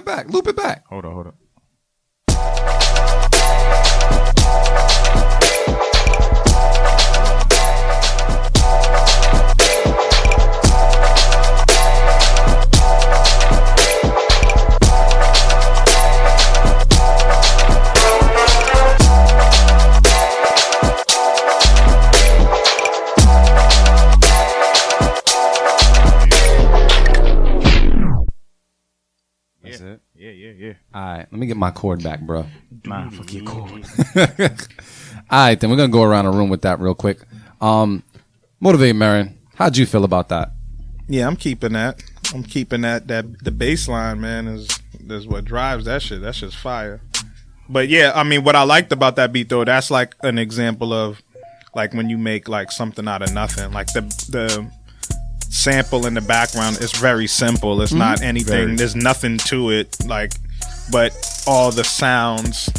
that back. Loop it back. Hold on. That's it. Yeah. All right, let me get my chord back, bro. Nah, fuck your chord. All right, then we're gonna go around the room with that real quick. Motivate Marin, how'd you feel about that? Yeah, I'm keeping that. That the bass line, man, is what drives that shit. That shit's fire. But yeah, I mean, what I liked about that beat though, that's like an example of like when you make like something out of nothing. Like the sample in the background is very simple. It's not anything. There's nothing to it. Like, but all the sounds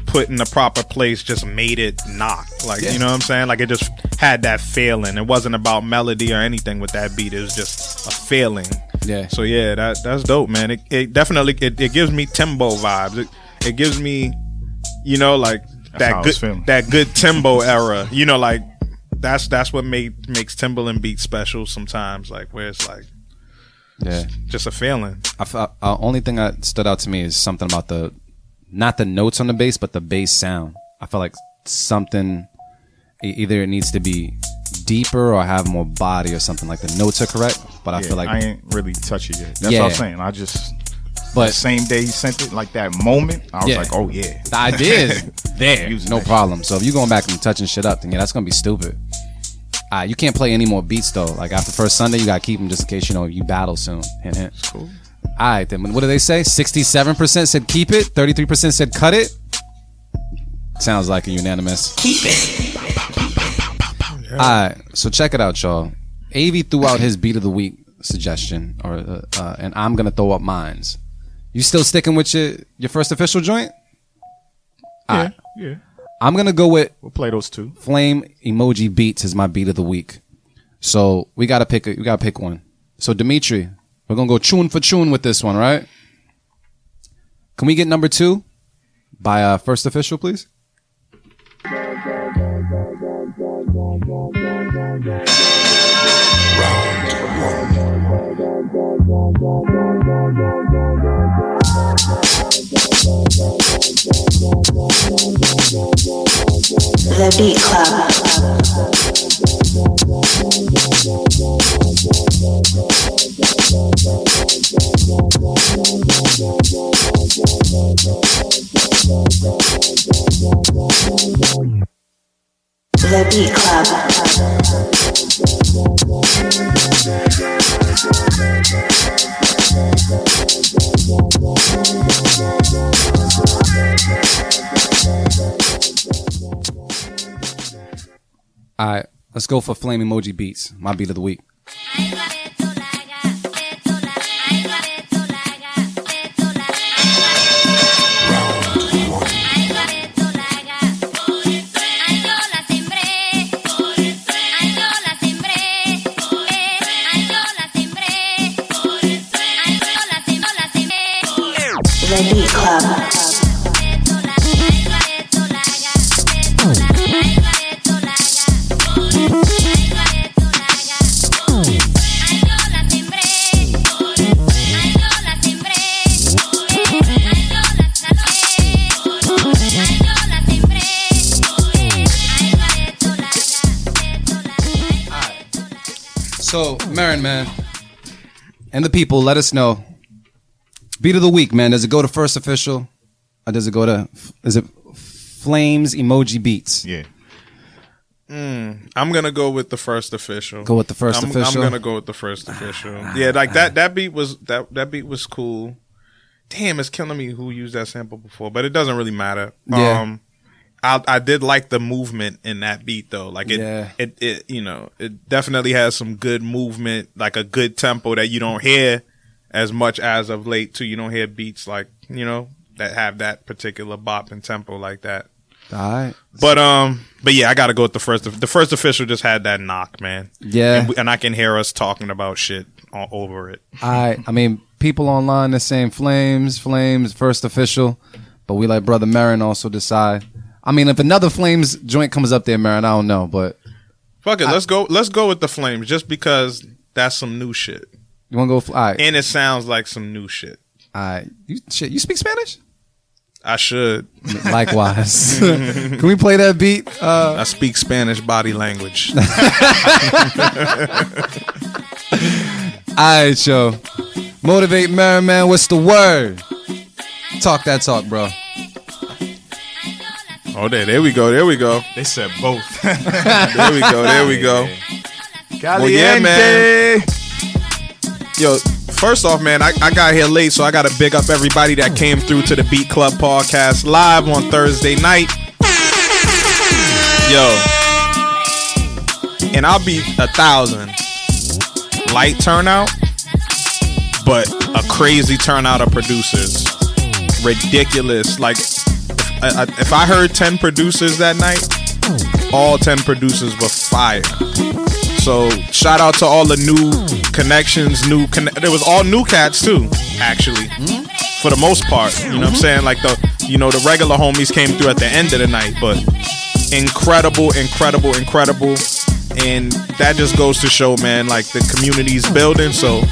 put in the proper place just made it knock. Like, you know what I'm saying? Like it just had that feeling. It wasn't about melody or anything with that beat. It was just a feeling. Yeah. So yeah, that's dope, man. It definitely it gives me Timbo vibes. It gives me, you know, like that good Timbo era. You know, like that's what makes Timbaland beats special sometimes. Like where it's like, just a feeling. Only thing that stood out to me is something about not the notes on the bass, but the bass sound. I feel like something, either it needs to be deeper or have more body or something. Like the notes are correct, but I feel like I ain't really touch it yet. That's what I'm saying. I just, but the same day he sent it, like that moment, I was like, oh yeah, the idea is there, no problem. So if you're going back and touching shit up, then that's gonna be stupid. You can't play any more beats though. Like after first Sunday, you gotta keep them just in case you battle soon. Hint, hint. Cool. All right, then what do they say? 67% said keep it, 33% said cut it. Sounds like a unanimous Keep it. All right, so check it out, y'all. AV threw out his beat of the week suggestion, and I'm gonna throw up mines. You still sticking with your first official joint? Yeah. I'm gonna go with. We'll play those two. Flame Emoji Beats is my beat of the week. So we gotta pick one. So Dimitri, we're gonna go tune for tune with this one, right? Can we get number 2 by First Official, please? The Beat Club. The Beat Club. All right, let's go for Flame Emoji Beats, my beat of the week. The Beat Club. So, Marin, man, and the people, let us know. Beat of the week, man. Does it go to First Official? Or does it go to, is it Flames Emoji Beats? Yeah. I'm gonna go with the First Official. Go with the First Official? I'm gonna go with the First Official. Yeah, like that beat was that beat was cool. Damn, it's killing me who used that sample before, but it doesn't really matter. Yeah. I did like the movement in that beat though. Like it you know, it definitely has some good movement, like a good tempo that you don't hear as much as of late too. You don't hear beats like, you know, that have that particular bop and tempo like that. All right. But yeah, I gotta go with the First Official just had that knock, man. Yeah. And I can hear us talking about shit all over it. I mean, people online that's saying Flames, first official. But we let Brother Marin also decide. I mean, if another Flames joint comes up there, Marin, I don't know, but fuck it. Let's go with the Flames just because that's some new shit. You want to go? All right. And it sounds like some new shit. All right. You speak Spanish? I should. Likewise. Can we play that beat? I speak Spanish body language. All right, yo. Motivate Marin, man. What's the word? Talk that talk, bro. Oh, there we go. They said both. There we go. Caliente. Well, yeah, man. Yo, first off, man, I got here late, so I got to big up everybody that came through to the Beat Club podcast live on Thursday night. Yo, and I'll be 1,000. Light turnout, but a crazy turnout of producers. Ridiculous. Like, if I heard 10 producers that night, all 10 producers were fire. So shout out to all the new connections, there was all new cats too, actually, for the most part. You know what I'm saying? Like the regular homies came through at the end of the night, but incredible. And that just goes to show, man, like the community's building. So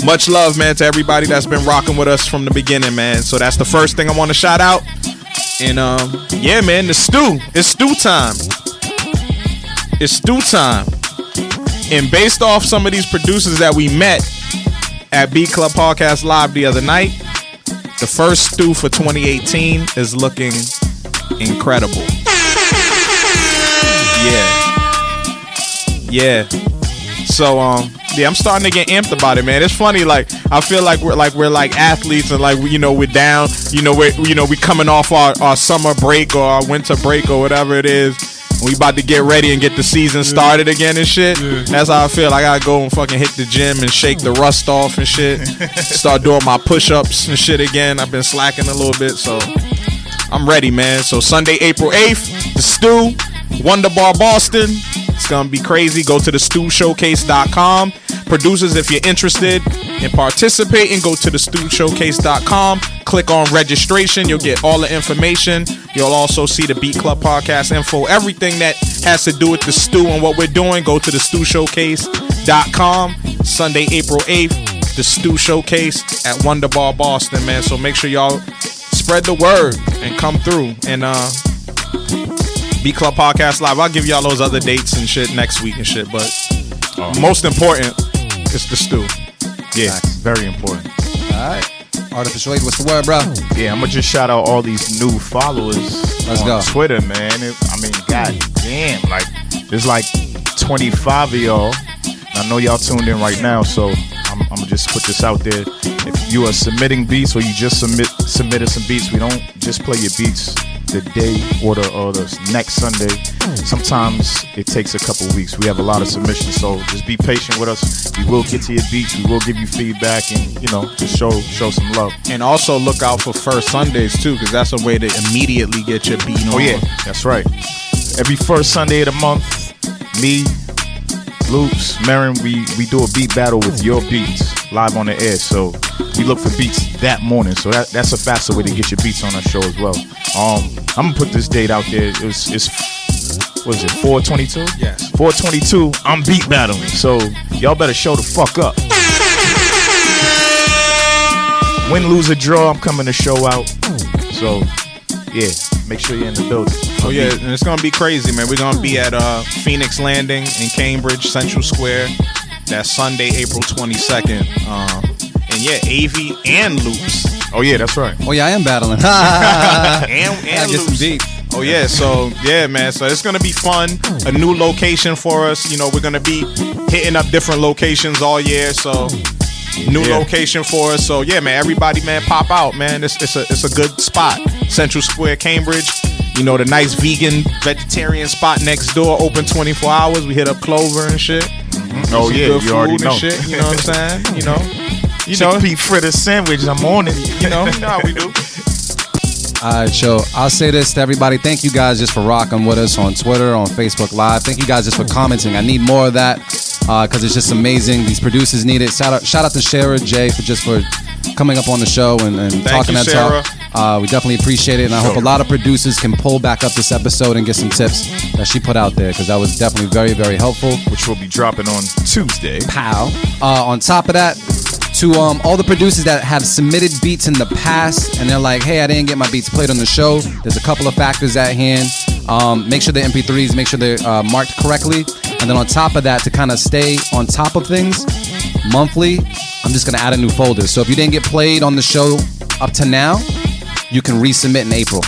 much love, man, to everybody that's been rocking with us from the beginning, man. So that's the first thing I want to shout out. And yeah, man, it's stew time. And based off some of these producers that we met at Beat Club Podcast Live the other night, the first stew for 2018 is looking incredible. Yeah. So yeah, I'm starting to get amped about it, man. It's funny, like I feel like we're like athletes, and like we're down, we coming off our summer break or our winter break or whatever it is. We about to get ready and get the season started again and shit. That's how I feel. I gotta go and fucking hit the gym and shake the rust off and shit. Start doing my push-ups and shit again. I've been slacking a little bit, so I'm ready, man. So Sunday, April 8th, the Stew, Wonder Bar Boston. It's gonna be crazy. Go to thestewshowcase.com. Producers, if you're interested in participating, go to thestewshowcase.com. Click on registration. You'll get all the information. You'll also see the Beat Club podcast info. Everything that has to do with the stew and what we're doing, go to thestewshowcase.com. Sunday, April 8th, the Stew Showcase at Wonder Bar Boston, man. So make sure y'all spread the word and come through. And Beat Club Podcast Live, I'll give y'all those other dates and shit next week and shit. But most important, it's the stew. Yeah, very important. All right. Artificial Age, what's the word, bro? Yeah, I'm gonna just shout out all these new followers on Twitter, man. God damn, like there's like 25 of y'all. I know y'all tuned in right now, so I'm gonna just put this out there. If you are submitting beats or you just submitted some beats, we don't just play your beats the day or the next Sunday. Sometimes it takes a couple weeks. We have a lot of submissions, so just be patient with us. We will get to your beats. We will give you feedback, and just show some love. And also look out for first Sundays too, because that's a way to immediately get your beat on. Oh yeah, that's right. Every first Sunday of the month, me, Loops, Marin, we do a beat battle with your beats live on the air. So we look for beats that morning. So that's a faster way to get your beats on our show as well. I'm gonna put this date out there. It's what is it, 4/22? Yes. 4/22. I'm beat battling. So y'all better show the fuck up. Win, lose, or draw, I'm coming to show out. So yeah, make sure you're in the building. Oh yeah, and it's gonna be crazy, man. We're gonna be at Phoenix Landing in Cambridge, Central Square. That's Sunday, April 22nd. And yeah, AV and Loops. Oh yeah, that's right. Oh yeah, I am battling. and Loops. Oh yeah, so yeah, man. So it's gonna be fun. A new location for us. We're gonna be hitting up different locations all year. So new location for us. So yeah, man. Everybody, man, pop out, man. It's a good spot. Central Square, Cambridge. The nice vegetarian spot next door, open 24 hours. We hit up Clover and shit. Oh yeah, you already know. Shit, you know what I'm saying? Chickpea fritter sandwich. I'm on it. You know how we do. All right, so I'll say this to everybody. Thank you guys just for rocking with us on Twitter, on Facebook Live. Thank you guys just for commenting. I need more of that. because it's just amazing. These producers need it. Shout out to Sarah J for coming up on the show and talking that talk. We definitely appreciate it, and I hope a lot of producers can pull back up this episode and get some tips that she put out there, because that was definitely very, very helpful. Which will be dropping on Tuesday. Pow. On top of that, to all the producers that have submitted beats in the past and they're like, hey, I didn't get my beats played on the show, there's a couple of factors at hand. Make sure the MP3s, make sure they're marked correctly. And then on top of that, to kind of stay on top of things monthly, I'm just going to add a new folder. So if you didn't get played on the show up to now, you can resubmit in April.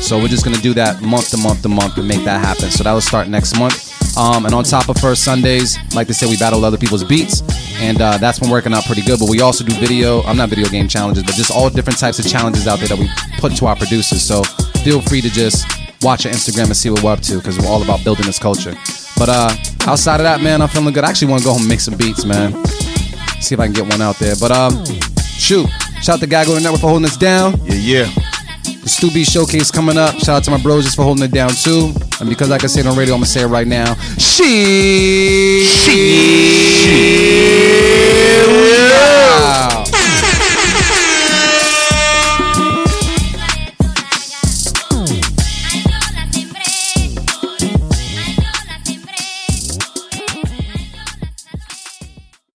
So we're just going to do that month to month to month and make that happen. So that will start next month. And on top of First Sundays, like they said, we battle other people's beats, and that's been working out pretty good. But we also do not video game challenges, but just all different types of challenges out there that we put to our producers. So feel free to just watch our Instagram and see what we're up to, because we're all about building this culture. But outside of that, man, I'm feeling good. I actually want to go home and make some beats, man. See if I can get one out there. But shoot, shout out to Gaggle Network for holding us down. Yeah. The Stu B Showcase coming up. Shout out to my bros just for holding it down too. And because I can say it on radio, I'm gonna say it right now. She.